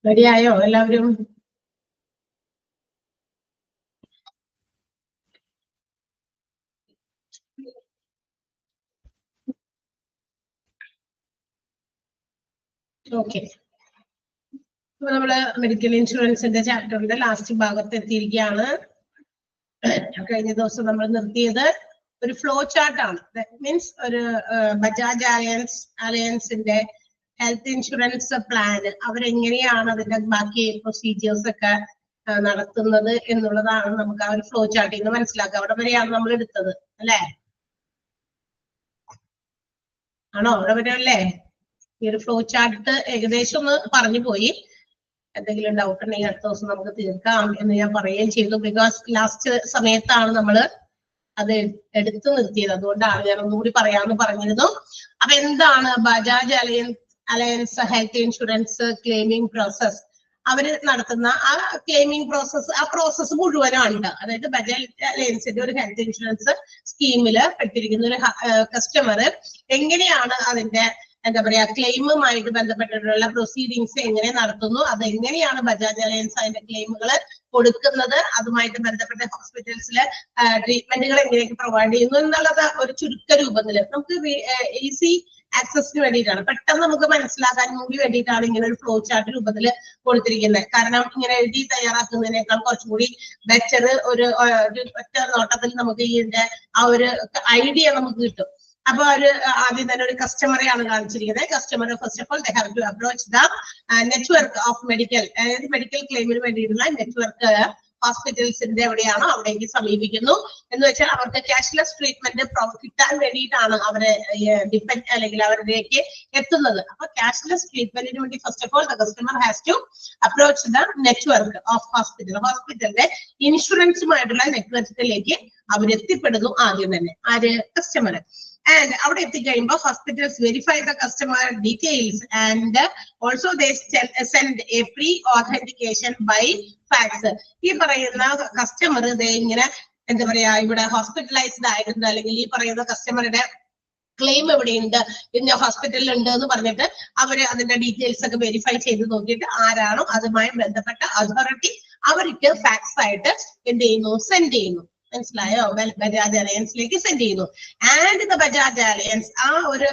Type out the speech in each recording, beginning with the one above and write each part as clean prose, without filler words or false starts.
റെഡിയായോ എല്ലാവരും? ഓക്കെ, അപ്പൊ നമ്മള് മെഡിക്കൽ ഇൻഷുറൻസിന്റെ ചാപ്റ്ററിന്റെ ലാസ്റ്റ് ഭാഗത്ത് എത്തിയിരിക്കുകയാണ്. കഴിഞ്ഞ ദിവസം നമ്മൾ നിർത്തിയത് ഒരു ഫ്ലോ ചാർട്ടാണ്. മീൻസ് ഒരു ബജാജ് അലയൻസിന്റെ ഹെൽത്ത് ഇൻഷുറൻസ് പ്ലാൻ അവരെങ്ങനെയാണ് അതിന്റെ ബാക്കി പ്രൊസീജിയേഴ്സ് ഒക്കെ നടത്തുന്നത് എന്നുള്ളതാണ് നമുക്ക് ആ ഒരു ഫ്ലോ ചാർട്ടിൽ നിന്ന് മനസ്സിലാക്കുക. അവിടെ വരെയാണ് നമ്മൾ എടുത്തത് അല്ലേ? ആണോ? അവിടെ വരെ അല്ലേ? ഈ ഒരു ഫ്ലോ ചാർട്ട് ഏകദേശം ഒന്ന് പറഞ്ഞു പോയി. എന്തെങ്കിലും ഡൗട്ട് ഉണ്ടെങ്കിൽ അടുത്ത ദിവസം നമുക്ക് തീർക്കാം എന്ന് ഞാൻ പറയുകയും ചെയ്തു. ബിക്കോസ് ലാസ്റ്റ് സമയത്താണ് നമ്മൾ അത് എടുത്തു നിർത്തിയത്. അതുകൊണ്ടാണ് ഞാൻ ഒന്നുകൂടി പറയാമെന്ന് പറഞ്ഞിരുന്നു. അപ്പൊ എന്താണ് Bajaj alliance health insurance claiming process? അവര് നടത്തുന്ന ആ ക്ലെയിമിംഗ് പ്രോസസ്, ആ പ്രോസസ്സ് മുഴുവനാണ്. അതായത് ബജാജ് അലയൻസിന്റെ ഒരു ഹെൽത്ത് ഇൻഷുറൻസ് സ്കീമില് പെട്ടിരിക്കുന്ന ഒരു കസ്റ്റമർ എങ്ങനെയാണ് അതിന്റെ എന്താ പറയാ ക്ലെയിമുമായിട്ട് ബന്ധപ്പെട്ടിട്ടുള്ള പ്രൊസീഡിങ്സ് എങ്ങനെ നടത്തുന്നു, അതെങ്ങനെയാണ് ബജാജ് അലയൻസ് അതിന്റെ ക്ലെയിമുകൾ കൊടുക്കുന്നത്, അതുമായിട്ട് ബന്ധപ്പെട്ട ഹോസ്പിറ്റൽസിലെ ട്രീറ്റ്മെന്റുകൾ എങ്ങനെയൊക്കെ പ്രൊവൈഡ് ചെയ്യുന്നു എന്നുള്ളത് ഒരു ചുരുക്ക രൂപത്തിൽ നമുക്ക് ഈസി ആക്സസിന് വേണ്ടിയിട്ടാണ്, പെട്ടെന്ന് നമുക്ക് മനസ്സിലാക്കാൻ കൂടി വേണ്ടിയിട്ടാണ് ഇങ്ങനെ ഒരു ഫ്ലോ ചാർട്ട് രൂപത്തിൽ കൊടുത്തിരിക്കുന്നത്. കാരണം ഇങ്ങനെ എഴുതി തയ്യാറാക്കുന്നതിനേക്കാൾ കുറച്ചുകൂടി ബെറ്റർ ഒരു ഒറ്റ നോട്ടത്തിൽ നമുക്ക് ഇതിന്റെ ആ ഒരു ഐഡിയ നമുക്ക് കിട്ടും. അപ്പൊ ഒരു ആദ്യം തന്നെ ഒരു കസ്റ്റമറെയാണ് കാണിച്ചിരിക്കുന്നത്. Customer first of all they have to approach the network of medical, അതായത് മെഡിക്കൽ ക്ലെയിമിന് വേണ്ടിയിട്ടുള്ള നെറ്റ്വർക്ക് ഹോസ്പിറ്റൽസിന്റെ എവിടെയാണോ അവിടേക്ക് സമീപിക്കുന്നു. എന്ന് വെച്ചാൽ അവർക്ക് ക്യാഷ്ലെസ് ട്രീറ്റ്മെന്റ് കിട്ടാൻ വേണ്ടിയിട്ടാണ് അവരെ ഡിപ്പെൻഡ് അല്ലെങ്കിൽ അവരിലേക്ക് എത്തുന്നത്. അപ്പൊ ക്യാഷ്ലെസ് ട്രീറ്റ്മെന്റിന് വേണ്ടി first of all the customer has to approach the network of hospital. ഹോസ്പിറ്റലിന്റെ ഇൻഷുറൻസുമായിട്ടുള്ള നെറ്റ്വർക്കിലേക്ക് അവരെത്തിപ്പെടുന്നു ആദ്യം തന്നെ. ആര്? കസ്റ്റമർ. And അവിടെ എത്തിക്കഴിയുമ്പോൾ hospitals verify the customer details and also they send a pre-authentication by fax. ഈ പറയുന്ന കസ്റ്റമർ ഇങ്ങനെ എന്താ പറയാ ഇവിടെ ഹോസ്പിറ്റലൈസ്ഡ് ആയിട്ടുണ്ട്, അല്ലെങ്കിൽ ഈ പറയുന്ന കസ്റ്റമറുടെ ക്ലെയിം എവിടെയുണ്ട്, ഇന്ന ഹോസ്പിറ്റലിൽ ഉണ്ട് എന്ന് പറഞ്ഞിട്ട് അവര് അതിന്റെ ഡീറ്റെയിൽസ് ഒക്കെ വെരിഫൈ ചെയ്ത് നോക്കിയിട്ട് ആരാണോ അതുമായി ബന്ധപ്പെട്ട അതോറിറ്റി അവർക്ക് ഫാക്സ് ആയിട്ട് എന്ത് ചെയ്യുന്നു? സെൻഡ് ചെയ്യുന്നു. മനസ്സിലായോ? ബജാജ് അലയൻസിലേക്ക് സെൻഡ് ചെയ്യുന്നു. ആൻഡ് ദ ബജാജ് അലയൻസ്, ആ ഒരു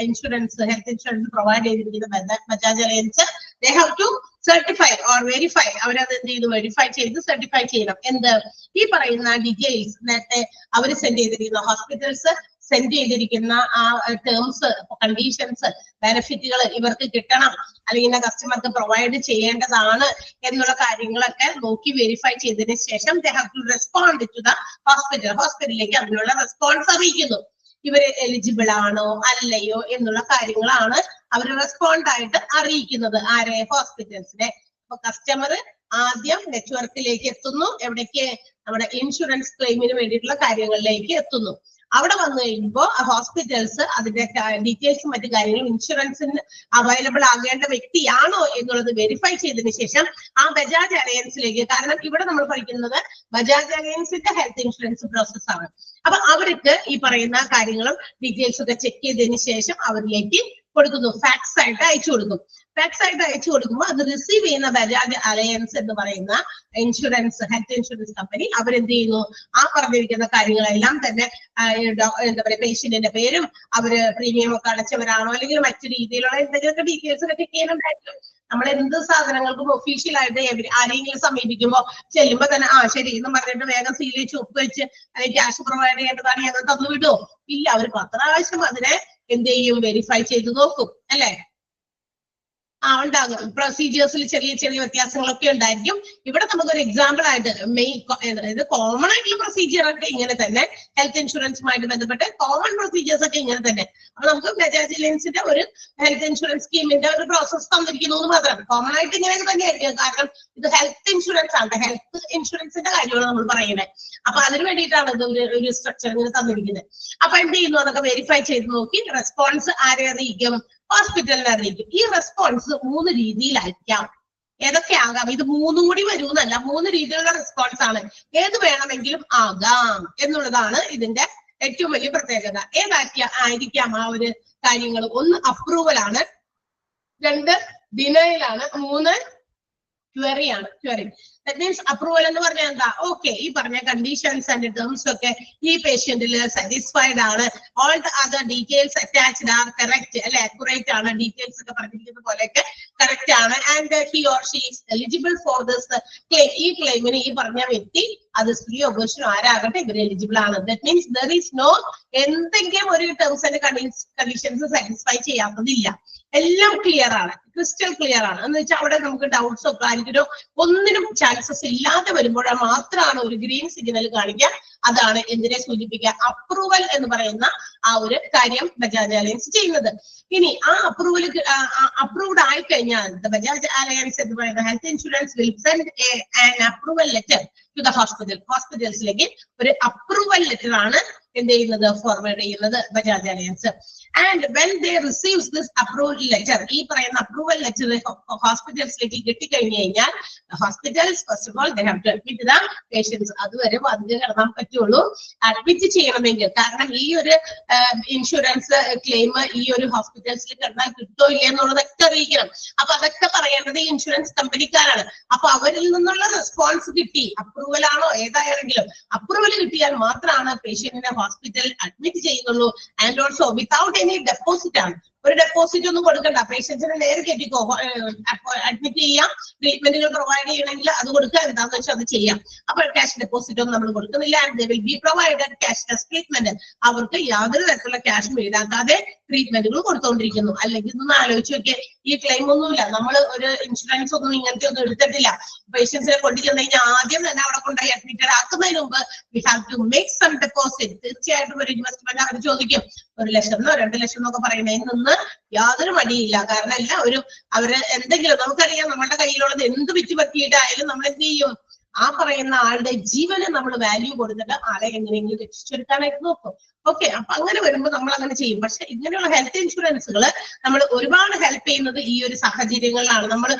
ഇൻഷുറൻസ് ഹെൽത്ത് ഇൻഷുറൻസ് പ്രൊവൈഡ് ചെയ്തിരിക്കുന്ന Bajaj alliance they have to certify or verify. അവരത് എന്ത് ചെയ്തു? വെരിഫൈ ചെയ്ത് സർട്ടിഫൈ ചെയ്യണം. എന്ത്? ഈ പറയുന്ന ഡീറ്റെയിൽസ് നേരത്തെ അവർ സെൻഡ് ചെയ്തിരിക്കുന്ന ഹോസ്പിറ്റൽസ് സെൻഡ് ചെയ്തിരിക്കുന്ന ആ ടേംസ്, കണ്ടീഷൻസ്, ബെനിഫിറ്റുകൾ ഇവർക്ക് കിട്ടണം, അല്ലെങ്കിൽ കസ്റ്റമർക്ക് പ്രൊവൈഡ് ചെയ്യേണ്ടതാണ് എന്നുള്ള കാര്യങ്ങളൊക്കെ നോക്കി വെരിഫൈ ചെയ്തതിനു ശേഷം they have to respond to the hospital. ഹോസ്പിറ്റലിലേക്ക് അതിനുള്ള റെസ്പോൺസ് അറിയിക്കുന്നു. ഇവര് എലിജിബിൾ ആണോ അല്ലയോ എന്നുള്ള കാര്യങ്ങളാണ് അവർ റെസ്പോണ്ട് ആയിട്ട് അറിയിക്കുന്നത്. ആരെ? ഹോസ്പിറ്റൽസിനെ. അപ്പൊ കസ്റ്റമർ ആദ്യം നെറ്റ്വർക്കിലേക്ക് എത്തുന്നു. എവിടേക്ക്? നമ്മുടെ ഇൻഷുറൻസ് ക്ലെയിമിന് വേണ്ടിയിട്ടുള്ള കാര്യങ്ങളിലേക്ക് എത്തുന്നു. അവിടെ വന്നു കഴിയുമ്പോൾ ഹോസ്പിറ്റൽസ് അതിന്റെ ഡീറ്റെയിൽസും മറ്റു കാര്യങ്ങളും ഇൻഷുറൻസിന് അവൈലബിൾ ആകേണ്ട വ്യക്തിയാണോ എന്നുള്ളത് വെരിഫൈ ചെയ്തതിനു ശേഷം ആ ബജാജ് അലയൻസിലേക്ക്, കാരണം ഇവിടെ നമ്മൾ പഠിക്കുന്നത് ബജാജ് അലയൻസിന്റെ ഹെൽത്ത് ഇൻഷുറൻസ് പ്രോസസ് ആണ്. അപ്പൊ അവർക്ക് ഈ പറയുന്ന കാര്യങ്ങളും ഡീറ്റെയിൽസ് ഒക്കെ ചെക്ക് ചെയ്തതിനു ശേഷം അവരിലേക്ക് കൊടുക്കുന്നു, ഫാക്സ് ആയിട്ട് അയച്ചു കൊടുക്കും. ഫാക്സ് ആയിട്ട് അയച്ചു കൊടുക്കുമ്പോൾ അത് റിസീവ് ചെയ്യുന്ന ബജാജ് അലയൻസ് എന്ന് പറയുന്ന ഇൻഷുറൻസ് ഹെൽത്ത് ഇൻഷുറൻസ് കമ്പനി അവരെന്ത് ചെയ്യുന്നു? ആ പറഞ്ഞിരിക്കുന്ന കാര്യങ്ങളെല്ലാം തന്നെ എന്താ പറയുക, പേഷ്യന്റിന്റെ പേരും അവര് പ്രീമിയം ഒക്കെ അടച്ചവരാണോ അല്ലെങ്കിൽ മറ്റു രീതിയിലുള്ള എന്തെങ്കിലുമൊക്കെ ഡീറ്റെയിൽസ് ഒക്കെ ചെക്ക് ചെയ്യാനുണ്ടായിരിക്കും. നമ്മൾ എന്ത് സാധനങ്ങൾക്കും ഒഫീഷ്യൽ ആയിട്ട് ആരെങ്കിലും സമീപിക്കുമ്പോൾ ചെല്ലുമ്പോ തന്നെ ശരി എന്ന് പറഞ്ഞിട്ട് വേഗം സീൽ വെച്ച് ഒപ്പുവെച്ച് അല്ലെങ്കിൽ ക്യാഷ് പ്രൊവൈഡ് ചെയ്യേണ്ടതാണ് ഞങ്ങൾ തന്നു വിടുമോ? ഇല്ല, അവർ 10 പ്രാവശ്യം അതിനെ എന്ത് ചെയ്യും? വെരിഫൈ ചെയ്ത് നോക്കും അല്ലെ? ഉണ്ടാകും. പ്രൊസീജിയേഴ്സിൽ ചെറിയ ചെറിയ വ്യത്യാസങ്ങളൊക്കെ ഉണ്ടായിരിക്കും. ഇവിടെ നമുക്കൊരു എക്സാമ്പിൾ ആയിട്ട് അതായത് കോമൺ ആയിട്ടുള്ള പ്രൊസീജിയർ ഒക്കെ ഇങ്ങനെ തന്നെ, ഹെൽത്ത് ഇൻഷുറൻസുമായിട്ട് ബന്ധപ്പെട്ട് കോമൺ പ്രൊസീജിയേഴ്സ് ഒക്കെ ഇങ്ങനെ തന്നെ. അപ്പൊ നമുക്ക് ബജാജ് അലയൻസിന്റെ ഒരു ഹെൽത്ത് ഇൻഷുറൻസ് സ്കീമിന്റെ ഒരു പ്രോസസ് തന്നിരിക്കുന്നു എന്ന് മാത്രം. കോമൺ ആയിട്ട് ഇങ്ങനെ തന്നെയായിരിക്കും. കാരണം ഇത് ഹെൽത്ത് ഇൻഷുറൻസ് ആണ്, ഹെൽത്ത് ഇൻഷുറൻസിന്റെ കാര്യമാണ് നമ്മൾ പറയുന്നത്. അപ്പൊ അതിന് വേണ്ടിയിട്ടാണ് ഇത് ഒരു സ്ട്രക്ചർ ഇങ്ങനെ തന്നിരിക്കുന്നത്. അപ്പൊ എന്ത് ചെയ്യുന്നു, അതൊക്കെ വെരിഫൈ ചെയ്ത് നോക്കി റെസ്പോൺസ് ആരെ അറിയിക്കും, ഹോസ്പിറ്റലിനെ അറിയിക്കും. ഈ റെസ്പോൺസ് 3 രീതിയിലായിരിക്കാം. ഏതൊക്കെയാകാം, ഇത് 3 കൂടി വരുമെന്നല്ല, 3 രീതിയിലുള്ള റെസ്പോൺസ് ആണ്. ഏത് വേണമെങ്കിലും ആകാം എന്നുള്ളതാണ് ഇതിന്റെ ഏറ്റവും വലിയ പ്രത്യേകത. ആയിരിക്കാം ആ ഒരു കാര്യങ്ങൾ? 1 അപ്രൂവൽ ആണ്, 2 ഡിനയൽ ആണ്, 3 ക്വറി ആണ്. ക്വറി ദാറ്റ് മീൻസ് അപ്രൂവൽ എന്ന് പറഞ്ഞാൽ എന്താ, ഓക്കെ ഈ പറഞ്ഞ കണ്ടീഷൻസ് ആൻഡ് ടേംസ് ഒക്കെ ഈ പേഷ്യന്റില് സാറ്റിസ്ഫൈഡ് ആണ്, all the other details attached are correct, അല്ലെ, അക്യുറേറ്റ് ആണ്, ഡീറ്റെയിൽസ് ഒക്കെ പറഞ്ഞിരിക്കുന്ന പോലെയൊക്കെ കറക്റ്റ് ആണ്, and he or she is eligible for this claim. ഈ ക്ലെയിമിന് ഈ പറഞ്ഞ വ്യക്തി, അത് സ്ത്രീയോ പുരുഷനോ ആരാകട്ടെ, ഇവർ എലിജിബിൾ ആണ്. That means there is no എന്തെങ്കിലും ഒരു ടേംസ് ആൻഡ് കണ്ടീഷൻസ് സാറ്റിസ്ഫൈ ചെയ്യാത്തതില്ല. എല്ലാം ക്ലിയർ ആണ്, ക്രിസ്റ്റൽ ക്ലിയർ ആണ്. എന്ന് വെച്ചാൽ അവിടെ നമുക്ക് ഡൗട്ട്സോ ക്ലാരിറ്റിയോ ഒന്നിനും ചാൻസസ് ഇല്ലാതെ വരുമ്പോൾ മാത്രമാണ് ഒരു ഗ്രീൻ സിഗ്നൽ കാണിക്കുക. അതാണ് എന്തിനെ സൂചിപ്പിക്കുക, അപ്രൂവൽ എന്ന് പറയുന്ന ആ ഒരു കാര്യം ബജാജ് അലയൻസ് ചെയ്യുന്നത്. ഇനി ആ അപ്രൂവ്ഡ് ആയി കഴിഞ്ഞാൽ ബജാജ് അലയൻസ് എന്ന് പറയുന്ന health insurance will send an approval letter to the ഹോസ്പിറ്റൽസിലേക്ക് ഒരു അപ്രൂവൽ ലെറ്റർ ആണ് എന്ത് ചെയ്യുന്നത്, ഫോർവേഡ് ചെയ്യുന്നത് Bajaj Allianz. And when they receives this approval letter, ഈ പറയുന്ന അപ്രൂവൽ ലെറ്റർ ഹോസ്പിറ്റൽസിലേക്ക് കിട്ടിക്കഴിഞ്ഞു കഴിഞ്ഞാൽ hospitals first of all they have to admit the patients. അതുവരെ വന്ന് കിടന്നാൻ പറ്റുള്ളൂ. അഡ്മിറ്റ് ചെയ്യണമെങ്കിൽ, കാരണം ഈ ഒരു ഇൻഷുറൻസ് ക്ലെയിം ഈ ഒരു ഹോസ്പിറ്റൽസിൽ കിടന്നാൽ കിട്ടോ ഇല്ല എന്നുള്ളതൊക്കെ അറിയിക്കണം. അപ്പൊ അതൊക്കെ പറയേണ്ടത് ഇൻഷുറൻസ് കമ്പനിക്കാരാണ്. അപ്പൊ അവരിൽ നിന്നുള്ള റെസ്പോൺസ് കിട്ടി, അപ്രൂവൽ ആണോ ഏതായാലെങ്കിലും അപ്രൂവൽ കിട്ടിയാൽ മാത്രമാണ് പേഷ്യന്റിനെ ഹോസ്പിറ്റലിൽ അഡ്മിറ്റ് ചെയ്യുന്നുള്ളൂ. And also without any deposit ആണ്. ഒരു ഡെപ്പോസിറ്റ് ഒന്നും കൊടുക്കണ്ട, പേഷ്യൻസിനെ നേരെ കെട്ടിക്കോ, അഡ്മിറ്റ് ചെയ്യാം, ട്രീറ്റ്മെന്റുകൾ പ്രൊവൈഡ് ചെയ്യണമെങ്കിൽ അത് കൊടുക്കുക, എന്താന്ന് വെച്ചാൽ അത് ചെയ്യാം. അപ്പോൾ ക്യാഷ് ഡെപ്പോസിറ്റ് ഒന്നും നമ്മൾ കൊടുക്കുന്നില്ല. And they will be provided cashless treatment. അവർക്ക് യാതൊരു തരത്തിലുള്ള ക്യാഷും ഈടാക്കാതെ ട്രീറ്റ്മെന്റുകൾ കൊടുത്തുകൊണ്ടിരിക്കുന്നു. അല്ലെങ്കിൽ ഇതൊന്ന് ആലോചിച്ച് നോക്കിയേ, ഈ ക്ലെയിം ഒന്നുമില്ല, നമ്മൾ ഒരു ഇൻഷുറൻസ് ഒന്നും ഇങ്ങനത്തെ ഒന്നും എടുത്തിട്ടില്ല. പേഷ്യൻസിനെ കൊണ്ടുചെന്ന് കഴിഞ്ഞാൽ ആദ്യം തന്നെ അവിടെ കൊണ്ടുപോയി അഡ്മിറ്റഡ് ആക്കുന്നതിന് മുമ്പ് we have to make some deposit. തീർച്ചയായിട്ടും ഒരു ഇൻവെസ്റ്റ്മെന്റ് അവർ ചോദിക്കും. 1 ലക്ഷമോ 2 ലക്ഷം എന്നൊക്കെ പറയുന്നതിൽ നിന്ന് യാതൊരു മടിയില്ല. കാരണം എല്ലാം അവര് എന്തെങ്കിലും, നമുക്കറിയാം നമ്മളുടെ കയ്യിലുള്ളത് എന്ത് വിറ്റ് പറ്റിയിട്ടായാലും നമ്മൾ എന്ത് ചെയ്യും, ആ പറയുന്ന ആളുടെ ജീവന് നമ്മൾ വാല്യൂ കൊടുത്തിട്ട് ആളെ എങ്ങനെയെങ്കിലും രക്ഷിച്ചെടുക്കാനായിട്ട് നോക്കും. ഓക്കെ, അപ്പൊ അങ്ങനെ വരുമ്പോൾ നമ്മൾ അങ്ങനെ ചെയ്യും. പക്ഷെ ഇങ്ങനെയുള്ള ഹെൽത്ത് ഇൻഷുറൻസുകൾ നമ്മൾ ഒരുപാട് ഹെൽപ്പ് ചെയ്യുന്നത് ഈ ഒരു സാഹചര്യങ്ങളിലാണ്. നമ്മൾ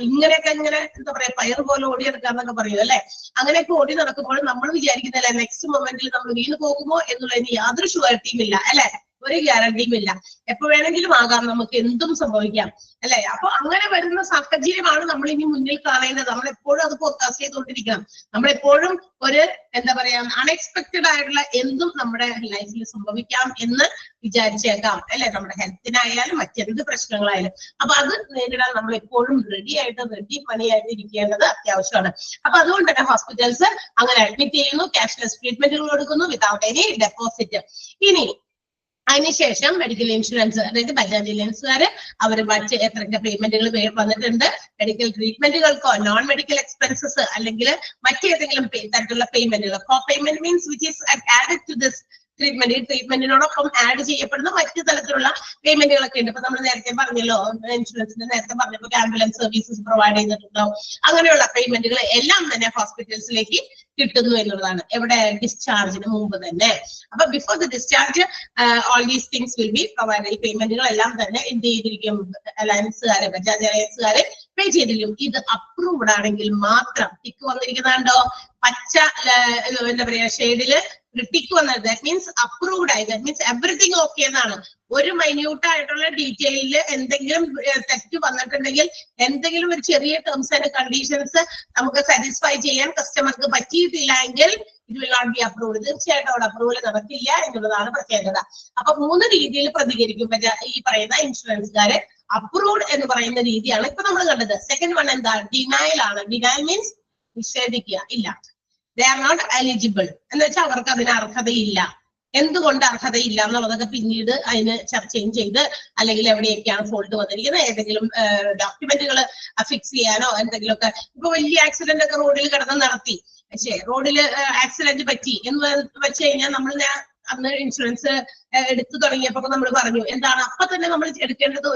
ഇങ്ങനെയൊക്കെ എന്താ പറയാ, പയർ പോലെ ഓടിയെടുക്കാന്നൊക്കെ പറയും അല്ലെ. അങ്ങനെയൊക്കെ ഓടി നടക്കുമ്പോൾ നമ്മൾ വിചാരിക്കുന്നില്ല നെക്സ്റ്റ് മൊമെന്റിൽ നമ്മൾ വീണ് പോകുമോ എന്നുള്ളതിന് യാതൊരു ഷുവർട്ടിയും ഇല്ല അല്ലെ, ഒരു ഗ്യാരണ്ടിയും ഇല്ല. എപ്പോ വേണമെങ്കിലും ആകാം, നമുക്ക് എന്തും സംഭവിക്കാം അല്ലെ. അപ്പൊ അങ്ങനെ വരുന്ന സാഹചര്യമാണ് നമ്മൾ ഇനി മുന്നിൽ കാണേണ്ടത്. നമ്മൾ എപ്പോഴും അത് ഫോർകാസ്റ്റ് ചെയ്തുകൊണ്ടിരിക്കണം. നമ്മളെപ്പോഴും ഒരു എന്താ പറയാ, അൺഎക്സ്പെക്ടഡ് ആയിട്ടുള്ള എന്തും നമ്മുടെ ലൈഫിൽ സംഭവിക്കാം എന്ന് വിചാരിച്ചേക്കാം അല്ലെ, നമ്മുടെ ഹെൽത്തിനായാലും മറ്റെന്ത് പ്രശ്നങ്ങളായാലും. അപ്പൊ അത് നേരിടാൻ നമ്മൾ എപ്പോഴും റെഡി മണിയായിട്ട് ഇരിക്കേണ്ടത് അത്യാവശ്യമാണ്. അപ്പൊ അതുകൊണ്ട് തന്നെ ഹോസ്പിറ്റൽസ് അങ്ങനെ അഡ്മിറ്റ് ചെയ്യുന്നു, ക്യാഷ്ലെസ് ട്രീറ്റ്മെന്റുകൾ കൊടുക്കുന്നു വിതൗട്ട് എനി ഡെപ്പോസിറ്റ്. ഇനി അതിനുശേഷം മെഡിക്കൽ ഇൻഷുറൻസ്, അതായത് ബജാജ് അലയൻസുകാര് അവർ എത്രയൊക്കെ പേയ്മെന്റുകൾ വന്നിട്ടുണ്ട്, മെഡിക്കൽ ട്രീറ്റ്മെന്റുകൾക്കോ നോൺ മെഡിക്കൽ എക്സ്പെൻസസ് അല്ലെങ്കിൽ മറ്റേതെങ്കിലും തരത്തിലുള്ള പേയ്മെന്റുകൾ, co payment means which is added to this treatment. ഈ ട്രീറ്റ്മെന്റിനോടൊപ്പം ആഡ് ചെയ്യപ്പെടുന്ന മറ്റു തരത്തിലുള്ള പേയ്മെന്റുകളൊക്കെ ഉണ്ട്. ഇപ്പൊ നമ്മൾ നേരത്തെ പറഞ്ഞല്ലോ, ഇൻഷുറൻസിന്റെ നേരത്തെ പറഞ്ഞപ്പോൾ ആംബുലൻസ് സർവീസസ് പ്രൊവൈഡ് ചെയ്തിട്ടുണ്ടാവും. അങ്ങനെയുള്ള പേയ്മെന്റുകൾ എല്ലാം തന്നെ ഹോസ്പിറ്റൽസിലേക്ക് കിട്ടുന്നു എന്നുള്ളതാണ്. എവിടെ, ഡിസ്ചാർജിന് മുമ്പ് തന്നെ. അപ്പൊ before the discharge all these things will be provide. ഈ പേയ്മെന്റുകൾ എല്ലാം തന്നെ എന്ത് ചെയ്തിരിക്കും, അലയൻസുകാരെ, ബജാജ് അലയൻസുകാരെ പേ ചെയ്തിരിക്കും. ഇത് അപ്രൂവ്ഡ് ആണെങ്കിൽ മാത്രം. ടിക്ക് വന്നിരിക്കുന്നുണ്ടോ, പച്ച എന്താ പറയാ ഷെയ്ഡില് ടിക്ക് വന്നത്, ദാറ്റ് മീൻസ് അപ്രൂവ്ഡ് ആയി, ദാറ്റ് മീൻസ് എവറിത്തിങ് ഓക്കെ എന്നാണ്. ഒരു മൈന്യൂട്ട് ആയിട്ടുള്ള ഡീറ്റെയിലില് എന്തെങ്കിലും തെറ്റ് വന്നിട്ടുണ്ടെങ്കിൽ, എന്തെങ്കിലും ഒരു ചെറിയ ടേംസ് ആൻഡ് കണ്ടീഷൻസ് നമുക്ക് സാറ്റിസ്ഫൈ ചെയ്യാൻ കസ്റ്റമർക്ക് പറ്റിയിട്ടില്ല എങ്കിൽ it will not be approved. തീർച്ചയായിട്ടും അവിടെ അപ്രൂവൽ നടക്കില്ല എന്നുള്ളതാണ് പ്രത്യേകത. അപ്പൊ 3 രീതിയിൽ പ്രതികരിക്കും ഈ പറയുന്ന ഇൻഷുറൻസുകാരെ. അപ്രൂവ്ഡ് എന്ന് പറയുന്ന രീതിയാണ് ഇപ്പൊ നമ്മൾ കണ്ടത്. സെക്കൻഡ് വൺ എന്താ, ഡിനയൽ ആണ്. ഡിനയൽ മീൻസ് നിഷേധിക്കുക, ഇല്ല, ദേ ആർ നോട്ട് എലിജിബിൾ എന്ന് വെച്ചാൽ അവർക്ക് അതിന് അർഹതയില്ല. എന്തുകൊണ്ട് അർഹതയില്ല എന്നുള്ളതൊക്കെ പിന്നീട് അതിന് ചർച്ചയും ചെയ്ത്, അല്ലെങ്കിൽ എവിടെയൊക്കെയാണ് ഫോൾട്ട് വന്നിരിക്കുന്നത്, ഏതെങ്കിലും ഡോക്യുമെന്റുകൾ ഫിക്സ് ചെയ്യാനോ എന്തെങ്കിലുമൊക്കെ. ഇപ്പൊ വലിയ ആക്സിഡന്റ് ഒക്കെ റോഡിൽ കിടന്ന് നടത്തി, പക്ഷേ റോഡിൽ ആക്സിഡന്റ് പറ്റി എന്ന് വെച്ച് കഴിഞ്ഞാൽ നമ്മൾ അന്ന് ഇൻഷുറൻസ് എടുത്തു തുടങ്ങിയപ്പോ നമ്മൾ പറഞ്ഞു എന്താണ്, അപ്പൊ തന്നെ നമ്മൾ എടുക്കേണ്ടത്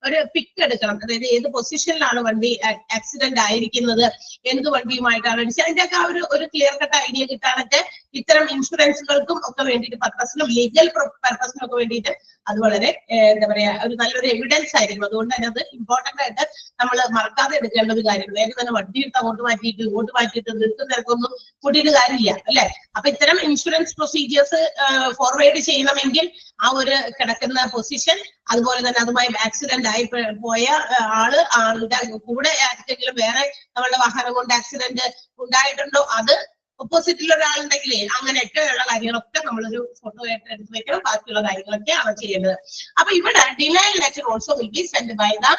ഒരു പിക്ക് എടുക്കണം. അതായത് ഏത് പൊസിഷനിലാണ് വണ്ടി ആക്സിഡന്റ് ആയിരിക്കുന്നത്, എന്ത് വണ്ടിയുമായിട്ടാണ് അടിച്ചത്, അതിന്റെ ഒക്കെ ഒരു ക്ലിയർ കട്ട് ഐഡിയ കിട്ടാനൊക്കെ ഇത്തരം ഇൻഷുറൻസുകൾക്കും ഒക്കെ വേണ്ടിയിട്ട്, പർപ്പസിനും ലീഗൽ പർപ്പസിനും ഒക്കെ വേണ്ടിയിട്ട് അത് വളരെ എന്താ പറയാ ഒരു നല്ലൊരു എവിഡൻസ് ആയിരിക്കും. അതുകൊണ്ട് തന്നെ അത് ഇമ്പോർട്ടന്റ് ആയിട്ട് നമ്മൾ മറക്കാതെ എടുക്കേണ്ട ഒരു കാര്യമാണ്. വേഗം തന്നെ വണ്ടി എടുത്ത് അങ്ങോട്ട് മാറ്റിയിട്ട് നിർത്തും തിരക്കൊന്നും കൂട്ടിയിട്ട് കാര്യമില്ല അല്ലെ. അപ്പൊ ഇത്തരം ഇൻഷുറൻസ് പ്രൊസീജിയേഴ്സ് ഫോർവേഡ് ചെയ്യണമെങ്കിൽ ആ ഒരു കിടക്കുന്ന പൊസിഷൻ, അതുപോലെ തന്നെ അതുമായി ആക്സിഡന്റ് ആയി പോയ ആളുടെ കൂടെ ആർക്കെങ്കിലും വേറെ നമ്മളുടെ വാഹനം കൊണ്ട് ആക്സിഡന്റ് ഉണ്ടായിട്ടുണ്ടോ, അത് ഓപ്പോസിറ്റിൽ ഒരാളുണ്ടെങ്കിലേ അങ്ങനെയൊക്കെയുള്ള കാര്യങ്ങളൊക്കെ നമ്മളൊരു ഫോട്ടോ ആയിട്ട് എടുത്ത് വെക്കണം. ബാക്കിയുള്ള കാര്യങ്ങളൊക്കെയാണ് ചെയ്യേണ്ടത്. അപ്പൊ ഇവിടെ denial letter also will be send by the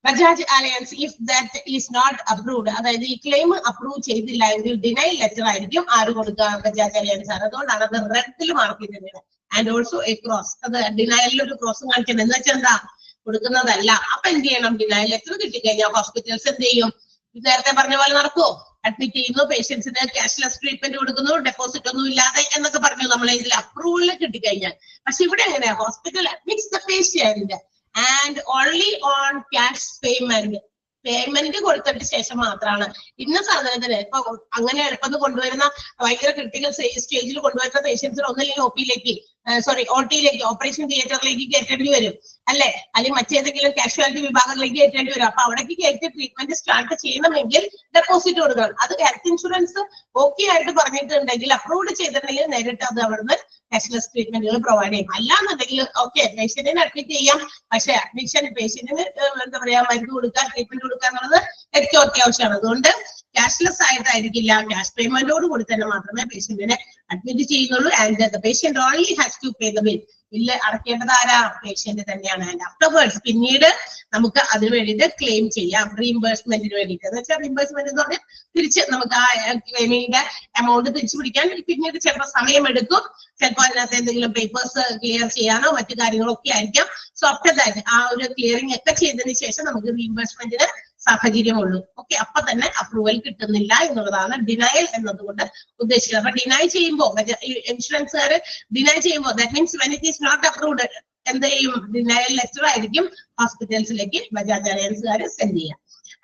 Bajaj Allianz if that is not approved. അതായത് ഈ ക്ലെയിം അപ്രൂവ് ചെയ്തില്ല എങ്കിൽ ഡിനയൽ ലെറ്റർ ആയിരിക്കും ആര് കൊടുക്കുക, ബജാജ് അലയൻസ് ആണ്. അതുകൊണ്ടാണ് അത് റെഡിൽ മാർക്ക് ചെയ്തിരുന്നത്. ആൻഡ് ഓൾസോ എ ക്രോസ്, അത് ഡിനയലിൽ ഒരു ക്രോസ് കാണിക്കുന്നത് എന്ന് വെച്ചാൽ എന്താ, കൊടുക്കുന്നതല്ല. അപ്പൊ എന്ത് ചെയ്യണം, ഡിനയൽ ലെറ്റർ കിട്ടിക്കഴിഞ്ഞാൽ ഹോസ്പിറ്റൽസ് എന്ത് ചെയ്യും, നേരത്തെ പറഞ്ഞ പോലെ നടക്കുമോ, അഡ്മിറ്റ് ചെയ്യുന്നു, പേഷ്യൻസിന് ക്യാഷ്ലെസ് ട്രീറ്റ്മെന്റ് കൊടുക്കുന്നു, ഡെപ്പോസിറ്റ് ഒന്നും ഇല്ലാതെ എന്നൊക്കെ പറഞ്ഞു നമ്മൾ ഇതിൽ അപ്രൂവൽ കിട്ടിക്കഴിഞ്ഞാൽ. പക്ഷെ ഇവിടെ എങ്ങനെയാ, hospital admits the patient and only on cash payment കൊടുത്തിട്ട് ശേഷം മാത്രമാണ് ഇന്ന സാധനത്തിന്. ഇപ്പൊ അങ്ങനെ എളുപ്പം കൊണ്ടുവരുന്ന ഭയങ്കര ക്രിട്ടിക്കൽ സ്റ്റേജിൽ കൊണ്ടുവരുന്ന പേഷ്യൻസിന് ഒന്നില്ലെങ്കിൽ OT-യിലേക്ക്, ഓപ്പറേഷൻ തിയേറ്ററിലേക്ക് കയറ്റേണ്ടി വരും അല്ലെ, അല്ലെങ്കിൽ മറ്റേതെങ്കിലും കാഷ്വാലിറ്റി വിഭാഗങ്ങളിലേക്ക് കയറ്റേണ്ടി വരും. അപ്പൊ അവിടേക്ക് കയറ്റി ട്രീറ്റ്മെന്റ് സ്റ്റാർട്ട് ചെയ്യണമെങ്കിൽ ഡെപ്പോസിറ്റ് കൊടുക്കണം. അത് ഹെൽത്ത് ഇൻഷുറൻസ് ഓക്കെ ആയിട്ട് പറഞ്ഞിട്ടുണ്ടെങ്കിൽ, അപ്രൂവ്ഡ് ചെയ്തിട്ടുണ്ടെങ്കിൽ നേരിട്ട് അത് അവിടുന്ന് കാഷ്ലെസ് ട്രീറ്റ്മെന്റുകൾ പ്രൊവൈഡ് ചെയ്യും. അല്ലാന്നുണ്ടെങ്കിൽ ഓക്കെ പേഷ്യന്റിനെ അഡ്മിറ്റ് ചെയ്യാം, പക്ഷെ അഡ്മിഷൻ പേഷ്യന്റിന് എന്താ പറയാ മരുന്ന് കൊടുക്കുക, ട്രീറ്റ്മെന്റ് കൊടുക്കുക എന്നുള്ളത് ഏറ്റവും അത്യാവശ്യമാണ്. അതുകൊണ്ട് ക്യാഷ്ലെസ് ആയിട്ടായിരിക്കില്ല, ക്യാഷ് പേയ്മെന്റോട് കൂടി തന്നെ മാത്രമേ പേഷ്യന്റിനെ അഡ്മിറ്റ് ചെയ്യുന്നുള്ളൂ. And the patient only has to pay the bill. Bill അടയ്ക്കേണ്ടത് ആരാ, പേഷ്യന്റ് തന്നെയാണ്. ആൻഡ് ആഫ്റ്റർവേർഡ്സ് പിന്നീട് നമുക്ക് അതിന് വേണ്ടിയിട്ട് ക്ലെയിം ചെയ്യാം, റീഇംബേഴ്സ്മെന്റിന് വേണ്ടിയിട്ട്. എന്ന് വെച്ചാൽ റീഇംബേഴ്സ്മെന്റ് എന്ന് പറഞ്ഞാൽ തിരിച്ച് നമുക്ക് ആ ക്ലെയിമിന്റെ എമൗണ്ട് തിരിച്ചു പിടിക്കാൻ പിന്നീട് ചിലപ്പോൾ സമയമെടുക്കും. ചിലപ്പോൾ അതിനകത്ത് എന്തെങ്കിലും പേപ്പേഴ്സ് ക്ലിയർ ചെയ്യാനോ മറ്റു കാര്യങ്ങളോ ഒക്കെ ആയിരിക്കാം. സോ ആഫ്റ്റർ ദാറ്റ് ആ ഒരു ക്ലിയറിംഗ് ഒക്കെ ചെയ്തതിന് ശേഷം നമുക്ക് റീഇംബേഴ്സ്മെന്റിന് സാഹചര്യമുള്ളൂ. ഓക്കെ, അപ്പൊ തന്നെ അപ്രൂവൽ കിട്ടുന്നില്ല എന്നുള്ളതാണ് ഡിനയൽ എന്നതുകൊണ്ട് ഉദ്ദേശിക്കുന്നത്. അപ്പൊ ഡിനൈ ചെയ്യുമ്പോൾ ഇൻഷുറൻസുകാർ ഡിനൈ ചെയ്യുമ്പോൾ that means when it is not approved എന്ത് ചെയ്യും, ഡിനയൽ ലെറ്റർ ആയിരിക്കും ഹോസ്പിറ്റൽസിലേക്ക് ബജാജ് അലയൻസുകാർ സെൻഡ് ചെയ്യുക.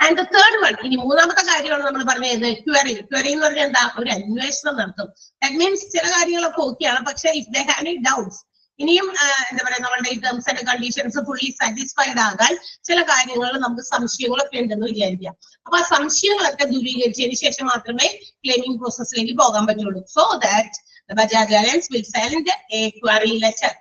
ആൻഡ് ദ തേർഡ് വൺ, ഇനി മൂന്നാമത്തെ കാര്യമാണ് നമ്മൾ പറഞ്ഞത് ക്വറി. ക്വറി എന്ന് പറഞ്ഞാൽ എന്താ, ഒരു അന്വേഷണം നടത്തും. ദാറ്റ് മീൻസ് ചില കാര്യങ്ങളൊക്കെ ഓക്കെയാണ്, പക്ഷെ if they have any doubts, ഇനിയും എന്താ പറയാ നമ്മളുടെ ഈ terms and conditions fully satisfied ആകാൻ ചില കാര്യങ്ങൾ നമുക്ക് സംശയങ്ങളൊക്കെ ഉണ്ടെന്ന് വിചാരിക്കാം. അപ്പൊ ആ സംശയങ്ങളൊക്കെ ദൂരീകരിച്ചതിന് ശേഷം മാത്രമേ ക്ലെയിമിംഗ് പ്രോസസ്സിലേക്ക് പോകാൻ പറ്റുള്ളൂ. So that Bajaj Allianz will send a query letter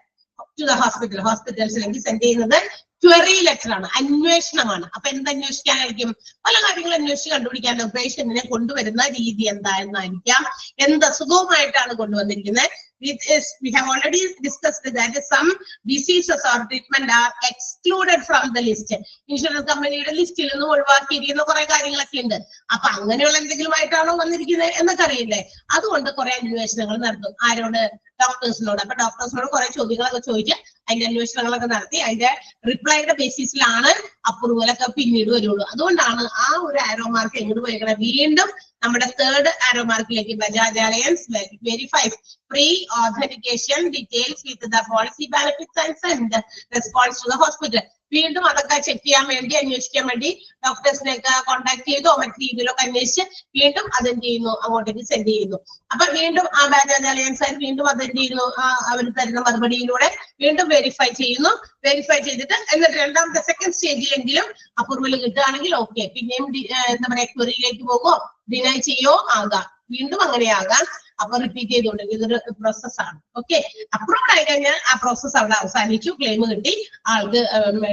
to the hospital. ഹോസ്പിറ്റൽസിലേക്ക് സെൻഡ് ചെയ്യുന്നത് ക്വറി ലെറ്റർ ആണ്, അന്വേഷണമാണ്. അപ്പൊ എന്ത് അന്വേഷിക്കാനായിരിക്കും, പല കാര്യങ്ങൾ അന്വേഷിച്ച് കണ്ടുപിടിക്കാൻ. പേഷ്യന്റിനെ കൊണ്ടുവരുന്ന രീതി എന്തായിരുന്നായിരിക്കാം, എന്ത് അസുഖവുമായിട്ടാണ് കൊണ്ടുവന്നിരിക്കുന്നത്. We have already discussed that some diseases or treatment are excluded from the list. Insurance കമ്പനിയുടെ ലിസ്റ്റിൽ നിന്ന് ഒഴിവാക്കിയിരിക്കുന്ന കുറെ കാര്യങ്ങളൊക്കെ ഉണ്ട്. അപ്പൊ അങ്ങനെയുള്ള എന്തെങ്കിലും ആയിട്ടാണോ വന്നിരിക്കുന്നത് എന്നൊക്കെ അറിയില്ലേ. അതുകൊണ്ട് കുറെ അന്വേഷണങ്ങൾ നടത്തും. ആരോട്, ഡോക്ടേഴ്സിനോട്. അപ്പൊ ഡോക്ടേഴ്സിനോട് കുറെ ചോദ്യങ്ങളൊക്കെ ചോദിച്ച് അതിന്റെ അന്വേഷണങ്ങളൊക്കെ നടത്തി അതിന്റെ റിപ്ലൈയുടെ ബേസിസിലാണ് അപ്രൂവലൊക്കെ പിന്നീട് വരുള്ളൂ. അതുകൊണ്ടാണ് ആ ഒരു ആരോ മാർക്ക് എങ്ങോട്ട് പോയിരിക്കണം, വീണ്ടും നമ്മുടെ തേർഡ് ആരോ മാർക്കിലേക്ക് Bajaj Allianz verifies pre authentication details with the policy benefits and send response to the hospital. വീണ്ടും അതൊക്കെ ചെക്ക് ചെയ്യാൻ വേണ്ടി, അന്വേഷിക്കാൻ വേണ്ടി ഡോക്ടേഴ്സിനെയൊക്കെ കോൺടാക്ട് ചെയ്തോ മറ്റു രീതിയിലൊക്കെ അന്വേഷിച്ച് വീണ്ടും അതെന്ത് ചെയ്യുന്നു, അങ്ങോട്ടേക്ക് സെൻഡ് ചെയ്യുന്നു. അപ്പൊ വീണ്ടും ആ ബജാജ് അലയൻസ് വീണ്ടും അതെന്ത് ചെയ്യുന്നു, അവർ തരുന്ന മറുപടിയിലൂടെ വീണ്ടും വെരിഫൈ ചെയ്യുന്നു. വെരിഫൈ ചെയ്തിട്ട് എന്നിട്ട് രണ്ടാമത്തെ സെക്കൻഡ് സ്റ്റേജിലെങ്കിലും അപ്രൂവൽ കിട്ടുകയാണെങ്കിൽ ഓക്കെ, പിന്നെയും എന്താ പറയാ ക്വറിയിലേക്ക് പോകുമോ, ഡിനൈ ചെയ്യോ ആകാം, വീണ്ടും അങ്ങനെയാകാം. അപ്പൊ റിപ്പീറ്റ് ചെയ്തുകൊണ്ടിരിക്കും. ഇതൊരു പ്രോസസ്സാണ്. ഓക്കെ, അപ്രൂവ്ഡ് ആയി കഴിഞ്ഞാൽ ആ പ്രോസസ്സ് അവിടെ അവസാനിച്ചു, ക്ലെയിം കിട്ടി, ആൾക്ക്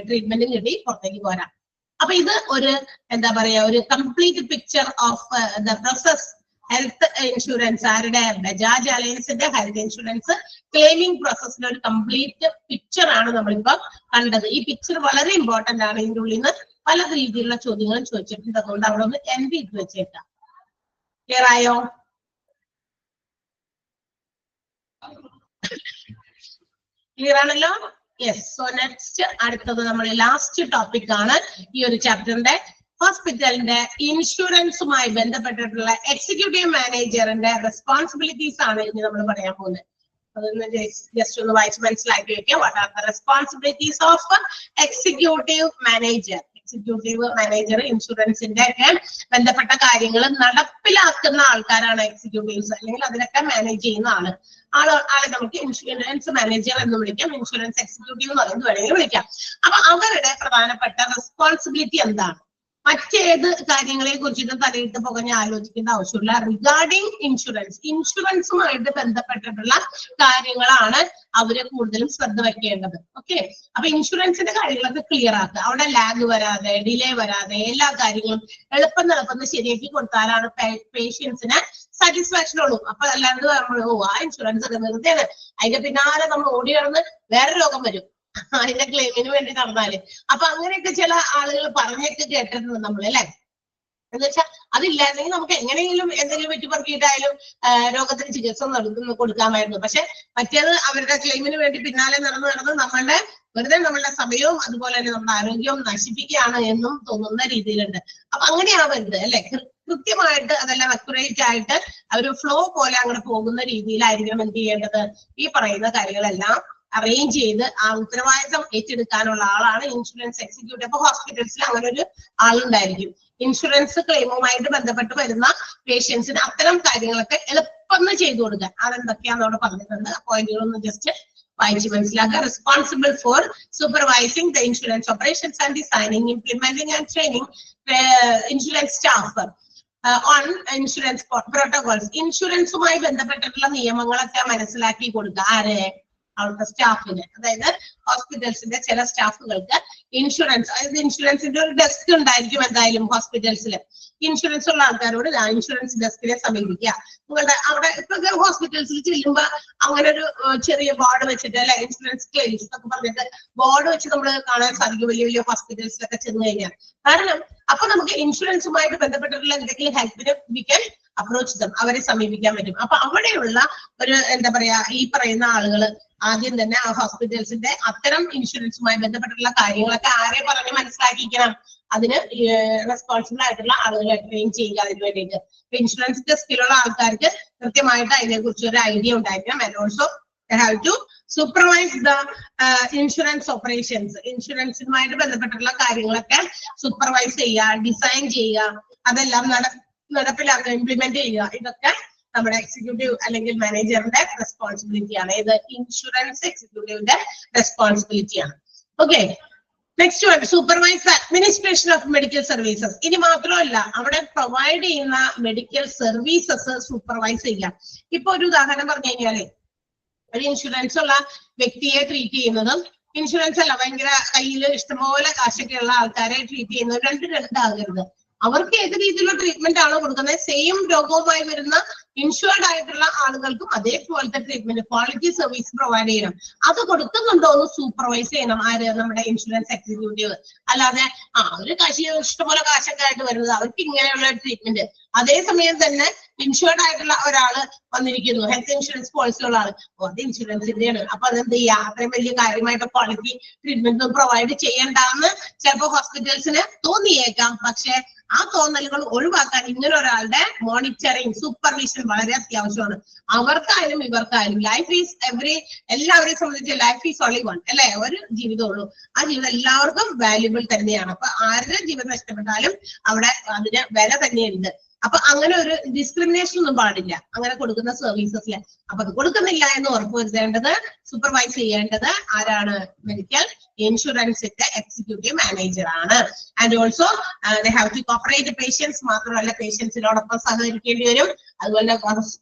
ട്രീറ്റ്മെന്റും കിട്ടി, പുറത്തേക്ക് പോരാം. അപ്പൊ ഇത് ഒരു എന്താ പറയാ ഒരു complete picture of the process. Health insurance, ആരുടെ, ബജാജ് അലയൻസിന്റെ ഹെൽത്ത് ഇൻഷുറൻസ് ക്ലെയിമിംഗ് പ്രോസസ്സിന്റെ ഒരു കംപ്ലീറ്റ് പിക്ചർ ആണ് നമ്മളിപ്പോ കണ്ടത്. ഈ പിക്ചർ വളരെ ഇമ്പോർട്ടന്റ് ആണ്. ഇതിന്റെ ഉള്ളിൽ നിന്ന് പല രീതിയിലുള്ള ചോദ്യങ്ങളും ചോദിച്ചിട്ടുണ്ട്. അതുകൊണ്ട് അവിടെ ഒന്ന് എൻവി ഇട്ട് വെച്ചേക്കാം. ക്ലിയർ ആയോ? ക്ലിയർ ആണല്ലോ? യെസ്. സോ നെക്സ്റ്റ് അടുത്തത് നമ്മൾ ലാസ്റ്റ് ടോപ്പിക് ആണ് ഈ ഒരു ചാപ്റ്ററിന്റെ. ഹോസ്പിറ്റലിന്റെ ഇൻഷുറൻസുമായി ബന്ധപ്പെട്ടിട്ടുള്ള എക്സിക്യൂട്ടീവ് മാനേജറിന്റെ റെസ്പോൺസിബിലിറ്റീസ് ആണ് ഇനി നമ്മൾ പറയാൻ പോകുന്നത്. അതൊന്ന് ജസ്റ്റ് ഒന്ന് വായിച്ച് മനസ്സിലാക്കി വെക്കുക. What are the responsibilities of executive manager? Executive manager ഇൻഷുറൻസിന്റെ ഒക്കെ ബന്ധപ്പെട്ട കാര്യങ്ങൾ നടപ്പിലാക്കുന്ന ആൾക്കാരാണ് എക്സിക്യൂട്ടീവ്സ്, അല്ലെങ്കിൽ അതിനൊക്കെ മാനേജ് ചെയ്യുന്ന ആളെ നമുക്ക് ഇൻഷുറൻസ് മാനേജർ എന്ന് വിളിക്കാം, ഇൻഷുറൻസ് എക്സിക്യൂട്ടീവ് എന്ന് പറയുന്നത് വേണമെങ്കിൽ വിളിക്കാം. അപ്പൊ അവരുടെ പ്രധാനപ്പെട്ട റെസ്പോൺസിബിലിറ്റി എന്താണ്? മറ്റേത് കാര്യങ്ങളെ കുറിച്ചിട്ടും തലയിട്ട് പുകഞ്ഞ് ആലോചിക്കേണ്ട ആവശ്യമില്ല. റിഗാർഡിങ് ഇൻഷുറൻസുമായിട്ട് ബന്ധപ്പെട്ടിട്ടുള്ള കാര്യങ്ങളാണ് അവര് കൂടുതലും ശ്രദ്ധ വെക്കേണ്ടത്. ഓക്കെ, അപ്പൊ ഇൻഷുറൻസിന്റെ കാര്യങ്ങളൊക്കെ ക്ലിയർ ആക്കുക. അവിടെ ലാഗ് വരാതെ, ഡിലേ വരാതെ എല്ലാ കാര്യങ്ങളും എളുപ്പം ശരിയാക്കി കൊടുത്താലാണ് പേഷ്യൻസിന് സാറ്റിസ്ഫാക്ഷൻ ഉള്ളൂ. അപ്പൊ അല്ലാണ്ട് നമ്മൾ ആ ഇൻഷുറൻസ് ഒക്കെ വെറുതെയാണ്, അതിന്റെ പിന്നാലെ നമ്മൾ ഓടി നടന്ന് വേറെ രോഗം വരും അതിന്റെ ക്ലെയിമിന് വേണ്ടി നടന്നാല്. അപ്പൊ അങ്ങനെയൊക്കെ ചില ആളുകൾ പറഞ്ഞൊക്കെ കേട്ടിട്ടുണ്ട് നമ്മൾ, അല്ലെ? എന്ന് വെച്ചാൽ അതില്ലായിരുന്നെങ്കിൽ നമുക്ക് എങ്ങനെയെങ്കിലും എന്തെങ്കിലും വെറ്റിപ്പറക്കിയിട്ടായാലും രോഗത്തിന് ചികിത്സ കൊടുക്കാമായിരുന്നു. പക്ഷെ മറ്റേത് അവരുടെ ക്ലെയിമിന് വേണ്ടി പിന്നാലെ നടന്ന് നമ്മളുടെ സമയവും അതുപോലെ തന്നെ നമ്മുടെ ആരോഗ്യവും നശിപ്പിക്കുകയാണ് എന്നും തോന്നുന്ന രീതിയിലുണ്ട്. അപ്പൊ അങ്ങനെയാവരുത്, അല്ലെ? കൃത്യമായിട്ട് അതെല്ലാം അക്യുറേറ്റ് ആയിട്ട് ഒരു ഫ്ലോ പോലെ അങ്ങനെ പോകുന്ന രീതിയിലായിരിക്കണം എന്ത് ചെയ്യേണ്ടത്? ഈ പറയുന്ന കാര്യങ്ങളെല്ലാം അറേഞ്ച് ചെയ്ത് ആ ഉത്തരവാദിത്തം ഏറ്റെടുക്കാനുള്ള ആളാണ് ഇൻഷുറൻസ് എക്സിക്യൂട്ടീവ്. അപ്പൊ ഹോസ്പിറ്റൽസിൽ അങ്ങനെ ഒരു ആളുണ്ടായിരിക്കും. ഇൻഷുറൻസ് ക്ലെയിമുമായിട്ട് ബന്ധപ്പെട്ട് വരുന്ന പേഷ്യൻസിന് അത്തരം കാര്യങ്ങളൊക്കെ എളുപ്പം ചെയ്തു കൊടുക്കാൻ. അതെന്തൊക്കെയാന്ന് അവിടെ പറഞ്ഞിട്ടുണ്ട്. പോയിന്റുകളൊന്ന് ജസ്റ്റ് വായിച്ച് മനസ്സിലാക്കുക. Responsible for supervising the insurance operations and designing, implementing and training insurance staff on insurance protocols. ഇൻഷുറൻസുമായി ബന്ധപ്പെട്ടിട്ടുള്ള നിയമങ്ങളൊക്കെ മനസ്സിലാക്കി കൊടുക്കുക. ആരെ? അവിടുത്തെ സ്റ്റാഫിന്. അതായത് ഹോസ്പിറ്റൽസിന്റെ ചില സ്റ്റാഫുകൾക്ക് ഇൻഷുറൻസ്, അതായത് ഇൻഷുറൻസിന്റെ ഒരു ഡെസ്ക് ഉണ്ടായിരിക്കും എന്തായാലും ഹോസ്പിറ്റൽസിൽ. ഇൻഷുറൻസ് ഉള്ള ആൾക്കാരോട് ഇൻഷുറൻസ് ഡെസ്കിനെ സമീപിക്കുക. നിങ്ങളുടെ അവിടെ ഇപ്പൊ ഹോസ്പിറ്റൽസിൽ ചെല്ലുമ്പോ അങ്ങനെ ഒരു ചെറിയ ബോർഡ് വെച്ചിട്ട്, അല്ലെ, ഇൻഷുറൻസ് ക്ലെയിംസ് എന്നൊക്കെ പറഞ്ഞിട്ട് ബോർഡ് വെച്ച് നമ്മൾ കാണാൻ സാധിക്കും വലിയ വലിയ ഹോസ്പിറ്റൽസിലൊക്കെ ചെന്ന് കഴിഞ്ഞാൽ. കാരണം അപ്പൊ നമുക്ക് ഇൻഷുറൻസുമായിട്ട് ബന്ധപ്പെട്ടിട്ടുള്ള എന്തെങ്കിലും ഹെൽപ്പിന് വി ക്യാൻ അപ്രോച്ച് ദം, അവരെ സമീപിക്കാൻ പറ്റും. അപ്പൊ അവിടെയുള്ള ഒരു എന്താ പറയാ, ഈ പറയുന്ന ആളുകള് ആദ്യം തന്നെ ആ ഹോസ്പിറ്റൽസിന്റെ അത്തരം ഇൻഷുറൻസുമായി ബന്ധപ്പെട്ടുള്ള കാര്യങ്ങളൊക്കെ ആരെ പറഞ്ഞ് മനസ്സിലാക്കിക്കണം? അതിന് റെസ്പോൺസിബിൾ ആയിട്ടുള്ള ആളുകളെ ട്രെയിൻ ചെയ്യുക അതിന് വേണ്ടിയിട്ട്. ഇൻഷുറൻസ് ഡെസ്കിലുള്ള ആൾക്കാർക്ക് കൃത്യമായിട്ട് അതിനെ കുറിച്ച് ഒരു ഐഡിയ ഉണ്ടായിരിക്കണം. And also have to supervise the insurance operations. ഇൻഷുറൻസുമായിട്ട് ബന്ധപ്പെട്ടുള്ള കാര്യങ്ങളൊക്കെ സൂപ്പർവൈസ് ചെയ്യുക, ഡിസൈൻ ചെയ്യുക, അതെല്ലാം നടപ്പിലാക്കുക, ഇംപ്ലിമെന്റ് ചെയ്യുക. ഇതൊക്കെ നമ്മുടെ എക്സിക്യൂട്ടീവ് അല്ലെങ്കിൽ മാനേജറിന്റെ റെസ്പോൺസിബിലിറ്റിയാണ്. ഇത് ഇൻഷുറൻസ് എക്സിക്യൂട്ടീവിന്റെ റെസ്പോൺസിബിലിറ്റിയാണ്. Okay, next one, supervise administration of medical services. ഇനി മാത്രമല്ല അവിടെ പ്രൊവൈഡ് ചെയ്യുന്ന മെഡിക്കൽ സർവീസസ് സൂപ്പർവൈസ് ചെയ്യാം. ഇപ്പൊ ഒരു ഉദാഹരണം പറഞ്ഞു കഴിഞ്ഞാല്, ഒരു ഇൻഷുറൻസ് ഉള്ള വ്യക്തിയെ ട്രീറ്റ് ചെയ്യുന്നതും ഇൻഷുറൻസ് അല്ല ഭയങ്കര കയ്യിൽ ഇഷ്ടംപോലെ കാശൊക്കെ ഉള്ള ആൾക്കാരെ ട്രീറ്റ് ചെയ്യുന്നതും രണ്ടാകരുത്. അവർക്ക് ഏത് രീതിയിലുള്ള ട്രീറ്റ്മെന്റ് ആണോ കൊടുക്കുന്നത്, സെയിം രോഗവുമായി വരുന്ന ഇൻഷുർഡ് ആയിട്ടുള്ള ആളുകൾക്കും അതേപോലത്തെ ട്രീറ്റ്മെന്റ്, ക്വാളിറ്റി സർവീസ് പ്രൊവൈഡ് ചെയ്യണം. അത് കൊടുക്കുന്നുണ്ടോ എന്ന് സൂപ്പർവൈസ് ചെയ്യണം ആര്? നമ്മുടെ ഇൻഷുറൻസ് എക്സിക്യൂട്ടീവ്. അല്ലാതെ ഒരു ഇഷ്ടംപോലെ കാശൊക്കെ ആയിട്ട് വരുന്നത് അവർക്ക് ഇങ്ങനെയുള്ള ട്രീറ്റ്മെന്റ്, അതേസമയം തന്നെ ഇൻഷുർഡ് ആയിട്ടുള്ള ഒരാള് വന്നിരിക്കുന്നു, ഹെൽത്ത് ഇൻഷുറൻസ് പോളിസി ഉള്ള ആള്, അത് ഇൻഷുറൻസിന്റെയാണ്, അപ്പൊ അതെന്ത് ചെയ്യാ? അത്രയും വലിയ കാര്യമായിട്ട് ക്വാളിറ്റി ട്രീറ്റ്മെന്റ് പ്രൊവൈഡ് ചെയ്യണ്ടെന്ന് ചിലപ്പോൾ ഹോസ്പിറ്റൽസിന് തോന്നിയേക്കാം. പക്ഷെ ആ തോന്നലുകൾ ഒഴിവാക്കാൻ ഇങ്ങനെ ഒരാളുടെ മോണിറ്ററിങ്, സൂപ്പർവിഷൻ വളരെ അത്യാവശ്യമാണ്. അവർക്കായാലും ഇവർക്കായാലും. ലൈഫ് ഈസ് എല്ലാവരെയും സംബന്ധിച്ച് ലൈഫ് ഈസ് ഓൺലി വൺ, അല്ലെ? ഒരു ജീവിതമുള്ളൂ. ആ ജീവിതം എല്ലാവർക്കും വാല്യുബിൾ തന്നെയാണ്. അപ്പൊ ആരുടെ ജീവിതം നഷ്ടപ്പെട്ടാലും അവിടെ അതിന് വില തന്നെയുണ്ട്. അപ്പൊ അങ്ങനെ ഒരു ഡിസ്ക്രിമിനേഷൻ ഒന്നും പാടില്ല അങ്ങനെ കൊടുക്കുന്ന സർവീസസില്. അപ്പൊ അത് കൊടുക്കുന്നില്ല എന്ന് ഉറപ്പുവരുത്തേണ്ടത്, സൂപ്പർവൈസ് ചെയ്യേണ്ടത് ആരാണ്? മെഡിക്കൽ ഇൻഷുറൻസിന്റെ എക്സിക്യൂട്ടീവ് മാനേജർ ആണ്. And also they have to cooperate patients. മാത്രമല്ല പേഷ്യൻസിനോടൊപ്പം സഹകരിക്കേണ്ടി വരും. അതുപോലെ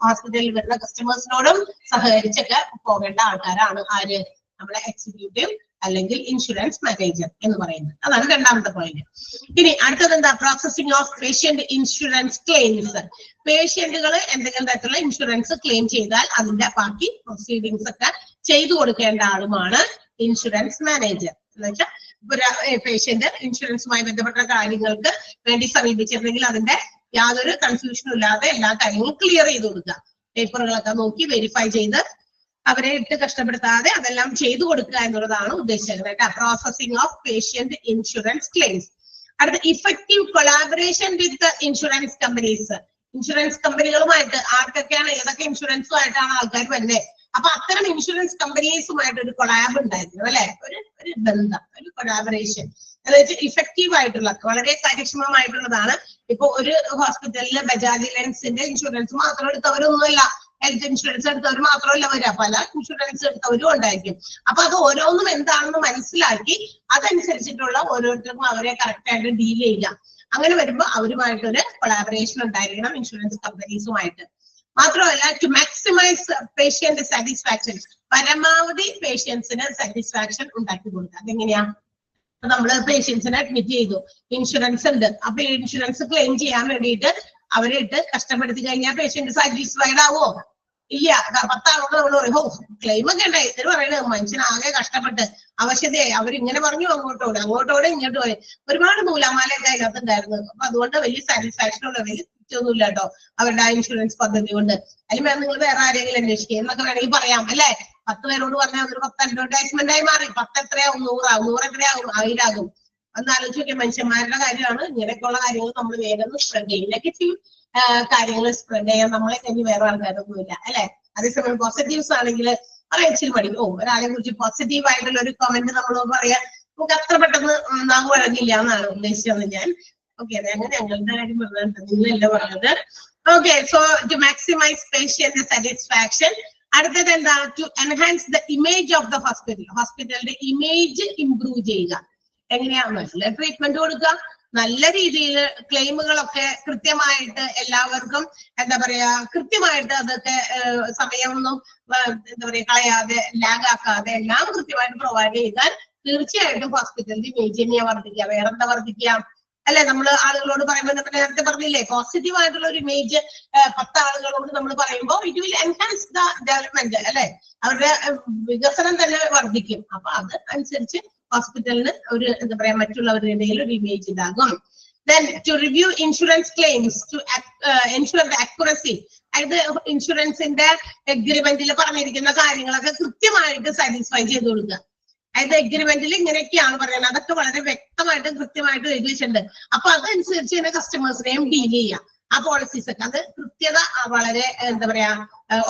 ഹോസ്പിറ്റലിൽ വരുന്ന കസ്റ്റമേഴ്സിനോടും സഹകരിച്ചൊക്കെ പോകേണ്ട ആൾക്കാരാണ് ആര്? നമ്മുടെ എക്സിക്യൂട്ടീവ് അല്ലെങ്കിൽ ഇൻഷുറൻസ് മാനേജർ എന്ന് പറയുന്നത്. അതാണ് രണ്ടാമത്തെ പോയിന്റ്. ഇനി അടുത്തത് എന്താ? Processing of patient insurance claims. പേഷ്യന്റുകൾ എന്തെങ്കിലും തരത്തിലുള്ള ഇൻഷുറൻസ് ക്ലെയിം ചെയ്താൽ അതിന്റെ ബാക്കി പ്രൊസീഡിങ്സ് ഒക്കെ ചെയ്തു കൊടുക്കേണ്ട ആളുമാണ് ഇൻഷുറൻസ് മാനേജർ. എന്ന് വെച്ചാൽ പേഷ്യന്റ് ഇൻഷുറൻസുമായി ബന്ധപ്പെട്ട കാര്യങ്ങൾക്ക് വേണ്ടി സമീപിച്ചിരുന്നെങ്കിൽ അതിന്റെ യാതൊരു കൺഫ്യൂഷനും ഇല്ലാതെ എല്ലാ കാര്യങ്ങളും ക്ലിയർ ചെയ്ത് കൊടുക്കുക. പേപ്പറുകളൊക്കെ നോക്കി വെരിഫൈ ചെയ്ത് അവരെ ഇട്ട് കഷ്ടപ്പെടുത്താതെ അതെല്ലാം ചെയ്തു കൊടുക്കുക എന്നുള്ളതാണ് ഉദ്ദേശിക്കുന്നത്. Processing of patient insurance claims. അടുത്ത effective collaboration with insurance companies. Insurance കമ്പനികളുമായിട്ട് ആർക്കൊക്കെയാണ് ഏതൊക്കെ ഇൻഷുറൻസുമായിട്ടാണ് ആൾക്കാർ വരുന്നത്, അപ്പൊ അത്തരം ഇൻഷുറൻസ് കമ്പനീസുമായിട്ട് ഒരു കൊളാബ് ഉണ്ടായിരുന്നു അല്ലെ, ഒരു ബന്ധം, ഒരു കൊളാബറേഷൻ. അതായത് ഇഫക്റ്റീവ് ആയിട്ടുള്ള വളരെ കാര്യക്ഷമമായിട്ടുള്ളതാണ്. ഇപ്പൊ ഒരു ഹോസ്പിറ്റലിൽ ബജാജ് ലെൻസിന്റെ ഇൻഷുറൻസ് മാത്രം എടുത്തവരൊന്നുമല്ല, ഹെൽത്ത് ഇൻഷുറൻസ് എടുത്തവർ മാത്രമല്ല വരിക, പല ഇൻഷുറൻസ് എടുത്തവരും ഉണ്ടായിരിക്കും. അപ്പൊ അത് ഓരോന്നും എന്താണെന്ന് മനസ്സിലാക്കി അതനുസരിച്ചിട്ടുള്ള ഓരോരുത്തർക്കും അവരെ കറക്റ്റ് ആയിട്ട് ഡീൽ ചെയ്യുക. അങ്ങനെ വരുമ്പോൾ അവരുമായിട്ടൊരു കൊളാബറേഷൻ ഉണ്ടായിരിക്കണം ഇൻഷുറൻസ് കമ്പനീസുമായിട്ട്. മാത്രമല്ല ടു മാക്സിമൈസ് പേഷ്യന്റ് സാറ്റിസ്ഫാക്ഷൻ, പരമാവധി പേഷ്യൻസിന് സാറ്റിസ്ഫാക്ഷൻ ഉണ്ടാക്കി കൊടുക്കുക. അതെങ്ങനെയാ? നമ്മള് പേഷ്യൻസിനെ അഡ്മിറ്റ് ചെയ്തു, ഇൻഷുറൻസ് ഉണ്ട്, അപ്പൊ ഇൻഷുറൻസ് ക്ലെയിം ചെയ്യാൻ വേണ്ടിയിട്ട് അവരെ ഇട്ട് കഷ്ടപ്പെടുത്തി കഴിഞ്ഞാൽ പേഷ്യന്റ് സാറ്റിസ്ഫൈഡ് ആവോ? ഇല്ല. 10 ആളോട് നമ്മൾ പറയും, ഓ ക്ലെയിം ഒക്കെ ഉണ്ടായി, ഇതിന് പറയുന്നത് മനുഷ്യനാകെ കഷ്ടപ്പെട്ട് അവശതയായി, അവരിങ്ങനെ പറഞ്ഞു അങ്ങോട്ടോടെ ഇങ്ങോട്ട് പോയി, ഒരുപാട് നൂലാമാലയൊക്കെ അതിനകത്ത് ഉണ്ടായിരുന്നു. അപ്പൊ അതുകൊണ്ട് വലിയ സാറ്റിസ്ഫാക്ഷൻ ഉള്ള വലിയ ഒന്നുമില്ല കേട്ടോ അവരുടെ ആ ഇൻഷുറൻസ് പദ്ധതി കൊണ്ട്. അതിൽ നിങ്ങൾ വേറെ ആരെങ്കിലും അന്വേഷിക്കുക എന്നൊക്കെ വേണമെങ്കിൽ പറയാം അല്ലെ. 10 പേരോട് പറഞ്ഞാൽ അതൊരു 10 അഡ്വർടൈസ്മെന്റ് ആയി മാറി. 10 എത്രയാവും? 100 ആവും. 100 എത്രയാവും? 1000 ആകും. ഒന്ന് ആലോചിച്ച് നോക്കിയ മനുഷ്യന്മാരുടെ കാര്യമാണ്. ഇങ്ങനെയൊക്കെയുള്ള കാര്യങ്ങൾ നമ്മൾ വേഗം സ്പ്രെഡ് ചെയ്യും. നെഗറ്റീവ് കാര്യങ്ങൾ സ്പ്രെഡ് ചെയ്യാൻ നമ്മളെ കഴിഞ്ഞ് വേറെ ആൾക്കാരൊന്നുമില്ല അല്ലെ. അതേസമയം പോസിറ്റീവ്സ് ആണെങ്കിൽ പറയാൻ ഇച്ചിരി മടി. ഒരാളെ കുറിച്ച് പോസിറ്റീവ് ആയിട്ടുള്ള ഒരു കമന്റ് നമ്മൾ പറയാൻ നമുക്ക് അത്ര പെട്ടെന്ന് നാം വഴങ്ങില്ല എന്നാണ് ഉദ്ദേശിച്ചത് ഞാൻ. ഓക്കെ, അങ്ങനെ ഞങ്ങളുടെ കാര്യം പറഞ്ഞിട്ടുണ്ട്, നിങ്ങളല്ല പറഞ്ഞത്. Okay, so to maximise patient satisfaction. അടുത്തത് എന്താ? To enhance the image of the hospital. ഹോസ്പിറ്റലിന്റെ ഇമേജ് ഇംപ്രൂവ് ചെയ്യുക. എങ്ങനെയാ? നല്ല ട്രീറ്റ്മെന്റ് കൊടുക്കുക, നല്ല രീതിയിൽ ക്ലെയിമുകളൊക്കെ കൃത്യമായിട്ട് എല്ലാവർക്കും എന്താ പറയാ കൃത്യമായിട്ട് അതൊക്കെ സമയമൊന്നും എന്താ പറയാ കളയാതെ ലാഗാക്കാതെ എല്ലാം കൃത്യമായിട്ട് പ്രൊവൈഡ് ചെയ്താൽ തീർച്ചയായിട്ടും ഹോസ്പിറ്റലിന്റെ ഇമേജ് തന്നെയാ വർദ്ധിക്കുക. വേറെന്താ വർദ്ധിക്കുക അല്ലെ? നമ്മൾ ആളുകളോട് പറയുമ്പോൾ നേരത്തെ പറഞ്ഞില്ലേ, പോസിറ്റീവ് ആയിട്ടുള്ള ഒരു ഇമേജ് 10 ആളുകളോട് നമ്മൾ പറയുമ്പോൾ it will enhance the development അല്ലെ, അവരുടെ വികസനം തന്നെ വർദ്ധിക്കും. അപ്പൊ അത് അനുസരിച്ച് ഹോസ്പിറ്റലിന് ഒരു എന്താ പറയാ മറ്റുള്ളവരുടെ ഇടയിൽ ഒരു ഇമേജ് ഉണ്ടാകും. Then to review insurance claims to ensure the accuracy. അതായത് ഇൻഷുറൻസിന്റെ എഗ്രിമെന്റിൽ പറഞ്ഞിരിക്കുന്ന കാര്യങ്ങളൊക്കെ കൃത്യമായിട്ട് സാറ്റിസ്ഫൈ ചെയ്ത് കൊടുക്കുക. അതായത് എഗ്രിമെന്റിൽ ഇങ്ങനെയൊക്കെയാണ് പറയുന്നത്, അതൊക്കെ വളരെ വ്യക്തമായിട്ടും കൃത്യമായിട്ടും എഴുതി വെച്ചിട്ടുണ്ട്. അപ്പൊ അതനുസരിച്ച് തന്നെ കസ്റ്റമേഴ്സിനെയും ഡീൽ ചെയ്യാം. ആ പോളിസീസ് ഒക്കെ അത് കൃത്യത വളരെ എന്താ പറയാ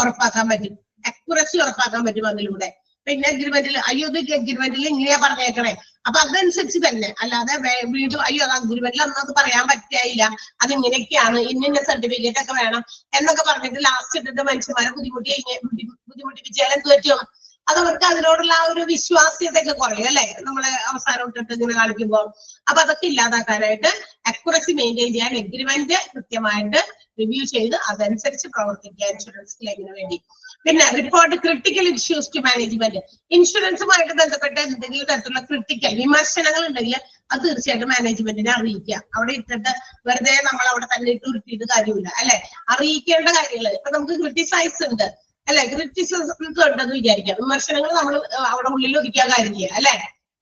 ഉറപ്പാക്കാൻ പറ്റും, അക്യുറസി ഉറപ്പാക്കാൻ പറ്റും അതിലൂടെ. പിന്നെ അഗ്രിമെന്റിൽ അയ്യോ ഇത് അഗ്രിമെന്റിൽ ഇങ്ങനെയാ പറഞ്ഞേക്കണേ, അപ്പൊ അതനുസരിച്ച് തന്നെ, അല്ലാതെ വീണ്ടും അയ്യോ അത് അഗ്രിമെന്റിൽ അന്ന് അത് പറയാൻ പറ്റില്ല, അത് ഇങ്ങനെയൊക്കെയാണ്, ഇന്ന സർട്ടിഫിക്കറ്റ് ഒക്കെ വേണം എന്നൊക്കെ പറഞ്ഞിട്ട് ലാസ്റ്റ് ഇട്ടിട്ട് മനുഷ്യന്മാരെ ബുദ്ധിമുട്ടിപ്പിച്ചാൽ എന്ത് പറ്റും? അതവർക്ക് അതിനോടുള്ള ആ ഒരു വിശ്വാസ്യതയൊക്കെ കുറയും അല്ലെ, നമ്മളെ അവസാനം ഇട്ടിട്ട് ഇങ്ങനെ കാണിക്കുമ്പോൾ. അപ്പൊ അതൊക്കെ ഇല്ലാതാക്കാനായിട്ട് അക്യുറസി മെയിൻറ്റെയിൻ ചെയ്യാൻ എഗ്രിമെന്റ് കൃത്യമായിട്ട് റിവ്യൂ ചെയ്ത് അതനുസരിച്ച് പ്രവർത്തിക്കുക ഇൻഷുറൻസ് ക്ലെയിമിന് വേണ്ടി. പിന്നെ report critical issues to management. ഇൻഷുറൻസുമായിട്ട് ബന്ധപ്പെട്ട എന്തെങ്കിലും തരത്തിലുള്ള ക്രിട്ടിക്കൽ വിമർശനങ്ങൾ ഉണ്ടെങ്കിൽ അത് തീർച്ചയായിട്ടും മാനേജ്മെന്റിനെ അറിയിക്കുക. അവിടെ ഇട്ടിട്ട് വെറുതെ നമ്മൾ അവിടെ തന്നെ ഇട്ട് ഉരുട്ടിയിട്ട് കാര്യമില്ല അല്ലെ, അറിയിക്കേണ്ട കാര്യങ്ങൾ. ഇപ്പൊ നമുക്ക് ക്രിട്ടിസൈസ് ഉണ്ട് അല്ലെ, ക്രിറ്റിസിസം ഉണ്ടെന്ന് വിചാരിക്കാം, വിമർശനങ്ങൾ നമ്മൾ അവിടെ ഉള്ളിൽ ഒതുക്കാൻ കാര്യമില്ല അല്ലെ.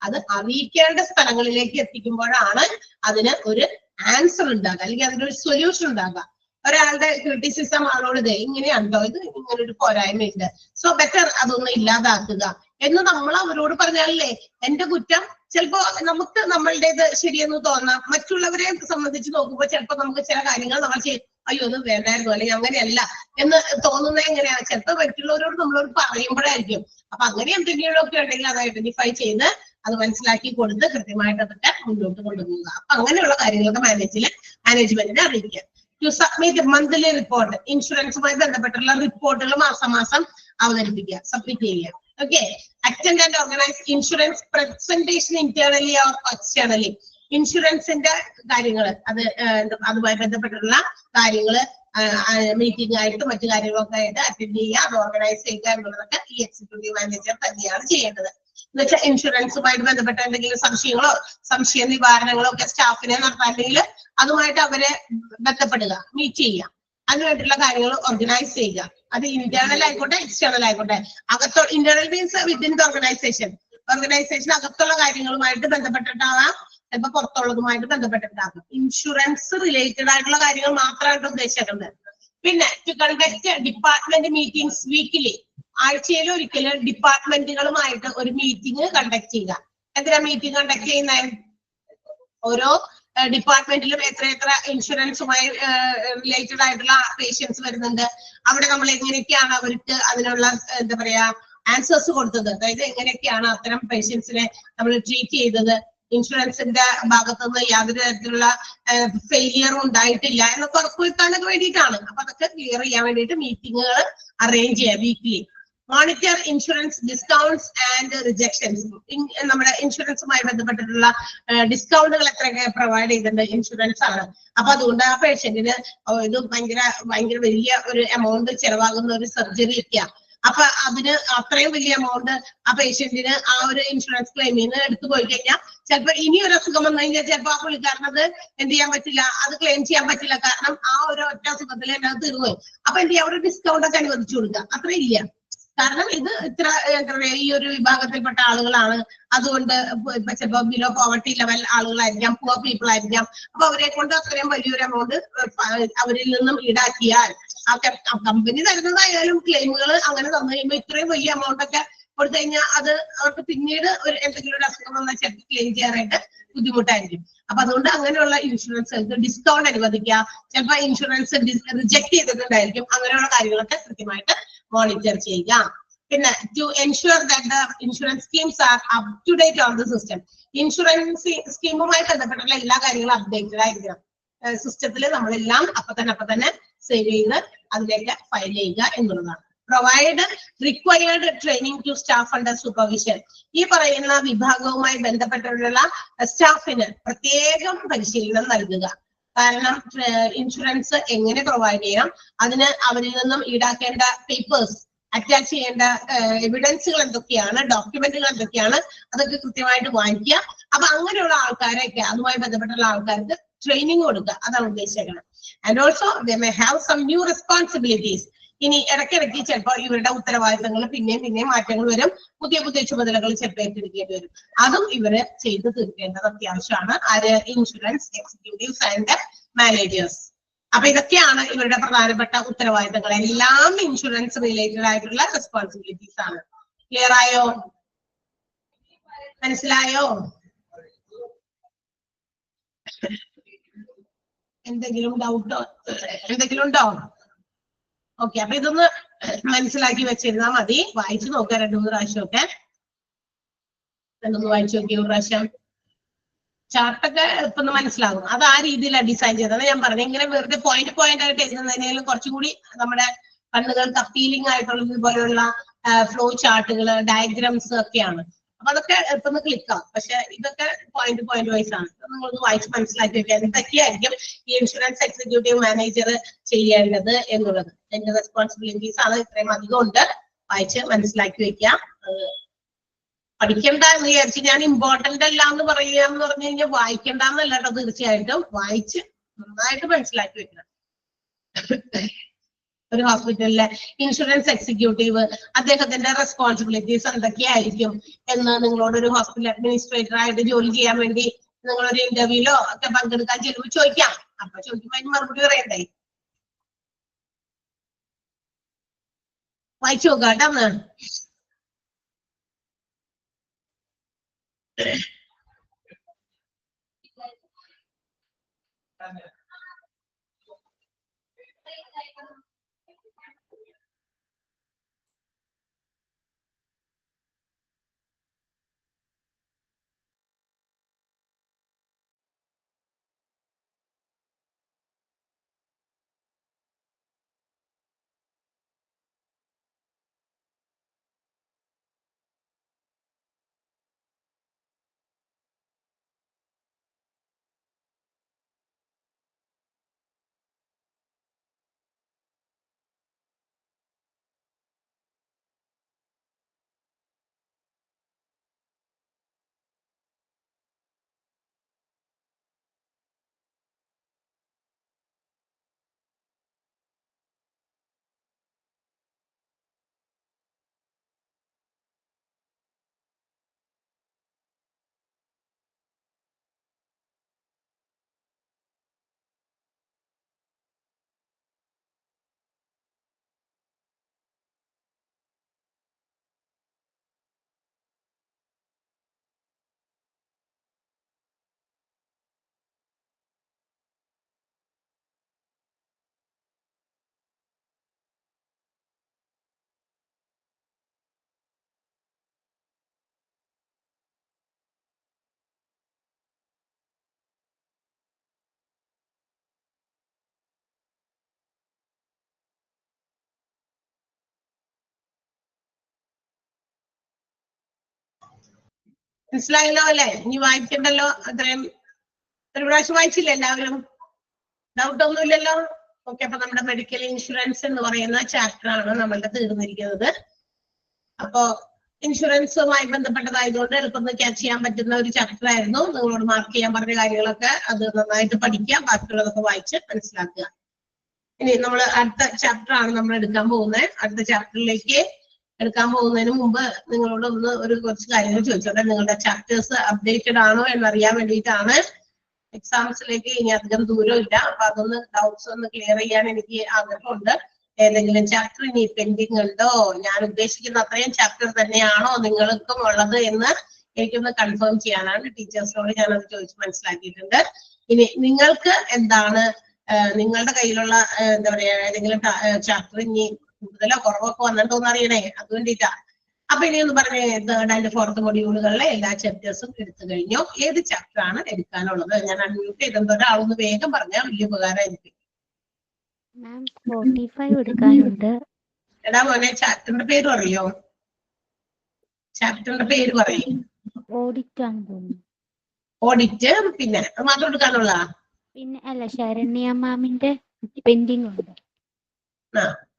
അത് അറിയിക്കേണ്ട സ്ഥലങ്ങളിലേക്ക് എത്തിക്കുമ്പോഴാണ് അതിന് ഒരു ആൻസർ ഉണ്ടാകുക, അല്ലെങ്കിൽ അതിനൊരു സൊല്യൂഷൻ ഉണ്ടാകുക. ഒരാളുടെ ക്രിറ്റിസിസം ആളോട് ഇത് ഇങ്ങനെയുണ്ടോ, ഇത് ഇങ്ങനെ ഒരു പോരായ്മയുണ്ട്, സോ ബെറ്റർ അതൊന്ന് ഇല്ലാതാക്കുക എന്ന് നമ്മൾ അവരോട് പറഞ്ഞാലല്ലേ എന്റെ കുറ്റം ചിലപ്പോ നമുക്ക് നമ്മളുടേത് ശരിയെന്ന് തോന്നാം. മറ്റുള്ളവരെ സംബന്ധിച്ച് നോക്കുമ്പോൾ ചിലപ്പോ നമുക്ക് ചില കാര്യങ്ങൾ നമ്മൾ അയ്യോ അത് വേണ്ടായിരുന്നു അല്ലെങ്കിൽ അങ്ങനെയല്ല എന്ന് തോന്നുന്നത് എങ്ങനെയാണ്? ചിലപ്പോൾ മറ്റുള്ളവരോട് നമ്മളോട് പറയുമ്പോഴായിരിക്കും. അപ്പൊ അങ്ങനെ എന്തെങ്കിലുമൊക്കെ ഉണ്ടെങ്കിൽ അത് ഐഡന്റിഫൈ ചെയ്ത് അത് മനസ്സിലാക്കി കൊടുത്ത് കൃത്യമായിട്ട് അതൊക്കെ മുന്നോട്ട് കൊണ്ടുപോകുക. അപ്പൊ അങ്ങനെയുള്ള കാര്യങ്ങളൊക്കെ മാനേജ്മെന്റിനെ അറിയിക്കുക. To submit monthly report. ഇൻഷുറൻസുമായി ബന്ധപ്പെട്ടുള്ള റിപ്പോർട്ടുകൾ മാസം അവതരിപ്പിക്കുക, സബ്മിറ്റ് ചെയ്യുക. Okay. Attend and organise insurance presentation internally or externally. ഇൻഷുറൻസിന്റെ കാര്യങ്ങൾ അതുമായി ബന്ധപ്പെട്ടുള്ള കാര്യങ്ങള് മീറ്റിംഗ് ആയിട്ട് മറ്റു കാര്യങ്ങളൊക്കെ ആയിട്ട് അറ്റൻഡ് ചെയ്യുക, അത് ഓർഗനൈസ് ചെയ്യുക എന്നുള്ളതൊക്കെ ഈ എക്സിക്യൂട്ടീവ് മാനേജർ തന്നെയാണ് ചെയ്യേണ്ടത്. എന്ന് വെച്ചാൽ ഇൻഷുറൻസുമായിട്ട് ബന്ധപ്പെട്ട എന്തെങ്കിലും സംശയ നിവാരണങ്ങളോ ഒക്കെ സ്റ്റാഫിനെ നടത്താനെങ്കിൽ അതുമായിട്ട് അവരെ ബന്ധപ്പെടുക, മീറ്റ് ചെയ്യുക, അതിനുവേണ്ടിയുള്ള കാര്യങ്ങൾ ഓർഗനൈസ് ചെയ്യുക. അത് ഇന്റേണൽ ആയിക്കോട്ടെ എക്സ്റ്റേണൽ ആയിക്കോട്ടെ. Internal means within the organisation അകത്തുള്ള കാര്യങ്ങളുമായിട്ട് ബന്ധപ്പെട്ടിട്ടാവാം, ചിലപ്പോ പുറത്തുള്ളതുമായിട്ട് ബന്ധപ്പെട്ടിട്ടാകും. ഇൻഷുറൻസ് റിലേറ്റഡ് ആയിട്ടുള്ള കാര്യങ്ങൾ മാത്രമായിട്ട് ഉദ്ദേശിക്കുന്നത്. പിന്നെ to conduct department meetings weekly. ആഴ്ചയിൽ ഒരിക്കലും ഡിപ്പാർട്ട്മെന്റുകളുമായിട്ട് ഒരു മീറ്റിംഗ് കണ്ടക്ട് ചെയ്യുക. എന്തിനാ മീറ്റിംഗ് കണ്ടക്ട് ചെയ്യുന്നത്? ഓരോ ഡിപ്പാർട്ട്മെന്റിലും എത്ര ഇൻഷുറൻസുമായി റിലേറ്റഡ് ആയിട്ടുള്ള പേഷ്യൻസ് വരുന്നുണ്ട്. അവിടെ നമ്മൾ എങ്ങനെയൊക്കെയാണ് അവർക്ക് അതിനുള്ള എന്താ പറയാ ആൻസേഴ്സ് കൊടുത്തത്, അതായത് എങ്ങനെയൊക്കെയാണ് അത്തരം പേഷ്യൻസിനെ നമ്മൾ ട്രീറ്റ് ചെയ്തത്, ഇൻഷുറൻസിന്റെ ഭാഗത്തുനിന്ന് യാതൊരു തരത്തിലുള്ള ഫെയിലിയറും ഉണ്ടായിട്ടില്ല എന്നൊക്കെ ഉറപ്പുവരുത്താനൊക്കെ വേണ്ടിയിട്ടാണ്. അപ്പൊ അതൊക്കെ ക്ലിയർ ചെയ്യാൻ വേണ്ടിയിട്ട് മീറ്റിങ്ങുകൾ അറേഞ്ച് ചെയ്യാം weekly. Monitor insurance discounts and rejections. നമ്മുടെ ഇൻഷുറൻസുമായി ബന്ധപ്പെട്ടിട്ടുള്ള ഡിസ്കൗണ്ടുകൾ എത്രയൊക്കെ പ്രൊവൈഡ് ചെയ്തിട്ടുണ്ട് ഇൻഷുറൻസ് ആണ്. അപ്പൊ അതുകൊണ്ട് ആ പേഷ്യന്റിന് ഇത് ഭയങ്കര വലിയ ഒരു എമൗണ്ട് ചെലവാകുന്ന ഒരു സർജറി ഒക്കെയാണ്. അപ്പൊ അതിന് അത്രയും വലിയ എമൗണ്ട് ആ പേഷ്യന്റിന് ആ ഒരു ഇൻഷുറൻസ് ക്ലെയിമിൽ നിന്ന് എടുത്തു പോയി കഴിഞ്ഞാൽ ചിലപ്പോൾ ഇനി ഒരു അസുഖം വന്നു കഴിഞ്ഞാൽ ചിലപ്പോൾ ആ പുള്ളിക്കാരനത് എന്ത് ചെയ്യാൻ പറ്റില്ല, അത് ക്ലെയിം ചെയ്യാൻ പറ്റില്ല. കാരണം ആ ഒരു ഒറ്റ അസുഖത്തിൽ എന്നെ തീർന്നു. അപ്പൊ എന്ത് ചെയ്യാം, ഒരു ഡിസ്കൗണ്ട് ഒക്കെ അനുവദിച്ചു കൊടുക്കുക. അത്ര ഇല്ല, കാരണം ഇത് ഇത്ര ഈ ഒരു വിഭാഗത്തിൽപ്പെട്ട ആളുകളാണ്. അതുകൊണ്ട് ഇപ്പൊ ചിലപ്പോ ബിലോ പോവർട്ടി ലെവൽ ആളുകളായിരിക്കാം, പുവർ പീപ്പിൾ ആയിരിക്കാം. അപ്പൊ അവരെ കൊണ്ട് അത്രയും വലിയൊരു എമൗണ്ട് അവരിൽ നിന്നും ഈടാക്കിയാൽ കമ്പനി തരുന്നതായാലും ക്ലെയിമുകൾ അങ്ങനെ തന്നു കഴിയുമ്പോൾ ഇത്രയും വലിയ എമൗണ്ട് ഒക്കെ കൊടുത്തു കഴിഞ്ഞാൽ അത് അവർക്ക് പിന്നീട് ഒരു എന്തെങ്കിലും ഒരു അസുഖം വന്നാൽ ചിലപ്പോൾ ക്ലെയിം ചെയ്യാനായിട്ട് ബുദ്ധിമുട്ടായിരിക്കും. അപ്പൊ അതുകൊണ്ട് അങ്ങനെയുള്ള ഇൻഷുറൻസുകൾക്ക് ഡിസ്കൗണ്ട് അനുവദിക്കുക. ചിലപ്പോൾ ഇൻഷുറൻസ് റിജക്ട് ചെയ്തിട്ടുണ്ടായിരിക്കും. അങ്ങനെയുള്ള കാര്യങ്ങളൊക്കെ കൃത്യമായിട്ട് മോണിറ്റർ ചെയ്യുക. പിന്നെ to ensure that the insurance schemes are up to date on the system. Insurance സ്കീമുമായി ബന്ധപ്പെട്ടുള്ള എല്ലാ കാര്യങ്ങളും അപ്ഡേറ്റഡ് ആയിരിക്കണം. സിസ്റ്റത്തിൽ നമ്മളെല്ലാം അപ്പൊ തന്നെ സേവ് ചെയ്ത് അതിലേക്ക് ഫയൽ ചെയ്യുക എന്നുള്ളതാണ്. Provide required training to staff under supervision. ഈ പറയുന്ന വിഭാഗവുമായി ബന്ധപ്പെട്ടുള്ള സ്റ്റാഫിന് പ്രത്യേകം പരിശീലനം നൽകുക. കാരണം ഇൻഷുറൻസ് എങ്ങനെ പ്രൊവൈഡ് ചെയ്യാം, അതിന് അവരിൽ നിന്നും ഈടാക്കേണ്ട പേപ്പേഴ്സ്, അറ്റാച്ച് ചെയ്യേണ്ട എവിഡൻസുകൾ എന്തൊക്കെയാണ്, ഡോക്യുമെന്റുകൾ എന്തൊക്കെയാണ്, അതൊക്കെ കൃത്യമായിട്ട് വാങ്ങിക്കുക. അപ്പൊ അങ്ങനെയുള്ള ആൾക്കാരെയൊക്കെ അതുമായി ബന്ധപ്പെട്ടുള്ള ആൾക്കാർക്ക് ട്രെയിനിങ് കൊടുക്കുക, അതാണ് ഉദ്ദേശിക്കുന്നത്. And also they may have some new responsibilities. ഇനി ഇടയ്ക്കിടയ്ക്ക് ചിലപ്പോൾ ഇവരുടെ ഉത്തരവാദിത്തങ്ങൾ പിന്നെയും മാറ്റങ്ങൾ വരും, പുതിയ ചുമതലകൾ ചിലപ്പോൾ ഏറ്റെടുക്കേണ്ടി വരും. അതും ഇവര് ചെയ്ത് തീർക്കേണ്ടത് അത്യാവശ്യമാണ്. ആര്? Insurance executives and managers. അപ്പൊ ഇതൊക്കെയാണ് ഇവരുടെ പ്രധാനപ്പെട്ട ഉത്തരവാദിത്തങ്ങൾ. എല്ലാം ഇൻഷുറൻസ് റിലേറ്റഡ് ആയിട്ടുള്ള റെസ്പോൺസിബിലിറ്റീസ് ആണ്. ക്ലിയർ ആയോ? മനസ്സിലായോ? എന്തെങ്കിലും ഉണ്ടോ? ഓക്കെ, അപ്പൊ ഇതൊന്ന് മനസ്സിലാക്കി വെച്ചിരുന്നാൽ മതി. വായിച്ചു നോക്കുക 2-3 പ്രാവശ്യമൊക്കെ. വായിച്ചു നോക്കി ഒരു പ്രാവശ്യം. ചാർട്ടൊക്കെ ഇപ്പൊ മനസ്സിലാകും. അത് ആ രീതിയിലാണ് ഡിസൈൻ ചെയ്തത്. ഞാൻ പറഞ്ഞു, ഇങ്ങനെ വെറുതെ പോയിന്റ് ആയിട്ട് എഴുതുന്നതിനേലും കുറച്ചും കൂടി നമ്മുടെ കണ്ണുകൾക്ക് അപ്പീലിംഗ് ആയിട്ടുള്ളത് പോലെയുള്ള ഫ്ലോ ചാർട്ടുകൾ, ഡയഗ്രാംസ് ഒക്കെയാണ്. അപ്പൊ അതൊക്കെ ഇപ്പൊ ക്ലിക്കാം. പക്ഷെ ഇതൊക്കെ പോയിന്റ് വൈസ് ആണ്. നിങ്ങളൊന്ന് വായിച്ച് മനസ്സിലാക്കി വെക്കുക എന്തൊക്കെയായിരിക്കും ഈ ഇൻഷുറൻസ് എക്സിക്യൂട്ടീവ് മാനേജർ ചെയ്യേണ്ടത് എന്നുള്ളത്. എന്റെ റെസ്പോൺസിബിലിറ്റീസ് ആണ്, ഇത്രയും അധികം ഉണ്ട്. വായിച്ച് മനസ്സിലാക്കി വെക്കുക. പഠിക്കണ്ട എന്ന് വിചാരിച്ച് ഞാൻ ഇമ്പോർട്ടന്റ് അല്ല എന്ന് പറയുക എന്ന് പറഞ്ഞു കഴിഞ്ഞാൽ വായിക്കണ്ടെന്നല്ല കേട്ടോ. തീർച്ചയായിട്ടും വായിച്ച് നന്നായിട്ട് മനസ്സിലാക്കി വെക്കണം. ഒരു ഹോസ്പിറ്റലിലെ ഇൻഷുറൻസ് എക്സിക്യൂട്ടീവ്, അദ്ദേഹത്തിന്റെ റെസ്പോൺസിബിലിറ്റീസ് എന്തൊക്കെയായിരിക്കും എന്ന് നിങ്ങളോട് ഒരു ഹോസ്പിറ്റൽ അഡ്മിനിസ്ട്രേറ്റർ ആയിട്ട് ജോലി ചെയ്യാൻ വേണ്ടി നിങ്ങളൊരു ഇന്റർവ്യൂലോ ഒക്കെ പങ്കെടുക്കാൻ ചെല്ലുമ്പോൾ ചോദിക്കാം. അപ്പൊ ചോദിക്കുമ്പോൾ അതിന് മറുപടി പറയണ്ടേ? വായിച്ചു നോക്കാം കേട്ടോ. മനസ്സിലായല്ലോ അല്ലെ? ഇനി വായിക്കണ്ടല്ലോ, അത്രയും ഒരു പ്രാവശ്യം വായിച്ചില്ലേ എല്ലാവരും? ഡൗട്ട് ഒന്നുമില്ലല്ലോ? ഓക്കെ, അപ്പൊ നമ്മുടെ മെഡിക്കൽ ഇൻഷുറൻസ് എന്ന് പറയുന്ന ചാപ്റ്റർ ആണ് നമ്മളുടെ തീർന്നിരിക്കുന്നത്. അപ്പോ ഇൻഷുറൻസുമായി ബന്ധപ്പെട്ടതായതുകൊണ്ട് എളുപ്പം ക്യാച്ച് ചെയ്യാൻ പറ്റുന്ന ഒരു ചാപ്റ്റർ ആയിരുന്നു. നിങ്ങളോട് മാർക്ക് ചെയ്യാൻ പറഞ്ഞ കാര്യങ്ങളൊക്കെ അത് നന്നായിട്ട് പഠിക്കുക, ബാക്കിയുള്ളതൊക്കെ വായിച്ച് മനസ്സിലാക്കുക. ഇനി നമ്മൾ അടുത്ത ചാപ്റ്റർ ആണ് നമ്മൾ എടുക്കാൻ പോകുന്നത്. അടുത്ത ചാപ്റ്ററിലേക്ക് എടുക്കാൻ പോകുന്നതിന് മുമ്പ് നിങ്ങളോട് ഒന്ന് കുറച്ച് കാര്യങ്ങൾ ചോദിച്ചോട്ടെ. നിങ്ങളുടെ ചാപ്റ്റേഴ്സ് അപ്ഡേറ്റഡ് ആണോ എന്നറിയാൻ വേണ്ടിയിട്ടാണ്. എക്സാംസിലേക്ക് ഇനി അധികം ദൂരമില്ല, അപ്പൊ അതൊന്ന് ഡൗട്ട്സ് ഒന്ന് ക്ലിയർ ചെയ്യാൻ എനിക്ക് ആഗ്രഹമുണ്ട്. ഏതെങ്കിലും ചാപ്റ്റർ ഇനി പെൻഡിങ് ഉണ്ടോ, ഞാൻ ഉദ്ദേശിക്കുന്ന അത്രയും ചാപ്റ്റർ തന്നെയാണോ നിങ്ങൾക്കും ഉള്ളത് എന്ന് എനിക്കൊന്ന് കൺഫേം ചെയ്യാനാണ്. ടീച്ചേഴ്സിനോട് ഞാനത് ചോദിച്ച് മനസ്സിലാക്കിയിട്ടുണ്ട്. ഇനി നിങ്ങൾക്ക് എന്താണ് നിങ്ങളുടെ കയ്യിലുള്ള എന്താ പറയാ ഏതെങ്കിലും ചാപ്റ്റർ ഇനി കൂടുതലോ കുറവൊക്കെ വന്നിട്ടോന്ന് അറിയണേ, അത് വേണ്ടിയിട്ടാ. അപ്പൊ ഇനി ഒന്ന് പറഞ്ഞേ, തേർഡ് ആൻഡ് ഫോർത്ത് മൊഡ്യൂളുകളിലെ എല്ലാ ചാപ്റ്റേഴ്സും എടുത്തു കഴിഞ്ഞോ? ഏത് ചാപ്റ്റർ ആണ് എടുക്കാനുള്ളത്? ഞാൻ അൺമ്യൂട്ട് ചെയ്തെന്തോ ഒരാളൊന്ന് വേഗം പറഞ്ഞാൽ വലിയ ഉപകാരമായിരിക്കും. എടാ മോനെ, ചാപ്റ്ററിന്റെ പേര് പറയോ? ചാപ്റ്ററിന്റെ പേര് പറയും. ഓഡിറ്റ്. പിന്നെ അത് മാത്രം എടുക്കാനുള്ള? പിന്നെ അല്ല, ശരണ്യ മാമിന്റെ പെൻഡിങ് ഉണ്ട്.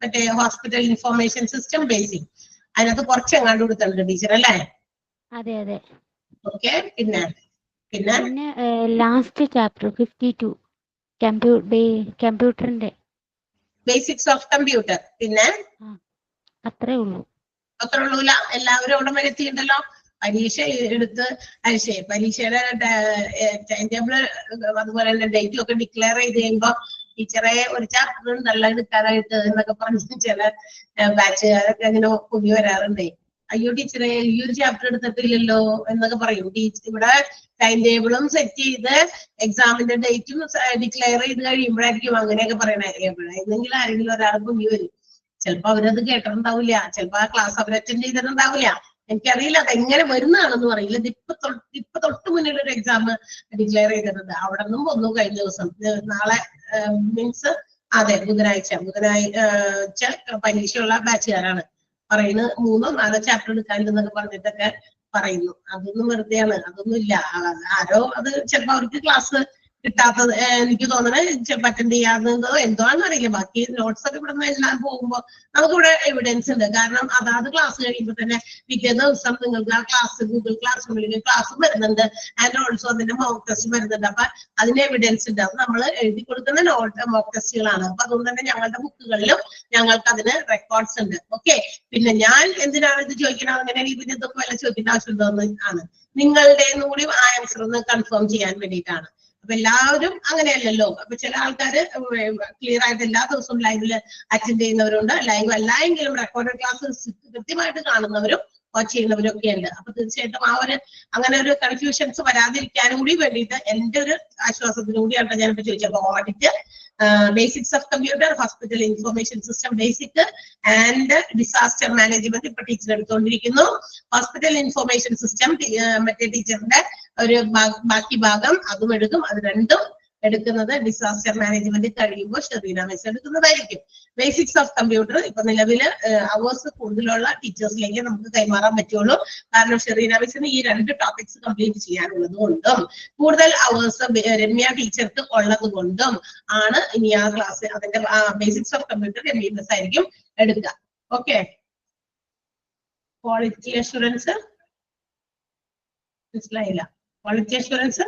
മറ്റേ ഹോസ്പിറ്റൽ ഇൻഫർമേഷൻ സിസ്റ്റം ബേസിക്, അതിനകത്ത് കുറച്ച് എങ്ങാണ്ട് കൊടുത്തിട്ടുണ്ട് ടീച്ചർ അല്ലേ? അതെ അതെ. ഓക്കെ, പിന്നെ പിന്നെ ലാസ്റ്റ് ചാപ്റ്റർ 52 കമ്പ്യൂട്ടറിന്റെ ബേസിക്സ് ഓഫ് കമ്പ്യൂട്ടർ. പിന്നെ അത്രേ ഉള്ളൂ. അത്രേ ഉള്ളൂല? എല്ലാവരും അവിടെ വരെ എത്തിയിട്ടുണ്ടല്ലോ. പരീക്ഷ എടുത്ത് പരീക്ഷയുടെ ടൈം ടേബിള് അതുപോലെ തന്നെ ഡേറ്റും ഒക്കെ ഡിക്ലെയർ ചെയ്ത് കഴിയുമ്പോ ടീച്ചറെ ഒരു ചാപ്റ്റർ ഉണ്ടല്ലോ എടുക്കാനായിട്ട് എന്നൊക്കെ പറഞ്ഞ് ചില ബാച്ചുകാരൊക്കെ അങ്ങനെ പുതിയ വരാറുണ്ടേ. അയ്യോ ടീച്ചറെ ഈ ഒരു ചാപ്റ്റർ എടുത്തിട്ടില്ലല്ലോ എന്നൊക്കെ പറയും. ഇവിടെ ടൈം ടേബിളും സെറ്റ് ചെയ്ത് എക്സാമിന്റെ ഡേറ്റും ഡിക്ലെയർ ചെയ്ത് കഴിയുമ്പോഴായിരിക്കും അങ്ങനെയൊക്കെ പറയണേ. എവിടെയെങ്കിലും ആരെങ്കിലും ഒരാൾ പുതിയ വരും. ചിലപ്പോ അവരത് കേട്ടിട്ടുണ്ടാവില്ല, ചിലപ്പോ ആ ക്ലാസ് അവർ അറ്റൻഡ് ചെയ്തിട്ടുണ്ടാവില്ല. എനിക്കറിയില്ല അതെങ്ങനെ വരുന്നതാണെന്ന് പറയില്ല. ഇപ്പൊ തൊട്ട് മുന്നിൽ ഒരു എക്സാം ഡിക്ലെയർ ചെയ്തിട്ടുണ്ട്. അവിടെ നിന്നും വന്നു കഴിഞ്ഞ ദിവസം. നാളെ മീൻസ് അതെ ബുധനാഴ്ച പരീക്ഷയുള്ള ബാച്ചുകാരാണ് പറയുന്നത്. 3-4 ചാപ്റ്റർ എടുക്കാനുണ്ടെന്നൊക്കെ പറഞ്ഞിട്ടൊക്കെ പറയുന്നു. അതൊന്നും വെറുതെയാണ്, അതൊന്നും ഇല്ല. ആരോ അത് ചിലപ്പോ അവർക്ക് ക്ലാസ് കിട്ടാത്തത് എനിക്ക് തോന്നണത് അറ്റൻഡ് ചെയ്യാത്തതോ എന്തോ ആണെന്നറിയില്ല. ബാക്കി നോട്ട്സ് ഒക്കെ ഇവിടെ നിന്ന് എല്ലാം പോകുമ്പോ നമുക്കിവിടെ എവിഡൻസ് ഉണ്ട്. കാരണം അതാത് ക്ലാസ് കഴിയുമ്പോൾ തന്നെ പിറ്റേ ദിവസം നിങ്ങൾക്ക് ആ ക്ലാസ് ഗൂഗിൾ ക്ലാസ് റൂമിൽ ക്ലാസ് വരുന്നുണ്ട്. ആൻഡ് ഓൾസോ അതിന്റെ മോക്ക് ടെസ്റ്റ് വരുന്നുണ്ട്. അപ്പൊ അതിന് എവിഡൻസ് ഉണ്ട്. അത് നമ്മൾ എഴുതി കൊടുക്കുന്ന മോക്ക് ടെസ്റ്റുകളാണ്. അപ്പൊ അതുകൊണ്ട് തന്നെ ഞങ്ങളുടെ ബുക്കുകളിലും ഞങ്ങൾക്ക് അതിന് റെക്കോർഡ്സ് ഉണ്ട്. ഓക്കെ, പിന്നെ ഞാൻ എന്തിനാണ് ഇത് ചോദിക്കുന്നത്, അങ്ങനെ പിന്നെ ഇതൊക്കെ വല്ല ചോദിക്കേണ്ട ആവശ്യമുണ്ടോ ആണ് നിങ്ങളുടെ കൂടി ആ ആൻസർ ഒന്ന് കൺഫേം ചെയ്യാൻ വേണ്ടിയിട്ടാണ്. അപ്പൊ എല്ലാവരും അങ്ങനെയല്ലല്ലോ. അപ്പൊ ചില ആൾക്കാര് ക്ലിയർ ആയിട്ട് എല്ലാ ദിവസവും ലൈവില് അറ്റൻഡ് ചെയ്യുന്നവരുണ്ട്. ലൈവ് അല്ല എങ്കിലും റെക്കോർഡഡ് ക്ലാസ് കൃത്യമായിട്ട് കാണുന്നവരും വാച്ച് ചെയ്യുന്നവരും ഒക്കെ ഉണ്ട്. അപ്പൊ തീർച്ചയായിട്ടും ആ ഒരു അങ്ങനെ ഒരു കൺഫ്യൂഷൻസ് വരാതിരിക്കാനും കൂടി വേണ്ടിയിട്ട് എന്റെ ഒരു ആശ്വാസത്തിനു കൂടിയാണ് ഞാനിപ്പോ ചോദിച്ചത്. അപ്പൊ audit, basics of computer, hospital information system basic and disaster management ഇപ്പൊ ടീച്ചർ എടുത്തുകൊണ്ടിരിക്കുന്നു. ഹോസ്പിറ്റൽ ഇൻഫർമേഷൻ സിസ്റ്റം മറ്റേ ടീച്ചറിന്റെ ഒരു ബാക്കി ഭാഗം അതും എടുക്കും. അത് രണ്ടും എടുക്കുന്നത് ഡിസാസ്റ്റർ മാനേജ്മെന്റ് കഴിയുമ്പോൾ ഷെറീന മിസ് എടുക്കുന്നതായിരിക്കും. ബേസിക്സ് ഓഫ് കമ്പ്യൂട്ടർ ഇപ്പൊ നിലവില് അവേഴ്സ് കൂടുതലുള്ള ടീച്ചേഴ്സിലേക്ക് നമുക്ക് കൈമാറാൻ പറ്റുള്ളൂ. കാരണം ഷെറീന മിസ്സിന് ഈ 2 ടോപ്പിക്സ് കംപ്ലീറ്റ് ചെയ്യാനുള്ളത് കൊണ്ടും കൂടുതൽ അവേഴ്സ് രമ്യ ടീച്ചർക്ക് ഉള്ളത് കൊണ്ടും ആണ് ഇനി ആ ക്ലാസ് അതിന്റെ basics of computer Ramya miss ആയിരിക്കും എടുക്കുക. ഓക്കെ, ക്വാളിറ്റി അഷുറൻസ് മനസ്സിലായില്ല? ക്വാളിറ്റി അഷുറൻസ്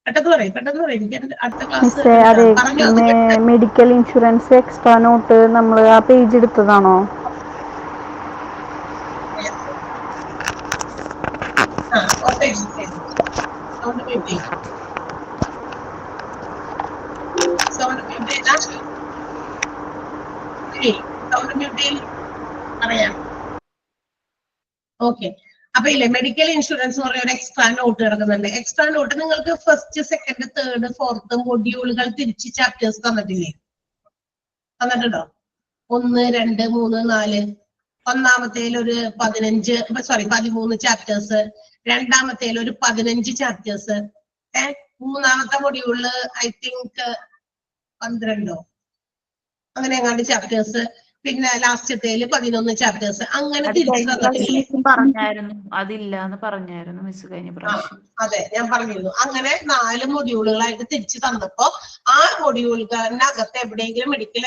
പെട്ടെന്ന് പറയും. എനിക്ക് അടുത്ത class medical insurance extra note നമ്മൾ ആ പേജ് എടുത്തതാണോ? പറയാം. ഓക്കെ, അപ്പൊ ഇല്ലേ മെഡിക്കൽ ഇൻഷുറൻസ് എന്ന് പറയുന്ന ഒരു എക്സ്ട്രാ നോട്ട് കിടക്കുന്നുണ്ട്. എക്സ്ട്രാ നോട്ട് നിങ്ങൾക്ക് ഫസ്റ്റ്, സെക്കൻഡ്, തേർഡ്, ഫോർത്ത് മൊഡ്യൂളുകൾ തിരിച്ച് ചാപ്റ്റേഴ്സ് തന്നിട്ടില്ലേ? തന്നിട്ടുണ്ടോ? 1, 2, 3, 4. ഒന്നാമത്തേൽ ഒരു 13 ചാപ്റ്റേഴ്സ്, രണ്ടാമത്തേൽ ഒരു 15 ചാപ്റ്റേഴ്സ്, മൂന്നാമത്തെ മൊഡ്യൂളില് ഐ തിങ്ക് 12 അങ്ങനെ എങ്ങാണ്ട് ചാപ്റ്റേഴ്സ്, പിന്നെ ലാസ്റ്റത്തേല് 11 ചാപ്റ്റേഴ്സ് അങ്ങനെ തിരിച്ചു തന്നിട്ടില്ലേ? പറഞ്ഞായിരുന്നു അതില്ല എന്ന് പറഞ്ഞായിരുന്നു മിസ് കഴിഞ്ഞ പ്രാവശ്യം. അതെ, ഞാൻ പറഞ്ഞിരുന്നു അങ്ങനെ 4 മൊഡ്യൂളുകളായിട്ട് തിരിച്ചു തന്നപ്പോ ആ മൊഡ്യൂളുകളിനകത്ത് എവിടെയെങ്കിലും മെഡിക്കൽ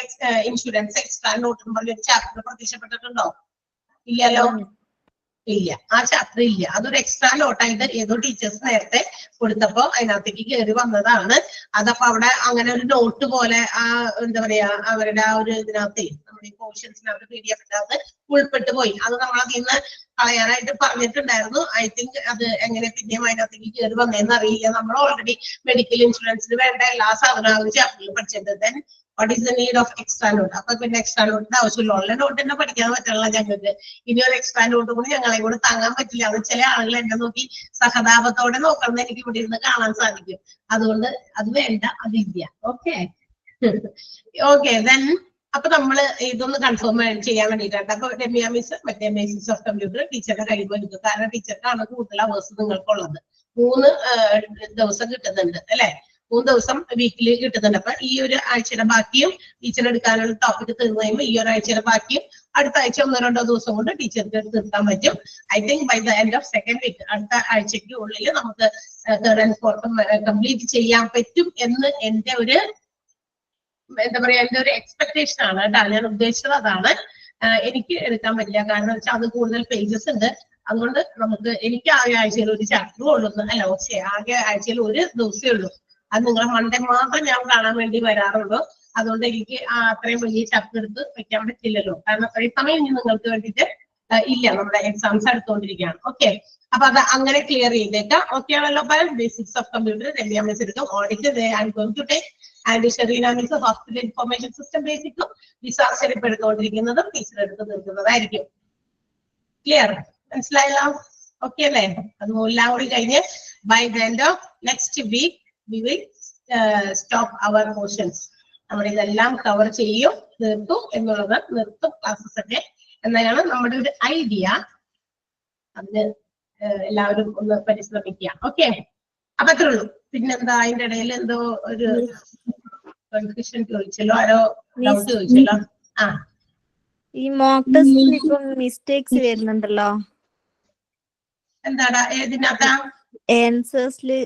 ഇൻഷുറൻസ് എക്സ്ട്രാ നോട്ട് എന്ന് പറഞ്ഞൊരു ചാപ്റ്റർ പ്രത്യക്ഷപ്പെട്ടിട്ടുണ്ടോ? ഇല്ലല്ലോ, ഇല്ല, ആ ചാപ്റ്റർ ഇല്ല. അതൊരു എക്സ്ട്രാ നോട്ടായിട്ട് ഏതോ ടീച്ചേഴ്സ് നേരത്തെ കൊടുത്തപ്പോ അതിനകത്തേക്ക് കയറി വന്നതാണ്. അതപ്പോ അവിടെ അങ്ങനെ ഒരു നോട്ട് പോലെ ആ എന്താ പറയാ അവരുടെ ആ ഒരു ഇതിനകത്ത് നമ്മുടെ ഈ പോർഷൻസിനകത്ത് PDF-നകത്ത് ഉൾപ്പെട്ടു പോയി. അത് നമ്മൾ അതിൽ നിന്ന് കളയാനായിട്ട് പറഞ്ഞിട്ടുണ്ടായിരുന്നു. ഐ തിങ്ക് അത് എങ്ങനെ പിന്നെയും അതിനകത്തേക്ക് കയറി വന്നതെന്ന് അറിയില്ല. നമ്മൾ ഓൾറെഡി മെഡിക്കൽ ഇൻഷുറൻസിന് വേണ്ട എല്ലാ സാധനങ്ങളും ചാപ്റ്ററിൽ പഠിച്ചിട്ടുണ്ട്. Then what is the need of extra note? അപ്പൊ പിന്നെ എക്സ്ട്രാ നോട്ടിന്റെ ആവശ്യമില്ല. ഉള്ള നോട്ട് തന്നെ പഠിക്കാൻ പറ്റില്ല ഞങ്ങൾക്ക്. ഇനി ഒരു എക്സ്ട്രാ നോട്ട് കൂടി ഞങ്ങളെ കൂടെ താങ്ങാൻ പറ്റില്ല. അത് ചില ആളുകൾ എന്നെ നോക്കി സഹതാപത്തോടെ നോക്കണം എനിക്ക് ഇവിടെ ഇരുന്ന് കാണാൻ സാധിക്കും. അതുകൊണ്ട് അത് വേണ്ട, അതില്ല. ഓക്കെ ഓക്കെ ദെൻ അപ്പൊ നമ്മള് ഇതൊന്ന് കൺഫേം ചെയ്യാൻ വേണ്ടിയിട്ടാണ്. അപ്പൊ രമ്യ മിസ് മറ്റേ ബേസിക്സ് ഓഫ് കമ്പ്യൂട്ടർ ടീച്ചറുടെ കഴിവ് എടുക്കും. കാരണം ടീച്ചർക്കാണ് കൂടുതൽ അവേഴ്സ് നിങ്ങൾക്കുള്ളത്. 3 ദിവസം കിട്ടുന്നുണ്ട് അല്ലെ? 3 ദിവസം വീക്കിലി കിട്ടുന്നുണ്ട്. അപ്പൊ ഈ ഒരു ആഴ്ചയുടെ ബാക്കിയും ടീച്ചർ എടുക്കാനുള്ള ടോപ്പിക് തീർന്നു കഴിയുമ്പോൾ ഈ ഒരാഴ്ചയുടെ ബാക്കിയും അടുത്ത ആഴ്ച 1-2 ദിവസം കൊണ്ട് ടീച്ചർക്ക് തീർക്കാൻ പറ്റും. I think by the end of second week അടുത്ത ആഴ്ചയ്ക്ക് ഉള്ളിൽ നമുക്ക് 3rd and 4th കംപ്ലീറ്റ് ചെയ്യാൻ പറ്റും എന്ന് എന്റെ ഒരു എന്താ പറയാ എന്റെ ഒരു എക്സ്പെക്ടേഷൻ ആണ് കേട്ടോ. ഞാൻ ഉദ്ദേശിച്ചത് അതാണ്. എനിക്ക് എടുക്കാൻ പറ്റില്ല, കാരണം വെച്ചാൽ അത് കൂടുതൽ പേജസ് ഉണ്ട്. അതുകൊണ്ട് നമുക്ക് എനിക്ക് ആകെ ആഴ്ചയിൽ ഒരു ചാപ്റ്റർ ഉള്ളൂ, അല്ല ആകെ ആഴ്ചയിൽ ഒരു ദിവസമേ ഉള്ളൂ. അത് നിങ്ങളെ മൺഡേ മാത്രം ഞാൻ കാണാൻ വേണ്ടി വരാറുള്ളൂ. അതുകൊണ്ട് എനിക്ക് അത്രയും വലിയ ചാപ്റ്റർ എടുത്ത് വെക്കാൻ പറ്റില്ലല്ലോ, കാരണം അത്രയും സമയം ഇനി നിങ്ങൾക്ക് വേണ്ടിയിട്ട് ഇല്ല. നമ്മുടെ എക്സാംസ് എടുത്തുകൊണ്ടിരിക്കുകയാണ്. ഓക്കെ, അപ്പൊ അത് അങ്ങനെ ക്ലിയർ ചെയ്തേക്കാം. ഓക്കെ ആണല്ലോ? Basics of computer Ramya miss എടുക്കും. Audit I am going to take and Sherina miss hospital information system ബേസിക്കും ഡിസാസ്റ്റർ ഇപ്പൊ എടുത്തുകൊണ്ടിരിക്കുന്നതും ടീച്ചർ എടുത്ത് തീർക്കുന്നതായിരിക്കും. ക്ലിയർ? മനസ്സിലായല്ലോ? ഓക്കെ അല്ലേ? അതുമെല്ലാം കൂടി കഴിഞ്ഞ് by the end of next week we will stop our portions. നമ്മൾ ഇതെല്ലാം കവർ ചെയ്യും, നിർത്തും എന്നുള്ളത്, നിർത്തും ക്ലാസ്സസ് ഒക്കെ എന്നാണ് നമ്മുടെ ഒരു ഐഡിയ. അതിന് എല്ലാവരും ഒന്ന് പരിശ്രമിക്കുക. ഓക്കെ, അപ്പൊ അത്രേ ഉള്ളൂ. പിന്നെന്താ അതിന്റെ ഇടയിൽ എന്തോ ഒരു കൺഫ്യൂഷൻ ചോദിച്ചല്ലോ, ആരോ ഡൗട്ട് ചോദിച്ചല്ലോ. ഈ മോക്ക് ടെസ്റ്റിൽ ഇപ്പൊ മിസ്റ്റേക്സ് വരുന്നുണ്ടല്ലോ, എന്താടാ ഏതിനകത്താ? ആൻസേഴ്സില്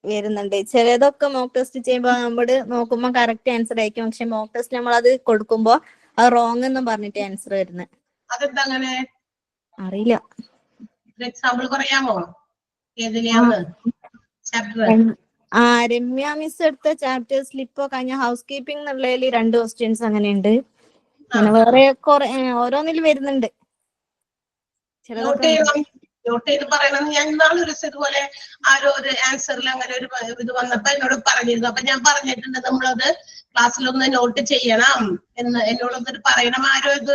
വരുന്നുണ്ട്. ചിലതൊക്കെ മോക്ക് ടെസ്റ്റ് ചെയ്യുമ്പോ നമ്മള് നോക്കുമ്പോ കറക്റ്റ് ആൻസർ ആയിരിക്കും, പക്ഷെ മോക്ക് ടെസ്റ്റ് നമ്മൾ അത് കൊടുക്കുമ്പോ അത് റോങ് എന്നും പറഞ്ഞിട്ട് ആൻസർ വരുന്നത്. അതെന്താ അങ്ങനെ? അറിയില്ല. എക്സാമ്പിൾ പറയാമോ? ഏതിനെയാണ് ചാപ്റ്റർ? രമ്യ മിസ് എടുത്ത ചാപ്റ്റേഴ്സിൽ ഇപ്പൊ കഴിഞ്ഞ ഹൗസ് കീപ്പിംഗ് എന്നുള്ളതിൽ 2 ക്വസ്റ്റ്യൻസ് അങ്ങനെയുണ്ട്. അങ്ങനെ വേറെ ഓരോന്നിൽ വരുന്നുണ്ട്. നോട്ട് ചെയ്ത് പറയണം. ഞാൻ ഇന്നാളെ ഒരു ദിവസം ഇതുപോലെ ആരോ ഒരു ആൻസറിൽ അങ്ങനെ ഒരു ഇത് വന്നപ്പോ എന്നോട് പറഞ്ഞിരുന്നു. അപ്പൊ ഞാൻ പറഞ്ഞിട്ടുണ്ട് നമ്മളത് ക്ലാസ്സിലൊന്ന് നോട്ട് ചെയ്യണം എന്ന് എന്നോടൊന്ന് പറയണം. ആരോ ഇത്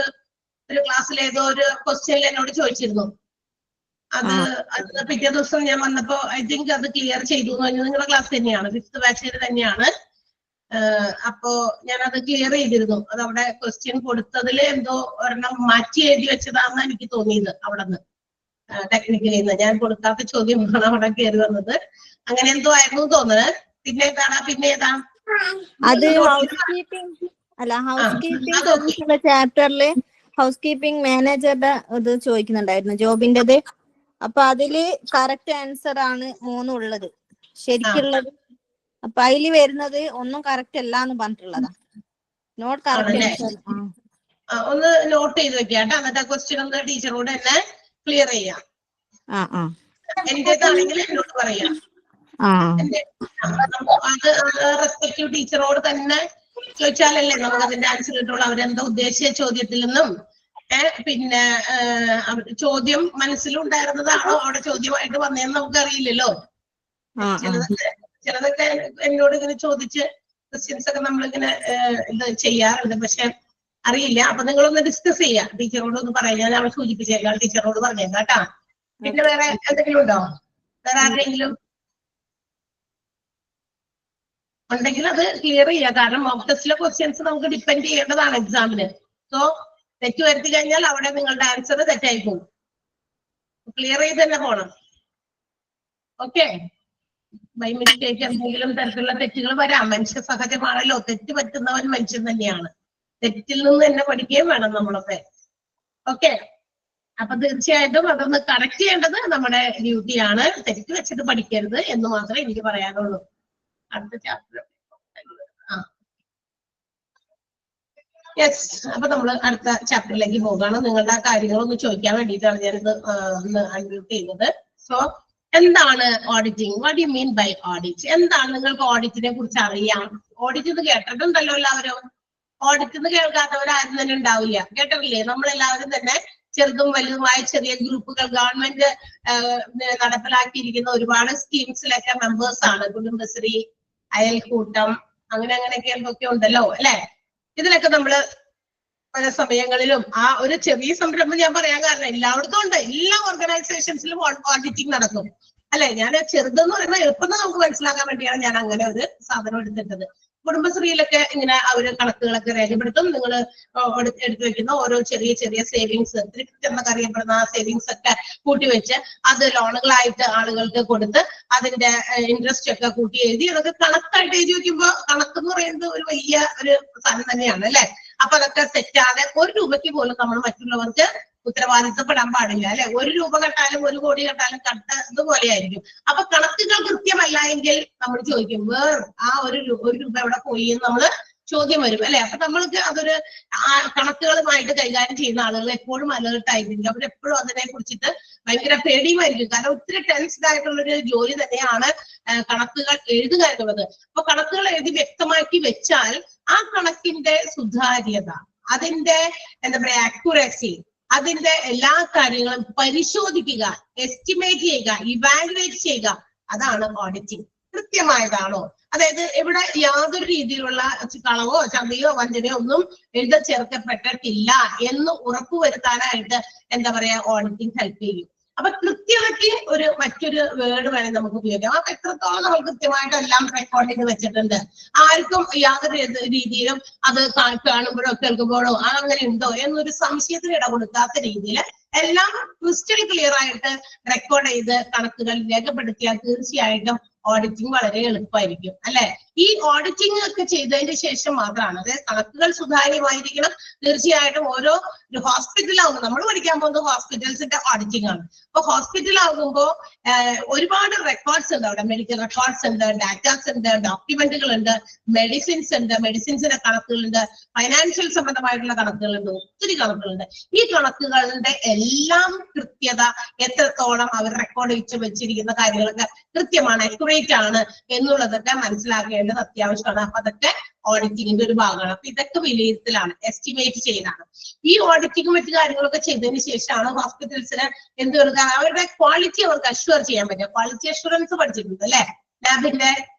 ഒരു ക്ലാസ്സിൽ ഏതോ ഒരു ക്വസ്റ്റ്യനിൽ എന്നോട് ചോദിച്ചിരുന്നു. അത് പിറ്റേ ദിവസം ഞാൻ വന്നപ്പോ ഐ തിങ്ക് അത് ക്ലിയർ ചെയ്തു. നിങ്ങളുടെ ക്ലാസ് തന്നെയാണ്, 5th ബാച്ചിൽ തന്നെയാണ്. അപ്പോ ഞാൻ അത് ക്ലിയർ ചെയ്തിരുന്നു. അത് അവിടെ ക്വസ്റ്റ്യൻ കൊടുത്തതിൽ എന്തോ ഒരെണ്ണം മാറ്റി എഴുതി വെച്ചതാണെന്ന് എനിക്ക് തോന്നിയത്. അവിടെ നിന്ന് ടെക്നിക്കലി ഞാൻ കൊടുക്കാത്ത ചോദ്യമാണ് അവിടെ കയറി വന്നത്. അങ്ങനെ എന്തോ ആയിരുന്നു തോന്നുന്നത്. പിന്നെ ഏതാ? അത് ഹൗസ് കീപ്പിംഗ് അല്ല, ഹൗസ് കീപ്പിംഗ് ചാപ്റ്ററില് ഹൗസ് കീപ്പിംഗ് മാനേജറുടെ ഇത് ചോദിക്കുന്നുണ്ടായിരുന്നു, ജോബിന്റേത്. അപ്പൊ അതില് കറക്റ്റ് ആൻസർ ആണ് 3 ഉള്ളത്, ശരിക്കുള്ളത്. അപ്പൊ അതില് വരുന്നത് ഒന്നും കറക്റ്റ് അല്ല എന്ന് പറഞ്ഞിട്ടുള്ളതാ. Note correct answer. ഒന്ന് നോട്ട് ചെയ്ത് വെക്കാം. എന്നിട്ട് ക്വസ്റ്റ്യൻ ഒന്ന് ടീച്ചറോട് തന്നെ ക്ലിയർ ചെയ്യാം. എന്റേതാണെങ്കിൽ എന്നോട് പറയാം. അത് റെസ്പെക്റ്റീവ് ടീച്ചറോട് തന്നെ ചോദിച്ചാലല്ലേ നമുക്ക് അതിന്റെ ആൻസർ കിട്ടുള്ളൂ. അവരെന്താ ഉദ്ദേശിച്ച ചോദ്യത്തിൽ നിന്നും പിന്നെ ചോദ്യം മനസ്സിലുണ്ടായിരുന്നതാണോ അവിടെ ചോദ്യമായിട്ട് വന്നതെന്ന് നമുക്ക് അറിയില്ലല്ലോ. ചിലതൊക്കെ എന്നോട് ഇങ്ങനെ ചോദിച്ച് ക്വസ്റ്റ്യൻസ് ഒക്കെ നമ്മളിങ്ങനെ ഇത് ചെയ്യാറുണ്ട്, പക്ഷെ അറിയില്ല. അപ്പൊ നിങ്ങളൊന്ന് ഡിസ്കസ് ചെയ്യാം, ടീച്ചറോട് ഒന്ന് പറയാം. ഞാൻ അവൾ സൂചിപ്പിച്ചേക്കാം, ടീച്ചറോട് പറഞ്ഞേക്കാം കേട്ടാ. പിന്നെ വേറെ എന്തെങ്കിലും ഉണ്ടോ? വേറെ ആരെങ്കിലും ഉണ്ടെങ്കിൽ അത് ക്ലിയർ ചെയ്യാം. കാരണം മോക്ക് ടെസ്റ്റിലെ ക്വസ്റ്റ്യൻസ് നമുക്ക് ഡിപ്പെൻഡ് ചെയ്യേണ്ടതാണ് എക്സാമിന്. സോ തെറ്റ് വരുത്തി കഴിഞ്ഞാൽ അവിടെ നിങ്ങളുടെ ആൻസർ തെറ്റായി പോകും. ക്ലിയർ ചെയ്ത് തന്നെ പോണം. ഓക്കെ, ബൈ മിസ്റ്റേക്ക് എന്തെങ്കിലും തരത്തിലുള്ള തെറ്റുകൾ വരാം. മനുഷ്യ സഹജമാണല്ലോ, തെറ്റ് പറ്റുന്നവൻ മനുഷ്യൻ തന്നെയാണ്. തെറ്റിൽ നിന്ന് തന്നെ പഠിക്കുകയും വേണം നമ്മളൊക്കെ. ഓക്കെ, അപ്പൊ തീർച്ചയായിട്ടും അതൊന്ന് കറക്റ്റ് ചെയ്യേണ്ടത് നമ്മുടെ ഡ്യൂട്ടിയാണ്. തെറ്റ് വെച്ചിട്ട് പഠിക്കരുത് എന്ന് മാത്രമേ എനിക്ക് പറയാനുള്ളൂ. അടുത്ത ചാപ്റ്റർ യെസ്. അപ്പൊ നമ്മൾ അടുത്ത ചാപ്റ്ററിലേക്ക് പോകാണ്. നിങ്ങളുടെ കാര്യങ്ങളൊന്ന് ചോദിക്കാൻ വേണ്ടിയിട്ടാണ് ഞാനിത് ഒന്ന് അൺമ്യൂട്ട് ചെയ്യുന്നത്. സോ എന്താണ് auditing? What you mean by audit? എന്താണ്? നിങ്ങൾക്ക് ഓഡിറ്റിനെ കുറിച്ച് അറിയാം? ഓഡിറ്റ് എന്ന് കേട്ടിട്ടുണ്ടല്ലോ എല്ലാവരും. ഓഡിറ്റ് എന്ന് കേൾക്കാത്തവരാരും തന്നെ ഉണ്ടാവില്ല. കേട്ടിട്ടില്ലേ? നമ്മളെല്ലാവരും തന്നെ ചെറുതും വലുതുമായ ചെറിയ ഗ്രൂപ്പുകൾ, ഗവൺമെന്റ് നടപ്പിലാക്കിയിരിക്കുന്ന ഒരുപാട് സ്കീംസിലൊക്കെ മെമ്പേഴ്സ് ആണ്. കുടുംബശ്രീ, അയൽക്കൂട്ടം, അങ്ങനെയൊക്കെ എന്തൊക്കെ ഉണ്ടല്ലോ അല്ലെ? ഇതിലൊക്കെ നമ്മള് പല സമയങ്ങളിലും ആ ഒരു ചെറിയ സംരംഭം ഞാൻ പറയാൻ കാരണം എല്ലായിടത്തും ഉണ്ട്. എല്ലാ ഓർഗനൈസേഷൻസിലും ഓഡിറ്റിംഗ് നടക്കും അല്ലെ? ഞാൻ ചെറുതെന്ന് പറയുമ്പോൾ എളുപ്പം നമുക്ക് മനസ്സിലാക്കാൻ വേണ്ടിയാണ് ഞാൻ അങ്ങനെ ഒരു സാധനം എടുത്തിട്ടത്. കുടുംബശ്രീയിലൊക്കെ ഇങ്ങനെ അവര് കണക്കുകളൊക്കെ രേഖപ്പെടുത്തും. നിങ്ങൾ എടുത്തു വെക്കുന്ന ഓരോ ചെറിയ ചെറിയ സേവിങ്സ്, ത്രിഫ്റ്റ് എന്നൊക്കെ അറിയപ്പെടുന്ന ആ സേവിങ്സ് ഒക്കെ കൂട്ടിവെച്ച് അത് ലോണുകളായിട്ട് ആളുകൾക്ക് കൊടുത്ത് അതിന്റെ ഇൻട്രസ്റ്റ് ഒക്കെ കൂട്ടി എഴുതി അതൊക്കെ കണക്കായിട്ട് എഴുതി വെക്കുമ്പോ കണക്ക് എന്ന് പറയുന്നത് ഒരു വലിയ ഒരു സാധനം തന്നെയാണ് അല്ലെ? അപ്പൊ അതൊക്കെ തെറ്റാതെ 1 രൂപയ്ക്ക് പോലും നമ്മൾ മറ്റുള്ളവർക്ക് ഉത്തരവാദിത്തപ്പെടാൻ പാടില്ല അല്ലെ? 1 രൂപ കെട്ടാലും 1 കോടി കെട്ടാലും ഇതുപോലെ ആയിരിക്കും. അപ്പൊ കണക്കുകൾ കൃത്യമല്ല എങ്കിൽ നമ്മൾ ചോദിക്കും ആ 1 രൂപ എവിടെ പോയി എന്ന് നമ്മള് ചോദ്യം വരും അല്ലെ? അപ്പൊ നമ്മൾക്ക് അതൊരു കണക്കുകളുമായിട്ട് കൈകാര്യം ചെയ്യുന്ന ആളുകൾ എപ്പോഴും അലേർട്ട് ആയിരിക്കും. അവരെപ്പോഴും അതിനെ കുറിച്ചിട്ട് ഭയങ്കര പേടിയുമായിരിക്കും. കാരണം ഒത്തിരി ടെൻസ്ഡ് ആയിട്ടുള്ളൊരു ജോലി തന്നെയാണ് കണക്കുകൾ എഴുതുക എന്നുള്ളത്. അപ്പൊ കണക്കുകൾ എഴുതി വ്യക്തമാക്കി വെച്ചാൽ ആ കണക്കിന്റെ സുതാര്യത, അതിന്റെ എന്താ പറയാ അക്യുറസി, അതിന്റെ എല്ലാ കാര്യങ്ങളും പരിശോധിക്കുക, എസ്റ്റിമേറ്റ് ചെയ്യുക, ഇവാലുവേറ്റ് ചെയ്യുക, അതാണ് ഓഡിറ്റിംഗ്. കൃത്യമായതാണോ? അതായത് ഇവിടെ യാതൊരു രീതിയിലുള്ള കളവോ ചതിയോ വഞ്ചനയോ ഒന്നും എഴുത ചേർക്കപ്പെട്ടിട്ടില്ല എന്ന് ഉറപ്പുവരുത്താനായിട്ട് എന്താ പറയാ ഓഡിറ്റിംഗ് ഹെൽപ്പ് ചെയ്യും. അപ്പൊ കൃത്യതയ്ക്ക് മറ്റൊരു വേർഡ് വേണമെങ്കിൽ നമുക്ക് ഉപയോഗിക്കാം. അപ്പൊ എത്രത്തോളം നമ്മൾ കൃത്യമായിട്ട് എല്ലാം റെക്കോർഡിങ് വെച്ചിട്ടുണ്ട്, ആർക്കും യാതൊരു രീതിയിലും അത് കാണുമ്പോഴോ കേൾക്കുമ്പോഴോ അതങ്ങനെ ഉണ്ടോ എന്നൊരു സംശയത്തിന് ഇട കൊടുക്കാത്ത രീതിയിൽ എല്ലാം ക്രിസ്റ്റൽ ക്ലിയർ ആയിട്ട് റെക്കോർഡ് ചെയ്ത് കണക്കുകൾ രേഖപ്പെടുത്തിയാൽ തീർച്ചയായിട്ടും ഓഡിറ്റിംഗ് വളരെ എളുപ്പമായിരിക്കും അല്ലെ? ഈ ഓഡിറ്റിംഗ് ഒക്കെ ചെയ്തതിന് ശേഷം മാത്രമാണ്, അതായത് കണക്കുകൾ സുതാര്യമായിരിക്കണം. തീർച്ചയായിട്ടും ഓരോ ഹോസ്പിറ്റലാകുമ്പോൾ നമ്മൾ പഠിക്കാൻ പോകുന്നത് ഹോസ്പിറ്റൽസിന്റെ ഓഡിറ്റിംഗ് ആണ്. അപ്പൊ ഹോസ്പിറ്റലാകുമ്പോൾ ഒരുപാട് റെക്കോർഡ്സ് ഉണ്ട്. അവിടെ മെഡിക്കൽ റെക്കോർഡ്സ് ഉണ്ട്, ഡാറ്റാസ് ഉണ്ട്, ഡോക്യുമെന്റുകൾ ഉണ്ട്, മെഡിസിൻസ് ഉണ്ട്, മെഡിസിൻസിന്റെ കണക്കുകളുണ്ട്, ഫൈനാൻഷ്യൽ സംബന്ധമായിട്ടുള്ള കണക്കുകളുണ്ട്, ഒത്തിരി കണക്കുകളുണ്ട്. ഈ കണക്കുകളുടെ എല്ലാം കൃത്യത എത്രത്തോളം അവർ റെക്കോർഡ് വെച്ചിരിക്കുന്ന കാര്യങ്ങളൊക്കെ കൃത്യമാണ്, അക്യുറേറ്റ് ആണ് എന്നുള്ളതൊക്കെ മനസ്സിലാക്കേണ്ടത് അത്യാവശ്യമാണ്. അപ്പൊ അതൊക്കെ ഓഡിറ്റിംഗിന്റെ ഒരു ഭാഗമാണ്. അപ്പൊ ഇതൊക്കെ വിലയിരുത്തലാണ്, എസ്റ്റിമേറ്റ് ചെയ്യലാണ്. ഈ ഓഡിറ്റിംഗ് മറ്റു കാര്യങ്ങളൊക്കെ ചെയ്തതിന് ശേഷമാണ് ഹോസ്പിറ്റൽസിന് എന്ത് കൊടുക്കുക, അവരുടെ ക്വാളിറ്റി അവർക്ക് അഷ്വർ ചെയ്യാൻ പറ്റും. ക്വാളിറ്റി അഷ്വറൻസ് പഠിച്ചിട്ടുണ്ട് അല്ലെ? ലാബിന്റെ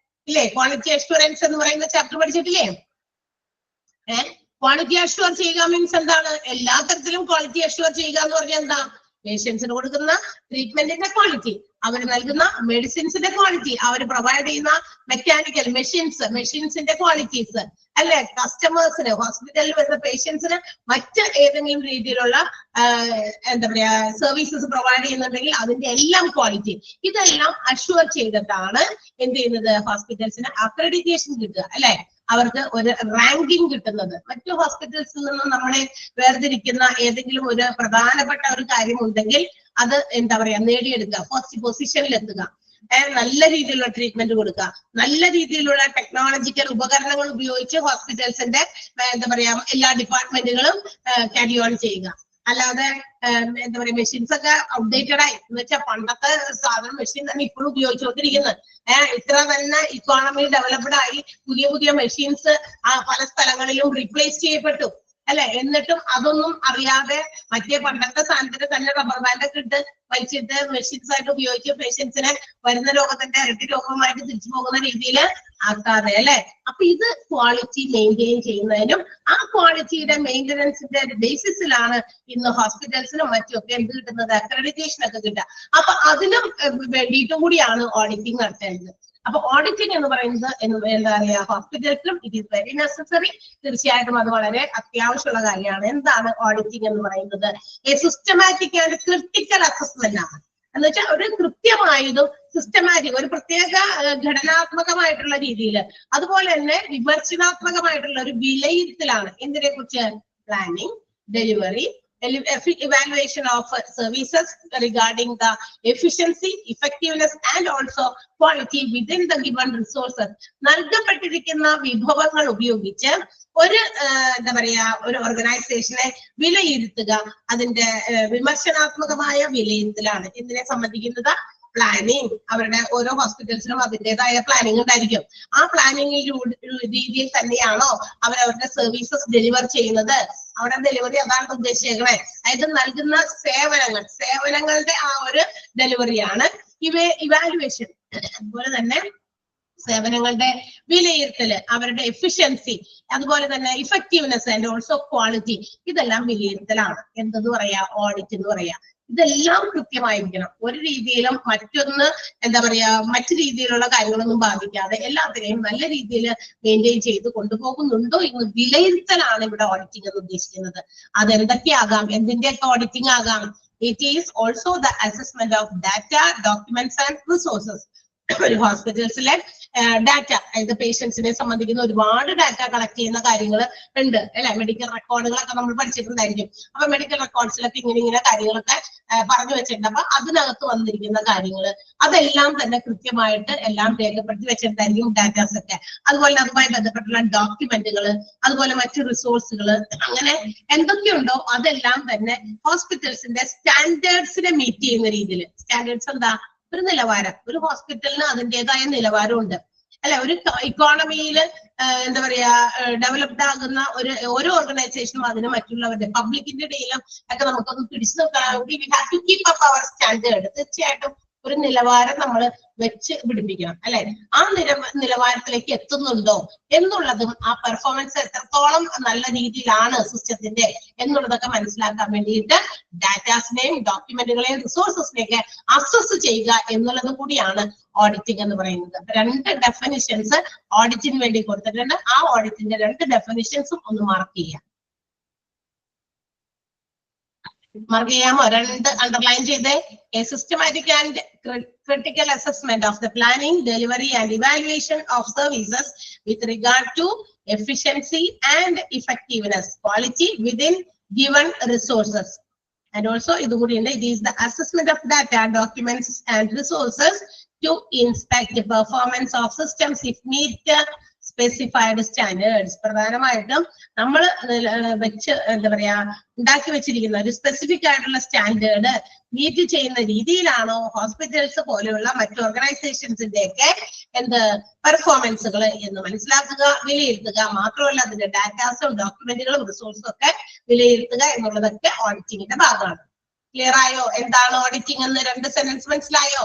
ഇല്ലേ? ക്വാളിറ്റി അഷ്വറൻസ് എന്ന് പറയുന്ന ചാപ്റ്റർ പഠിച്ചിട്ടില്ലേ? ക്വാളിറ്റി അഷ്വർ ചെയ്യുക മീൻസ് എന്താണ്? എല്ലാ തരത്തിലും ക്വാളിറ്റി അഷ്വർ ചെയ്യുക എന്ന് പറഞ്ഞാൽ എന്താ? പേഷ്യൻസിന് കൊടുക്കുന്ന ട്രീറ്റ്മെന്റിന്റെ ക്വാളിറ്റി, അവർ നൽകുന്ന മെഡിസിൻസിന്റെ ക്വാളിറ്റി, അവർ പ്രൊവൈഡ് ചെയ്യുന്ന മെക്കാനിക്കൽ മെഷീൻസിന്റെ ക്വാളിറ്റീസ് അല്ലെ? കസ്റ്റമേഴ്സിന്, ഹോസ്പിറ്റലിൽ വരുന്ന പേഷ്യൻസിന് മറ്റ് ഏതെങ്കിലും രീതിയിലുള്ള എന്താ പറയാ സർവീസസ് പ്രൊവൈഡ് ചെയ്യുന്നുണ്ടെങ്കിൽ അതിന്റെ എല്ലാം ക്വാളിറ്റി, ഇതെല്ലാം അഷ്വർ ചെയ്തിട്ടാണ് എന്ത് ചെയ്യുന്നത്? ഹോസ്പിറ്റൽസിന് അക്രഡിറ്റേഷൻ കിട്ടുക അല്ലെ? അവർക്ക് ഒരു റാങ്കിങ് കിട്ടുന്നത്. മറ്റു ഹോസ്പിറ്റൽസിൽ നിന്നും നമ്മളെ വേർതിരിക്കുന്ന ഏതെങ്കിലും ഒരു പ്രധാനപ്പെട്ട ഒരു കാര്യം ഉണ്ടെങ്കിൽ അത് എന്താ പറയാ നേടിയെടുക്കുക, ഫസ്റ്റ് പൊസിഷനിൽ എത്തുക, നല്ല രീതിയിലുള്ള ട്രീറ്റ്മെന്റ് കൊടുക്കുക, നല്ല രീതിയിലുള്ള ടെക്നോളജിക്കൽ ഉപകരണങ്ങൾ ഉപയോഗിച്ച് ഹോസ്പിറ്റൽസിന്റെ എന്താ പറയാ എല്ലാ ഡിപ്പാർട്ട്മെന്റുകളും ക്യാരി ഓൺ ചെയ്യുക. അല്ലാതെ എന്താ പറയാ മെഷീൻസ് ഒക്കെ ഔട്ട്ഡേറ്റഡ് ആയി എന്ന് വെച്ചാൽ പണ്ടത്തെ സാധനം മെഷീൻ തന്നെ ഇപ്പോഴും ഉപയോഗിച്ചുകൊണ്ടിരിക്കുന്നത്. ഇത്ര തന്നെ ഇക്കോണമി ഡെവലപ്ഡ് ആയി പുതിയ മെഷീൻസ് പല സ്ഥലങ്ങളിലും റീപ്ലേസ് ചെയ്യപ്പെട്ടു അല്ലെ? എന്നിട്ടും അതൊന്നും അറിയാതെ മറ്റേ പണ്ടത്തെ സാധനത്തിന് തന്നെ റബ്ബർ ബാൻഡ് ഒക്കെ ഇട്ട് വലിച്ചിട്ട് മെഷീൻസ് ആയിട്ട് ഉപയോഗിച്ച് പേഷ്യൻസിനെ വരുന്ന രോഗത്തിന്റെ ഇരട്ടി രോഗവുമായിട്ട് തിരിച്ചു പോകുന്ന രീതിയിൽ ആക്കാതെ അല്ലെ? അപ്പൊ ഇത് ക്വാളിറ്റി മെയിൻറ്റെയിൻ ചെയ്യുന്നതിനും ആ ക്വാളിറ്റിയുടെ മെയിൻ്റനൻസിന്റെ ബേസിസിലാണ് ഇന്ന് ഹോസ്പിറ്റൽസിനും മറ്റുമൊക്കെ എന്ത് കിട്ടുന്നത്? അക്രഡിറ്റേഷൻ ഒക്കെ കിട്ടുക. അപ്പൊ അതിനും വേണ്ടിയിട്ടും കൂടിയാണ് ഓഡിറ്റിംഗ് നടത്തേണ്ടത്. അപ്പൊ ഓഡിറ്റിംഗ് എന്ന് പറയുന്നത് എന്താ പറയാ ഹോസ്പിറ്റൽസിലും ഇറ്റ് ഈസ് വെരി നെസസറി. തീർച്ചയായിട്ടും അത് വളരെ അത്യാവശ്യമുള്ള കാര്യമാണ്. എന്താണ് ഓഡിറ്റിംഗ് എന്ന് പറയുന്നത്? A systematic and critical assessment ആണ്. എന്ന് വെച്ചാൽ ഒരു കൃത്യമായതും സിസ്റ്റമാറ്റിക് ഒരു പ്രത്യേക ഘടനാത്മകമായിട്ടുള്ള രീതിയിൽ, അതുപോലെ തന്നെ വിമർശനാത്മകമായിട്ടുള്ള ഒരു വിലയിരുത്തലാണ് എന്തിനെ കുറിച്ച്? Planning, delivery, evaluation of services regarding the efficiency, effectiveness and also quality within the given resources. നൽകപ്പെട്ടിരിക്കുന്ന വിഭവങ്ങൾ ഉപയോഗിച്ച് ഒരു എന്താ പറയാ ഒരു ഓർഗനൈസേഷനെ വിലയിരുത്തുക, അതിന്റെ വിമർശനാത്മകമായ വിലയിരുത്തലാണ് എന്തിനെ സംബന്ധിക്കുന്നത്? പ്ലാനിങ്. അവരുടെ ഓരോ ഹോസ്പിറ്റൽസിനും അതിൻ്റെതായ പ്ലാനിങ് ഉണ്ടായിരിക്കും. ആ പ്ലാനിങ് രീതിയിൽ തന്നെയാണോ അവരവരുടെ സർവീസസ് ഡെലിവർ ചെയ്യുന്നത്? അവിടെ ഡെലിവറി അതാണ് ഉദ്ദേശിച്ചേക്കണേ. അതായത് നൽകുന്ന സേവനങ്ങളുടെ ആ ഒരു ഡെലിവറിയാണ് ഇവാലുവേഷൻ. അതുപോലെ തന്നെ സേവനങ്ങളുടെ വിലയിരുത്തല്, അവരുടെ എഫിഷ്യൻസി, അതുപോലെ തന്നെ ഇഫക്റ്റീവ്നെസ് ആൻഡ് ഓൾസോ ക്വാളിറ്റി, ഇതെല്ലാം വിലയിരുത്തലാണ്. എന്തെന്ന് പറയാ? ഓഡിറ്റ് എന്ന് പറയാ. ഇതെല്ലാം കൃത്യമായിരിക്കണം. ഒരു രീതിയിലും മറ്റൊന്ന് എന്താ പറയാ മറ്റു രീതിയിലുള്ള കാര്യങ്ങളൊന്നും ബാധിക്കാതെ എല്ലാത്തിനെയും നല്ല രീതിയിൽ മെയിൻറ്റെയിൻ ചെയ്ത് കൊണ്ടുപോകുന്നുണ്ടോ എന്ന് വിലയിരുത്തലാണ് ഇവിടെ ഓഡിറ്റിംഗ് എന്ന് ഉദ്ദേശിക്കുന്നത്. അതെന്തൊക്കെയാകാം? എന്തിന്റെയൊക്കെ ഓഡിറ്റിംഗ് ആകാം? It is also the assessment of data, documents and resources. ഒരു ഹോസ്പിറ്റൽസിലെ ഡാറ്റ, അതായത് പേഷ്യൻസിനെ സംബന്ധിക്കുന്ന ഒരുപാട് ഡാറ്റ കളക്ട് ചെയ്യുന്ന കാര്യങ്ങൾ ഉണ്ട് അല്ലെ? മെഡിക്കൽ റെക്കോർഡുകളൊക്കെ നമ്മൾ പഠിച്ചിട്ടുണ്ടായിരിക്കും. അപ്പൊ മെഡിക്കൽ റെക്കോർഡ്സിലൊക്കെ ഇങ്ങനെ കാര്യങ്ങളൊക്കെ പറഞ്ഞു വെച്ചിട്ടുണ്ട്. അപ്പൊ അതിനകത്ത് വന്നിരിക്കുന്ന കാര്യങ്ങൾ അതെല്ലാം തന്നെ കൃത്യമായിട്ട് എല്ലാം രേഖപ്പെടുത്തി വെച്ചിട്ടുണ്ടായിരിക്കും ഡാറ്റാസ് ഒക്കെ. അതുപോലെ അതുമായി ബന്ധപ്പെട്ടുള്ള ഡോക്യുമെന്റുകൾ, അതുപോലെ മറ്റു റിസോഴ്സുകൾ, അങ്ങനെ എന്തൊക്കെയുണ്ടോ അതെല്ലാം തന്നെ ഹോസ്പിറ്റൽസിന്റെ സ്റ്റാൻഡേർഡ്സിനെ മീറ്റ് ചെയ്യുന്ന രീതിയിൽ. സ്റ്റാൻഡേർഡ്സ് എന്താ? ഒരു നിലവാരം. ഒരു ഹോസ്പിറ്റലിന് അതിൻ്റെതായ നിലവാരമുണ്ട് അല്ലെ? ഒരു ഇക്കോണമിയിൽ എന്താ പറയാ ഡെവലപ്ഡ് ആകുന്ന ഓരോ ഓർഗനൈസേഷനും അതിന് മറ്റുള്ളവരുടെ പബ്ലിക്കിന്റെ ഇടയിലും ഒക്കെ നമുക്കൊന്ന് പിടിച്ചു നോക്കാനാണെങ്കിൽ we have to keep up our standard. തീർച്ചയായിട്ടും ഒരു നിലവാരം നമ്മൾ വെച്ച് പിടിപ്പിക്കണം അല്ലെ? ആ നിലവാരത്തിലേക്ക് എത്തുന്നുണ്ടോ എന്നുള്ളതും ആ പെർഫോമൻസ് എത്രത്തോളം നല്ല രീതിയിലാണ് സിസ്റ്റത്തിന്റെ എന്നുള്ളതൊക്കെ മനസ്സിലാക്കാൻ വേണ്ടിയിട്ട് ഡാറ്റാസിനെയും ഡോക്യുമെന്റുകളെയും റിസോഴ്സസിനെയൊക്കെ അസസ് ചെയ്യുക എന്നുള്ളത് കൂടിയാണ് ഓഡിറ്റിംഗ് എന്ന് പറയുന്നത്. രണ്ട് ഡെഫിനിഷൻസ് ഓഡിറ്റിന് വേണ്ടി കൊടുത്തിട്ടുണ്ട്. ആ ഓഡിറ്റിന്റെ രണ്ട് ഡെഫിനിഷൻസും ഒന്ന് മാർക്ക് ചെയ്യാം. മാർക്ക് ചെയ്യാമോ? രണ്ട് അണ്ടർലൈൻ ചെയ്തേ. A systematic and critical assessment of the planning, delivery and evaluation of services with regard to efficiency and effectiveness, quality within given resources. And also it is the assessment of data, documents and resources to inspect the performance of systems if meet specified standards. പ്രധാനമായിട്ടും നമ്മൾ വെച്ച് എന്താ പറയാ ഉണ്ടാക്കി വെച്ചിരിക്കുന്ന ഒരു specific ആയിട്ടുള്ള standard meet ചെയ്യുന്ന രീതിയിലാണോ ഹോസ്പിറ്റൽസ് പോലെയുള്ള മറ്റു ഓർഗനൈസേഷൻസിന്റെ ഒക്കെ പെർഫോമൻസുകൾ എന്ന് മനസ്സിലാക്കുക, വിലയിരുത്തുക. മാത്രമല്ല അതിന്റെ ഡാറ്റാസും ഡോക്യുമെന്റുകളും റിസോഴ്സും ഒക്കെ വിലയിരുത്തുക എന്നുള്ളതൊക്കെ ഓഡിറ്റിംഗിന്റെ ഭാഗമാണ്. ക്ലിയർ ആയോ? എന്താണ് ഓഡിറ്റിംഗ് എന്ന് രണ്ട് സെന്റൻസ് മനസ്സിലായോ?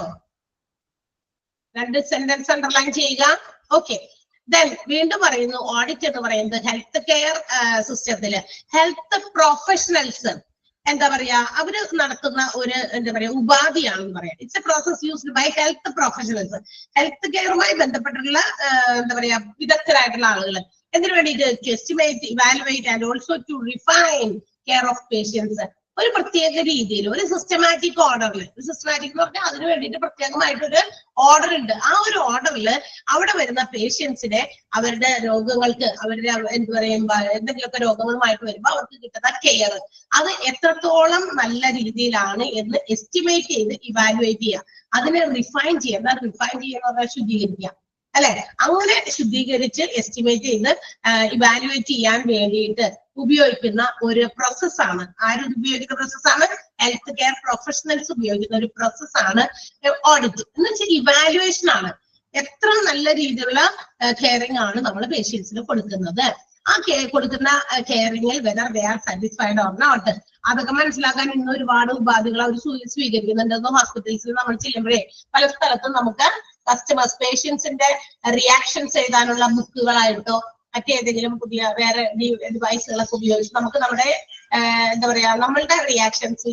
രണ്ട് സെന്റൻസ് അണ്ടർലൈൻ ചെയ്യുക. ഓക്കെ. ദെൻ വീണ്ടും പറയുന്നു, ഓഡിറ്റ് എന്ന് പറയുന്നത് ഹെൽത്ത് കെയർ സിസ്റ്റത്തില് ഹെൽത്ത് പ്രൊഫഷണൽസ് എന്താ പറയാ അവര് നടത്തുന്ന ഒരു എന്താ പറയാ ഉപാധിയാണെന്ന് പറയാം. It's a process used by health professionals. Health കെയറുമായി ബന്ധപ്പെട്ടുള്ള എന്താ പറയാ വിദഗ്ധരായിട്ടുള്ള ആളുകൾ എന്തിനു വേണ്ടിയിട്ട്? To estimate, evaluate and also to refine care of patients. ഒരു പ്രത്യേക രീതിയിൽ ഒരു സിസ്റ്റമാറ്റിക് ഓർഡറിൽ, സിസ്റ്റമാറ്റിക് എന്ന് പറഞ്ഞാൽ അതിന് വേണ്ടിയിട്ട് പ്രത്യേകമായിട്ടൊരു ഓർഡർ ഉണ്ട്. ആ ഒരു ഓർഡറിൽ അവിടെ വരുന്ന പേഷ്യൻസിനെ അവരുടെ രോഗങ്ങൾക്ക്, അവരുടെ എന്താ പറയുമ്പോ എന്തെങ്കിലുമൊക്കെ രോഗങ്ങളുമായിട്ട് വരുമ്പോൾ അവർക്ക് കിട്ടുന്ന കെയർ അത് എത്രത്തോളം നല്ല രീതിയിലാണ് എന്ന് എസ്റ്റിമേറ്റ് ചെയ്ത് ഇവാലുവേറ്റ് ചെയ്യുക. അതിനെ റിഫൈൻ ചെയ്യുക. റിഫൈൻ ചെയ്യുന്ന ശുദ്ധീകരിക്കുക അല്ലെ? അങ്ങനെ ശുദ്ധീകരിച്ച് എസ്റ്റിമേറ്റ് ചെയ്ത് ഇവാലുവേറ്റ് ചെയ്യാൻ വേണ്ടിയിട്ട് ഉപയോഗിക്കുന്ന ഒരു പ്രോസസ്സാണ്. ആരും ഉപയോഗിക്കുന്ന പ്രോസസ്സാണ്? ഹെൽത്ത് കെയർ പ്രൊഫഷണൽസ് ഉപയോഗിക്കുന്ന ഒരു പ്രോസസ്സാണ് ഓഡിറ്റ് എന്ന് വെച്ചാൽ ഇവാലുവേഷൻ ആണ്. എത്ര നല്ല രീതിയിലുള്ള കെയറിംഗ് ആണ് നമ്മൾ പേഷ്യൻസിന് കൊടുക്കുന്നത്, ആ കൊടുക്കുന്ന കെയറിംഗിൽ whether they are satisfied or not, അതൊക്കെ മനസ്സിലാക്കാൻ ഇന്ന് ഒരുപാട് ഉപാധികൾ അവർ സ്വീകരിക്കുന്നുണ്ടെന്ന് ഹോസ്പിറ്റൽസിൽ നമ്മൾ ചെല്ലുമ്പോഴേ പല സ്ഥലത്തും നമുക്ക് കസ്റ്റമേഴ്സ് പേഷ്യൻസിന്റെ റിയാക്ഷൻസ് എഴുതാനുള്ള ബുക്കുകളായിട്ടോ മറ്റേതെങ്കിലും പുതിയ വേറെ ഡിവൈസുകളൊക്കെ ഉപയോഗിച്ച് നമുക്ക് നമ്മുടെ എന്താ പറയാ നമ്മളുടെ റിയാക്ഷൻസ്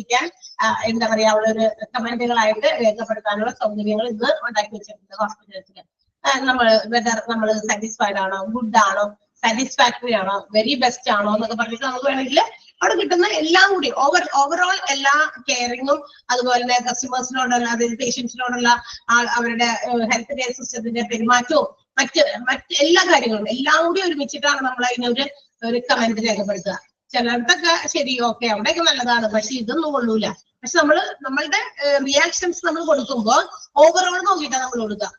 എന്താ പറയാ ഒരു കമന്റുകളായിട്ട് രേഖപ്പെടുത്താനുള്ള സൗകര്യങ്ങൾ ഇന്ന് ഉണ്ടാക്കി വെച്ചിട്ടുണ്ട് ഹോസ്പിറ്റൽസിൽ. വെദർ നമ്മൾ സാറ്റിസ്ഫൈഡ് ആണോ, ഗുഡ് ആണോ, സാറ്റിസ്ഫാക്ടറി ആണോ, വെരി ബെസ്റ്റ് ആണോ എന്നൊക്കെ പറഞ്ഞിട്ട് നമുക്ക് വേണമെങ്കിൽ അവിടെ കിട്ടുന്ന എല്ലാം കൂടി ഓവറോൾ എല്ലാ കെയറിങ്ങും അതുപോലെ തന്നെ കസ്റ്റമേഴ്സിനോടുള്ള അതായത് പേഷ്യൻസിനോടുള്ള അവരുടെ ഹെൽത്ത് കെയർ സിസ്റ്റത്തിന്റെ പെരുമാറ്റവും മറ്റ് എല്ലാ കാര്യങ്ങളും എല്ലാം കൂടി ഒരുമിച്ചിട്ടാണ് നമ്മൾ അതിനൊരു കമന്റ് രേഖപ്പെടുത്തുക. ചിലർക്കൊക്കെ ശരി ഓക്കെ അവിടെയൊക്കെ നല്ലതാണ്, പക്ഷെ ഇതൊന്നും കൊള്ളൂല. പക്ഷെ നമ്മളുടെ റിയാക്ഷൻസ് നമ്മൾ കൊടുക്കുമ്പോൾ ഓവറോൾ നോക്കിയിട്ടാണ് നമ്മൾ കൊടുക്കുക.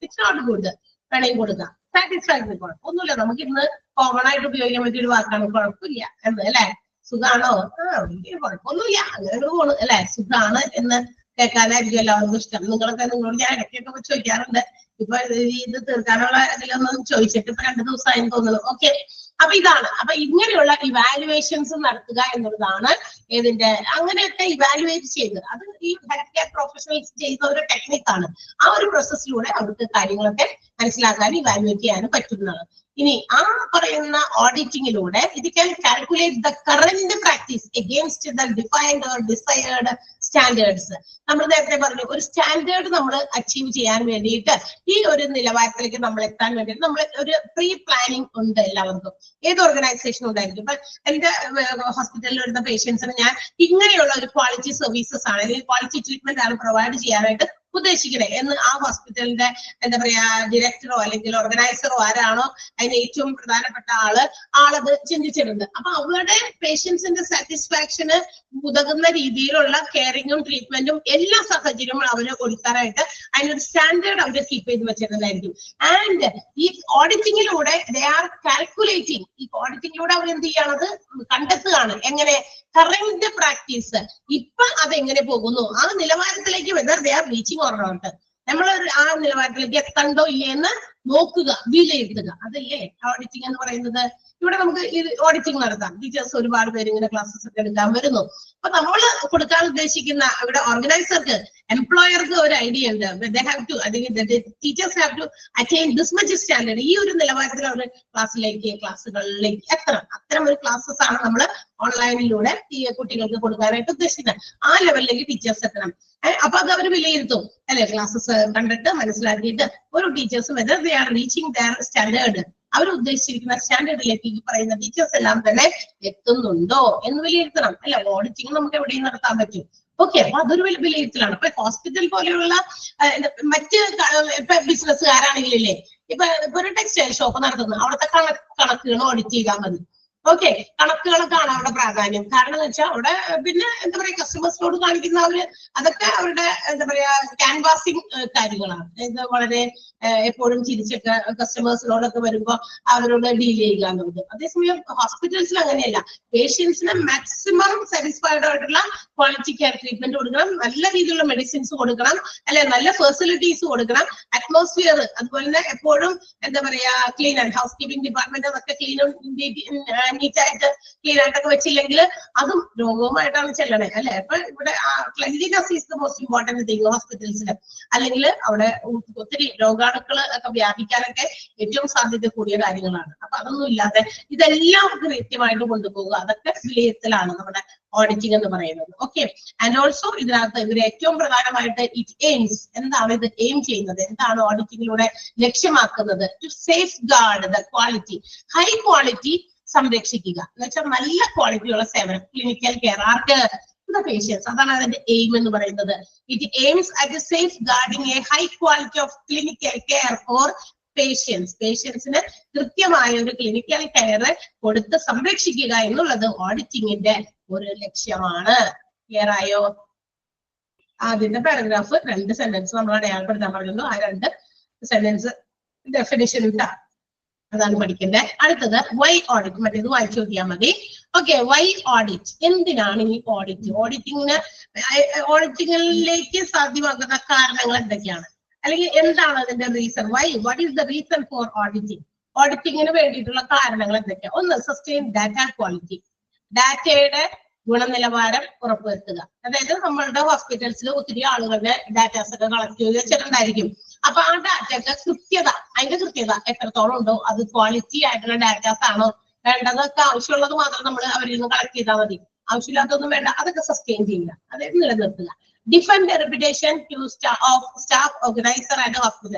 ഇറ്റ്സ് നോട്ട് ഗുഡ്, വേണമെങ്കിൽ കൊടുക്കുക. സാറ്റിസ്ഫാക്ടറി ഒന്നുമില്ല, നമുക്ക് ഇന്ന് കോമൺ ആയിട്ട് ഉപയോഗിക്കാൻ പറ്റിയ ഒരു വാക്കാണ് കുഴപ്പമില്ല എന്ന്, അല്ലെ? സുഖാണോ? കുഴപ്പമൊന്നുമില്ല, അങ്ങനെ പോണു, അല്ലെ? സുഖാണ് എന്ന് കേൾക്കാനായിരിക്കും എല്ലാവർക്കും ഇഷ്ടം. നിങ്ങളോട് ഞാൻ ഇടയ്ക്കൊക്കെ ചോദിക്കാറുണ്ട്. ഇപ്പൊ ഇത് തീർക്കാനുള്ള ഇതിലൊന്നും ചോദിച്ചിട്ട് ഇപ്പൊ 2 ദിവസമായി തോന്നുന്നു. ഓക്കെ, അപ്പൊ ഇതാണ്. അപ്പൊ ഇങ്ങനെയുള്ള ഇവാലുവേഷൻസ് നടത്തുക എന്നുള്ളതാണ് ഇതിന്റെ. അങ്ങനെയൊക്കെ ഇവാലുവേറ്റ് ചെയ്ത് അത് ഈ ഹെൽത്ത് കെയർ പ്രൊഫഷണൽസ് ചെയ്യുന്ന ഒരു ടെക്നിക്കാണ്. ആ ഒരു പ്രോസസ്സിലൂടെ അവർക്ക് കാര്യങ്ങളൊക്കെ മനസ്സിലാക്കാനും ഇവാലുവേറ്റ് ചെയ്യാനും പറ്റുന്നതാണ്. ഇനി ആ പറയുന്ന ഓഡിറ്റിങ്ങിലൂടെ ഇത് can calculate the current practice against the defined or desired standards. നമ്മൾ നേരത്തെ പറഞ്ഞു ഒരു സ്റ്റാൻഡേർഡ് നമ്മൾ അച്ചീവ് ചെയ്യാൻ വേണ്ടിയിട്ട് ഈ ഒരു നിലവാരത്തിലേക്ക് നമ്മൾ എത്താൻ വേണ്ടിയിട്ട് നമ്മൾ ഒരു പ്രീ പ്ലാനിങ് ഉണ്ട് എല്ലാവർക്കും. ഏത് ഓർഗനൈസേഷനും ഉണ്ടായിരിക്കും. ഇപ്പൊ എന്റെ ഹോസ്പിറ്റലിൽ വരുന്ന പേഷ്യൻസിന് ഞാൻ ഇങ്ങനെയുള്ള ഒരു ക്വാളിറ്റി സർവീസസ് ആണ് അല്ലെങ്കിൽ ക്വാളിറ്റി ട്രീറ്റ്മെന്റ് ആണ് പ്രൊവൈഡ് ചെയ്യാനായിട്ട് ഉദ്ദേശിക്കണേ എന്ന് ആ ഹോസ്പിറ്റലിന്റെ എന്താ പറയാ ഡയറക്ടറോ അല്ലെങ്കിൽ ഓർഗനൈസറോ ആരാണോ അതിന് ഏറ്റവും പ്രധാനപ്പെട്ട ആളത് ചിന്തിച്ചിട്ടുണ്ട്. അപ്പൊ അവരുടെ പേഷ്യൻസിന്റെ സാറ്റിസ്ഫാക്ഷന് ഉതകുന്ന രീതിയിലുള്ള കെയറിങ്ങും ട്രീറ്റ്മെന്റും എല്ലാ സാഹചര്യവും അവര് കൊടുക്കാനായിട്ട് അതിനൊരു സ്റ്റാൻഡേർഡ് അവര് കീപ്പ് ചെയ്ത് വെച്ചിട്ടുണ്ടായിരിക്കും. ആൻഡ് ഈ ഓഡിറ്റിങ്ങിലൂടെ ദേ ആർ കാൽക്കുലേറ്റിംഗ്. ഈ ഓഡിറ്റിങ്ങിലൂടെ അവർ എന്ത് ചെയ്യണത് കണ്ടെത്തുകയാണ്. എങ്ങനെ? കറന്റ് പ്രാക്ടീസ് ഇപ്പൊ അതെങ്ങനെ പോകുന്നു, ആ നിലവാരത്തിലേക്ക് whether they are reaching or not, നമ്മൾ ആ നിലവാരത്തിലേക്ക് എത്തണ്ടോ ഇല്ലെന്ന് നോക്കുക, വിലയിരുത്തുക. അതല്ലേ ഓഡിറ്റിംഗ് എന്ന് പറയുന്നത്. ഇവിടെ നമുക്ക് ഈ ഓഡിറ്റിംഗ് നടത്താം. ടീച്ചേഴ്സ് ഒരുപാട് പേര് ഇങ്ങനെ ക്ലാസ്സസ് ഒക്കെ എടുക്കാൻ വരുന്നു. അപ്പൊ നമ്മൾ കൊടുക്കാൻ ഉദ്ദേശിക്കുന്ന ഇവിടെ ഓർഗനൈസർക്ക് എംപ്ലോയർക്ക് ഒരു ഐഡിയ ഉണ്ട്. Teachers have to attain this much standard. ഈ ഒരു നിലവാരത്തിൽ അവർ ക്ലാസ്സുകളിലേക്ക് എത്തണം. അത്തരം ഒരു ക്ലാസ്സസ് ആണ് നമ്മൾ ഓൺലൈനിലൂടെ ഈ കുട്ടികൾക്ക് കൊടുക്കാനായിട്ട് ഉദ്ദേശിക്കുന്നത്. ആ ലെവലിലേക്ക് ടീച്ചേഴ്സ് എത്തണം. അപ്പൊ അത് അവർ വിലയിരുത്തും, അല്ലെ? ക്ലാസ്സസ് കണ്ടിട്ട് മനസ്സിലാക്കിയിട്ട് ഒരു ടീച്ചേഴ്സും whether they are reaching their standard, അവർ ഉദ്ദേശിച്ചിരിക്കുന്ന സ്റ്റാൻഡേർഡിലേക്ക് ഈ പറയുന്ന ടീച്ചേഴ്സ് എല്ലാം തന്നെ എത്തുന്നുണ്ടോ എന്ന് വിലയിരുത്തണം, അല്ലെ? ഓഡിറ്റിംഗ് നമുക്ക് എവിടെയും നടത്താൻ പറ്റും. ഓക്കെ, അപ്പൊ അതൊരു വിലയിരുത്തലാണ്. ഇപ്പൊ ഹോസ്പിറ്റൽ പോലെയുള്ള മറ്റ് ഇപ്പൊ ബിസിനസ്സുകാരാണെങ്കിലല്ലേ, ഇപ്പൊ ഒരു ടെക്സ്റ്റൈൽ ഷോപ്പ് നടത്തുന്നത് അവിടുത്തെ കണക്കുകൾ ഓഡിറ്റ് ചെയ്താൽ മതി. ഓക്കെ, കണക്കുകളൊക്കെയാണ് അവിടെ പ്രാധാന്യം. കാരണം എന്ന് വെച്ചാൽ അവിടെ പിന്നെ എന്താ പറയാ കസ്റ്റമേഴ്സിനോട് കാണിക്കുന്ന അതൊക്കെ അവരുടെ എന്താ പറയാ ക്യാൻവാസിങ് കാര്യങ്ങളാണ്. ഇത് വളരെ എപ്പോഴും ചിരിച്ചൊക്കെ കസ്റ്റമേഴ്സിനോടൊക്കെ വരുമ്പോ അവരോട് ഡീൽ ചെയ്യുക എന്നുള്ളത്. അതേസമയം ഹോസ്പിറ്റൽസിൽ അങ്ങനെയല്ല. പേഷ്യൻസിന് മാക്സിമം സാറ്റിസ്ഫൈഡ് ആയിട്ടുള്ള ക്വാളിറ്റി കെയർ ട്രീറ്റ്മെന്റ് കൊടുക്കണം, നല്ല രീതിയിലുള്ള മെഡിസിൻസ് കൊടുക്കണം, അല്ലെ? നല്ല ഫെസിലിറ്റീസ് കൊടുക്കണം, അറ്റ്മോസ്ഫിയർ അതുപോലെ തന്നെ എപ്പോഴും എന്താ പറയാ clean and house keeping department അതൊക്കെ നീറ്റായിട്ട് ക്ലീൻ ആയിട്ടൊക്കെ വെച്ചില്ലെങ്കിൽ അതും രോഗവുമായിട്ടാണ് ചെല്ലണേ, അല്ലെ? അപ്പൊ ഇവിടെ cleanliness is the most important thing ഹോസ്പിറ്റൽസിൽ. അല്ലെങ്കിൽ അവിടെ ഒത്തിരി രോഗാണുക്കൾ ഒക്കെ വ്യാപിക്കാനൊക്കെ ഏറ്റവും സാധ്യത കൂടിയ കാര്യങ്ങളാണ്. അപ്പൊ അതൊന്നും ഇല്ലാതെ ഇതെല്ലാം കൃത്യമായിട്ട് കൊണ്ടുപോകുക, അതൊക്കെ വിലയിരുത്തലാണ് നമ്മുടെ ഓഡിറ്റിംഗ് എന്ന് പറയുന്നത്. ഓക്കെ, ആൻഡ് ഓൾസോ ഇതിനകത്ത് ഇവർ ഏറ്റവും പ്രധാനമായിട്ട് ഇറ്റ് എയിംസ്. എന്താണ് ഇത് എയിം ചെയ്യുന്നത്? എന്താണ് ഓഡിറ്റിംഗിലൂടെ ലക്ഷ്യമാക്കുന്നത്? To safeguard the quality, high quality സംരക്ഷിക്കുക എന്ന് വെച്ചാൽ നല്ല ക്വാളിറ്റിയുള്ള സേവനം, ക്ലിനിക്കൽ കെയർ ആർക്ക്? the patients. അതാണ് അതിന്റെ എയിം എന്ന് പറയുന്നത്. It aims at safeguarding a high quality of clinical care for patients. പേഷ്യൻസിന് കൃത്യമായ ഒരു ക്ലിനിക്കൽ കെയർ കൊടുത്ത് സംരക്ഷിക്കുക എന്നുള്ളത് ഓഡിറ്റിംഗിന്റെ ഒരു ലക്ഷ്യമാണ്. ക്ലിയർ ആയോ? ആദ്യത്തെ പാരഗ്രാഫ് 2 സെന്റൻസ് നമ്മൾ അടയാളപ്പെടുത്താൻ പറഞ്ഞു. ആ 2 സെന്റൻസ് ഡെഫിനിഷൻ ഇല്ല, അതാണ് പഠിക്കേണ്ടത്. അടുത്തത് വൈ ഓഡിറ്റ്, മറ്റേത് വായിച്ചു നോക്കിയാൽ മതി. Okay, why audit? എന്തിനാണ് ഈ ഓഡിറ്റ്? ഓഡിറ്റിംഗിലേക്ക് സാധ്യമാക്കുന്ന കാരണങ്ങൾ എന്തൊക്കെയാണ്, അല്ലെങ്കിൽ എന്താണ് അതിന്റെ reason? Why, what is the reason for auditing? ഓഡിറ്റിംഗിന് വേണ്ടിയിട്ടുള്ള കാരണങ്ങൾ എന്തൊക്കെയാണ്? ഒന്ന്, സസ്റ്റെയിൻ ഡാറ്റ ക്വാളിറ്റി, ഡാറ്റയുടെ ഗുണനിലവാരം ഉറപ്പുവരുത്തുക. അതായത് നമ്മളുടെ ഹോസ്പിറ്റൽസിൽ ഒത്തിരി ആളുകളുടെ ഡാറ്റാസ് ഒക്കെ കളക്ട് ചെയ്ത് വെച്ചിട്ടുണ്ടായിരിക്കും. അപ്പൊ ആ ഡാറ്റയൊക്കെ അതിന്റെ കൃത്യത എത്രത്തോളം ഉണ്ടോ, അത് ക്വാളിറ്റി ആയിട്ടുള്ള ഡാറ്റാസ് ആണോ, വേണ്ടതൊക്കെ ആവശ്യമുള്ളത് മാത്രം നമ്മൾ അവരിൽ നിന്ന് കളക്ട് ചെയ്താൽ മതി, ആവശ്യമില്ലാത്തൊന്നും വേണ്ട, അതൊക്കെ സസ്റ്റെയിൻ ചെയ്യുക, അതായത് നിലനിർത്തുക. Defend reputation of staff organiser and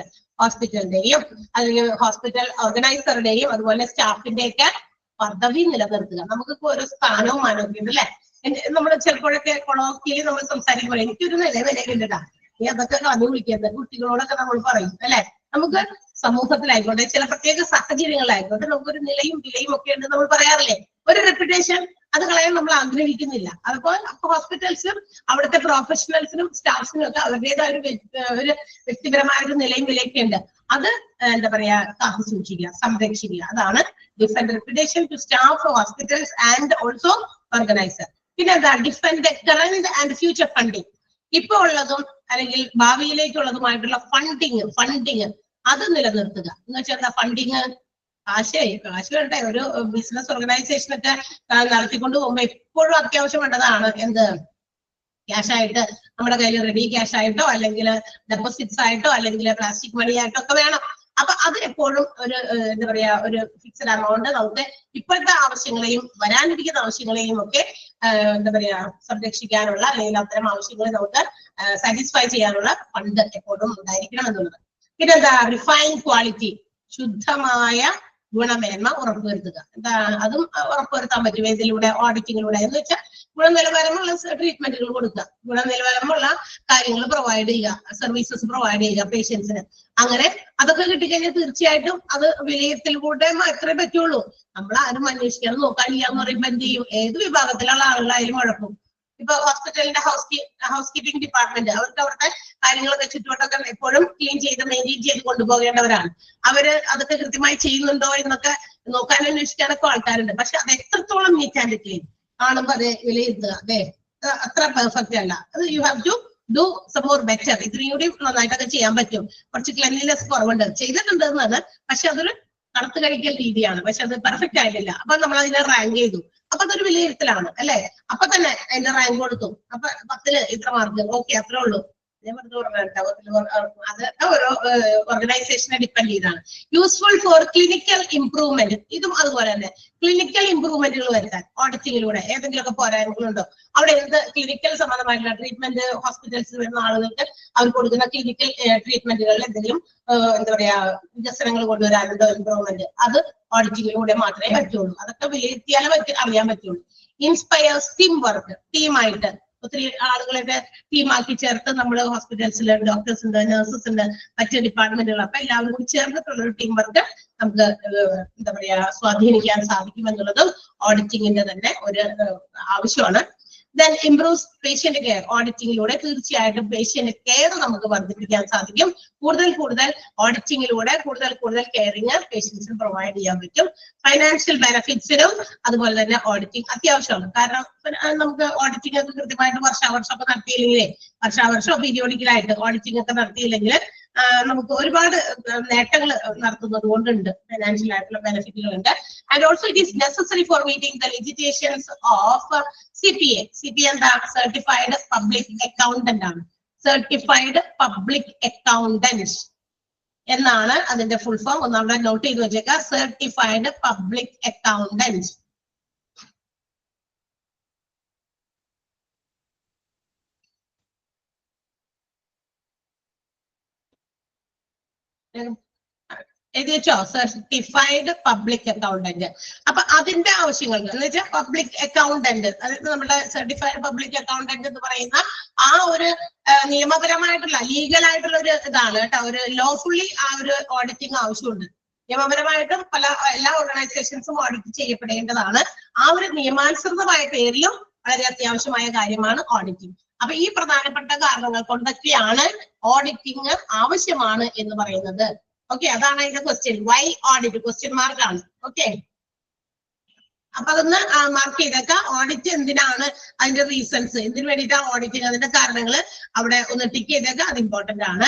ഹോസ്പിറ്റലിന്റെയും അല്ലെങ്കിൽ ഹോസ്പിറ്റൽ ഓർഗനൈസറുടെയും അതുപോലെ സ്റ്റാഫിന്റെ ഒക്കെ പദവി നിലനിർത്തുക. നമുക്കിപ്പോ ഓരോ സ്ഥാനവും മാനവും ഉണ്ട് അല്ലെ. നമ്മൾ ചിലപ്പോഴൊക്കെ കൊളോക്കിയിൽ നമ്മൾ സംസാരിക്കുമ്പോൾ എനിക്കൊരു നിലവിലുണ്ടാ, നീ അതൊക്കെ കളഞ്ഞു വിളിക്കരുത്, കുട്ടികളോടൊക്കെ നമ്മൾ പറയും അല്ലെ. നമുക്ക് സമൂഹത്തിലായിക്കോട്ടെ ചില പ്രത്യേക സാഹചര്യങ്ങളായിക്കോട്ടെ നമുക്കൊരു നിലയും വിലയും ഒക്കെ ഉണ്ട് നമ്മൾ പറയാറില്ലേ. ഒരു റെപ്യൂട്ടേഷൻ അത് കളയാൻ നമ്മൾ ആഗ്രഹിക്കുന്നില്ല. അതുപോലെ ഹോസ്പിറ്റൽസിനും അവിടുത്തെ പ്രൊഫഷണൽസിനും സ്റ്റാഫ്സിനും ഒക്കെ അവരുടേതായ ഒരു വ്യക്തിപരമായ ഒരു നിലയും വിലയൊക്കെ ഉണ്ട്. അത് എന്താ പറയാ കാത്തു സൂക്ഷിക്കുക, സംരക്ഷിക്കുക. അതാണ് defend reputation to staff hospitals and also organiser. പിന്നെ എന്താ defend current and future funding. ഇപ്പൊ ഉള്ളതും അല്ലെങ്കിൽ ഭാവിയിലേക്കുള്ളതുമായിട്ടുള്ള ഫണ്ടിങ് അത് നിലനിർത്തുക. എന്ന് വെച്ചാൽ എന്താ ഫണ്ടിങ്? കാശ് വേണ്ടേ? ഒരു ബിസിനസ് ഓർഗനൈസേഷനൊക്കെ നടത്തിക്കൊണ്ട് പോകുമ്പോ എപ്പോഴും അത്യാവശ്യം വേണ്ടതാണ് എന്ത്? ക്യാഷ് ആയിട്ട് നമ്മുടെ കയ്യിൽ റെഡി ക്യാഷ് ആയിട്ടോ അല്ലെങ്കിൽ ഡെപ്പോസിറ്റ്സ് ആയിട്ടോ അല്ലെങ്കിൽ പ്ലാസ്റ്റിക് മണി ആയിട്ടോ ഒക്കെ വേണം. അപ്പൊ അത് എപ്പോഴും ഒരു എന്താ പറയാ ഒരു ഫിക്സഡ് എമൗണ്ട് നമുക്ക് ഇപ്പോഴത്തെ ആവശ്യങ്ങളെയും വരാനിരിക്കുന്ന ആവശ്യങ്ങളെയും ഒക്കെ എന്താ പറയാ സംരക്ഷിക്കാനുള്ള അല്ലെങ്കിൽ അത്തരം ആവശ്യങ്ങളെ നമുക്ക് സാറ്റിസ്ഫൈ ചെയ്യാനുള്ള ഫണ്ട് എപ്പോഴും ഉണ്ടായിരിക്കണം എന്നുള്ളത്. പിന്നെ എന്താ റിഫൈൻ ക്വാളിറ്റി, ശുദ്ധമായ ഗുണമേന്മ ഉറപ്പുവരുത്തുക. എന്താ അതും ഉറപ്പുവരുത്താൻ പറ്റും ഇതിലൂടെ, ഓഡിറ്റിങ്ങിലൂടെ. എന്ന് വെച്ചാൽ ഗുണനിലവാരമുള്ള ട്രീറ്റ്മെന്റുകൾ കൊടുക്കുക, ഗുണനിലവാരമുള്ള കാര്യങ്ങൾ പ്രൊവൈഡ് ചെയ്യുക, സർവീസസ് പ്രൊവൈഡ് ചെയ്യുക പേഷ്യൻസിന്. അങ്ങനെ അതൊക്കെ കിട്ടിക്കഴിഞ്ഞാൽ തീർച്ചയായിട്ടും അത് വിലയിരുത്തലിലൂടെ മാത്രമേ പറ്റുള്ളൂ. നമ്മൾ ആരും അന്വേഷിക്കാതെ നോക്കാനില്ല എന്ന് പറയുമ്പോൾ എന്ത് ചെയ്യും? ഏത് വിഭാഗത്തിലുള്ള ആളുകളായാലും കുഴപ്പം. ഇപ്പൊ ഹോസ്പിറ്റലിന്റെ ഹൗസ് കീപ്പിംഗ് ഡിപ്പാർട്ട്മെന്റ് അവർക്ക് അവിടുത്തെ കാര്യങ്ങളൊക്കെ ചുറ്റുവട്ടൊക്കെ എപ്പോഴും ക്ലീൻ ചെയ്ത് മെയിൻറ്റെയിൻ ചെയ്ത് കൊണ്ടുപോകേണ്ടവരാണ്. അവര് അതൊക്കെ കൃത്യമായി ചെയ്യുന്നുണ്ടോ എന്നൊക്കെ നോക്കാൻ അന്വേഷിക്കാനൊക്കെ ആൾക്കാരുണ്ട്. പക്ഷെ അത് എത്രത്തോളം നീറ്റ് ആൻഡ് ക്ലീൻ കാണുമ്പോൾ അത് വിലയിരുത്തുക, അതെ അത്ര പെർഫെക്റ്റ് അല്ല, അത് you have to do some more better. ഇതിനും കൂടി നന്നായിട്ടൊക്കെ ചെയ്യാൻ പറ്റും. കുറച്ച് ക്ലെൻലിനെസ് കുറവുണ്ട്, ചെയ്തിട്ടുണ്ട് എന്നാണ്, പക്ഷെ അതൊരു കണക്ക് കഴിക്കൽ രീതിയാണ്, പക്ഷെ അത് പെർഫെക്റ്റ് ആയിട്ടില്ല. അപ്പൊ നമ്മൾ അതിനെ റാങ്ക് ചെയ്തു. അപ്പൊ അതൊരു വിലയിരുത്തലാണ് അല്ലെ. അപ്പൊ തന്നെ അതിന്റെ റാങ്ക് കൊടുത്തു. അപ്പൊ 10ൽ ഇത്ര മാർക്ക്, ഓക്കെ അത്രേ ഉള്ളൂ. അതൊക്കെ ഓരോ ഓർഗനൈസേഷനെ ഡിപ്പെൻഡ് ചെയ്താണ്. യൂസ്ഫുൾ ഫോർ ക്ലിനിക്കൽ ഇംപ്രൂവ്മെന്റ്, ഇതും അതുപോലെ തന്നെ ക്ലിനിക്കൽ ഇംപ്രൂവ്മെന്റുകൾ വരുത്താൻ ഓഡിറ്റിങ്ങിലൂടെ ഏതെങ്കിലുമൊക്കെ പോരായ്മകളുണ്ടോ, അവിടെ എന്ത് ക്ലിനിക്കൽ സംബന്ധമായിട്ടുള്ള ട്രീറ്റ്മെന്റ് ഹോസ്പിറ്റൽസിൽ വരുന്ന ആളുകൾക്ക് അവർ കൊടുക്കുന്ന ക്ലിനിക്കൽ ട്രീറ്റ്മെന്റുകളിൽ എന്തെങ്കിലും എന്താ പറയാ വികസനങ്ങൾ കൊണ്ടുവരാനുണ്ടോ, ഇംപ്രൂവ്മെന്റ്, അത് ഓഡിറ്റിങ്ങിലൂടെ മാത്രമേ പറ്റുള്ളൂ. അതൊക്കെ വിലയിരുത്തിയാലേ അറിയാൻ പറ്റുള്ളൂ. ഇൻസ്പയർസ് ടീം വർക്ക്, ടീമായിട്ട് ഒത്തിരി ആളുകളൊക്കെ ടീമാക്കി ചേർത്ത് നമ്മൾ ഹോസ്പിറ്റൽസിൽ ഡോക്ടേഴ്സ് ഉണ്ട്, നഴ്സസ് ഉണ്ട്, മറ്റ് ഡിപ്പാർട്ട്മെന്റുകൾ, അപ്പൊ എല്ലാവരും കൂടി ചേർന്നിട്ടുള്ള ഒരു ടീം വർക്ക് നമുക്ക് എന്താ പറയാ സ്വാധീനിക്കാൻ സാധിക്കും എന്നുള്ളതും ഓഡിറ്റിങ്ങിന്റെ തന്നെ ഒരു ആവശ്യമാണ്. ദെൻ ഇംപ്രൂവ്സ് പേഷ്യന്റ് കെയർ, ഓഡിറ്റിങ്ങിലൂടെ തീർച്ചയായിട്ടും പേഷ്യന്റ് കെയർ നമുക്ക് വർദ്ധിപ്പിക്കാൻ സാധിക്കും. കൂടുതൽ ഓഡിറ്റിങ്ങിലൂടെ കൂടുതൽ കെയറിങ് പേഷ്യൻസിന് പ്രൊവൈഡ് ചെയ്യാൻ പറ്റും. ഫൈനാൻഷ്യൽ ബെനിഫിറ്റ്സിനും അതുപോലെ തന്നെ ഓഡിറ്റിംഗ് അത്യാവശ്യമാണ്. കാരണം നമുക്ക് ഓഡിറ്റിംഗ് ഒക്കെ കൃത്യമായിട്ട് വർഷാവർഷം ഒക്കെ നടത്തിയില്ലെങ്കിലേ, വർഷാവർഷം പീരിയോഡിക്കലായിട്ട് ഓഡിറ്റിംഗ് ഒക്കെ നടത്തിയില്ലെങ്കിൽ നമുക്ക് ഒരുപാട് നേട്ടങ്ങൾ നടത്തുന്നത് കൊണ്ടുണ്ട്, ഫൈനാൻഷ്യൽ ആയിട്ടുള്ള ബെനിഫിറ്റുകൾ ഉണ്ട്. And also it is necessary four meeting the legislations of CPA. CPA എന്താ? സർട്ടിഫൈഡ് പബ്ലിക് അക്കൗണ്ടന്റ് ആണ്. സർട്ടിഫൈഡ് പബ്ലിക് അക്കൗണ്ടന്റ് എന്നാണ് അതിന്റെ ഫുൾ ഫോം. ഒന്നാമത് നോട്ട് ചെയ്ത് വെച്ചേക്ക, സർട്ടിഫൈഡ് പബ്ലിക് അക്കൗണ്ടന്റ്. എഴുതി വെച്ചോ? Certified public accountant. അപ്പൊ അതിന്റെ ആവശ്യങ്ങൾ എന്ന് വെച്ചാൽ പബ്ലിക് അക്കൗണ്ടന്റ്, അതായത് നമ്മുടെ സർട്ടിഫൈഡ് പബ്ലിക് അക്കൗണ്ടന്റ് എന്ന് പറയുന്ന ആ ഒരു നിയമപരമായിട്ടുള്ള ലീഗൽ ഒരു ഇതാണ് കേട്ടോ. ഒരു ലോഫുള്ളി ആ ഒരു ഓഡിറ്റിംഗ് ആവശ്യമുണ്ട്. നിയമപരമായിട്ടും എല്ലാ ഓർഗനൈസേഷൻസും ഓഡിറ്റ് ചെയ്യപ്പെടേണ്ടതാണ്. ആ ഒരു നിയമാനുസൃതമായ പേരിലും വളരെ അത്യാവശ്യമായ കാര്യമാണ് ഓഡിറ്റിംഗ്. അപ്പൊ ഈ പ്രധാനപ്പെട്ട കാരണങ്ങൾ കൊണ്ടൊക്കെയാണ് ഓഡിറ്റിംഗ് ആവശ്യമാണ് എന്ന് പറയുന്നത്. ഓക്കെ, അതാണ് അതിന്റെ ക്വസ്റ്റ്യൻ. Why audit? ക്വസ്റ്റ്യൻ മാർക്കാണ്. ഓക്കെ, അപ്പൊ അതൊന്ന് മാർക്ക് ചെയ്തേക്കാം. ഓഡിറ്റ് എന്തിനാണ്, അതിന്റെ റീസൺസ്, എന്തിനു വേണ്ടിയിട്ടാണ് ഓഡിറ്റിംഗ്, അതിന്റെ കാരണങ്ങൾ അവിടെ ഒന്ന് ടിക്ക് ചെയ്തേക്കാം. അത് ഇമ്പോർട്ടന്റ് ആണ്.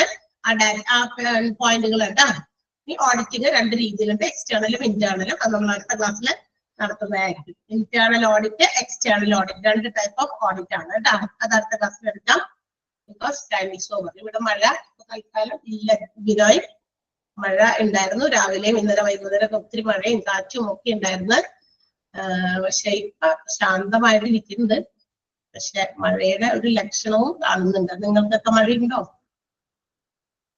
ആ പോയിന്റുകൾ കേട്ടോ. ഈ ഓഡിറ്റിംഗ് 2 രീതിയിലുണ്ട്, എക്സ്റ്റേണലും ഇന്റേണലും. അത് നമ്മൾ അടുത്ത ക്ലാസ്സിൽ നടത്തുന്നതായിരിക്കും. Internal audit, external audit, 2 type of audit ആണ് കേട്ടോ. അത് അടുത്ത ക്ലാസ്സിൽ എടുക്കാം. Because time is over. ഇവിടെ മഴ തൽക്കാലം ഇല്ല. ബിനോയ് മഴ ഉണ്ടായിരുന്നു രാവിലെയും ഇന്നലെ വൈകുന്നേരം ഒത്തിരി മഴയും കാറ്റും ഒക്കെ ഉണ്ടായിരുന്നു. പക്ഷെ ഇപ്പൊ ശാന്തമായിട്ട് ഇരിക്കുന്നുണ്ട്. പക്ഷെ മഴയുടെ ഒരു ലക്ഷണവും കാണുന്നുണ്ട്. നിങ്ങൾക്കൊക്കെ മഴയുണ്ടോ?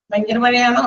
ഭയങ്കര മഴയാണോ?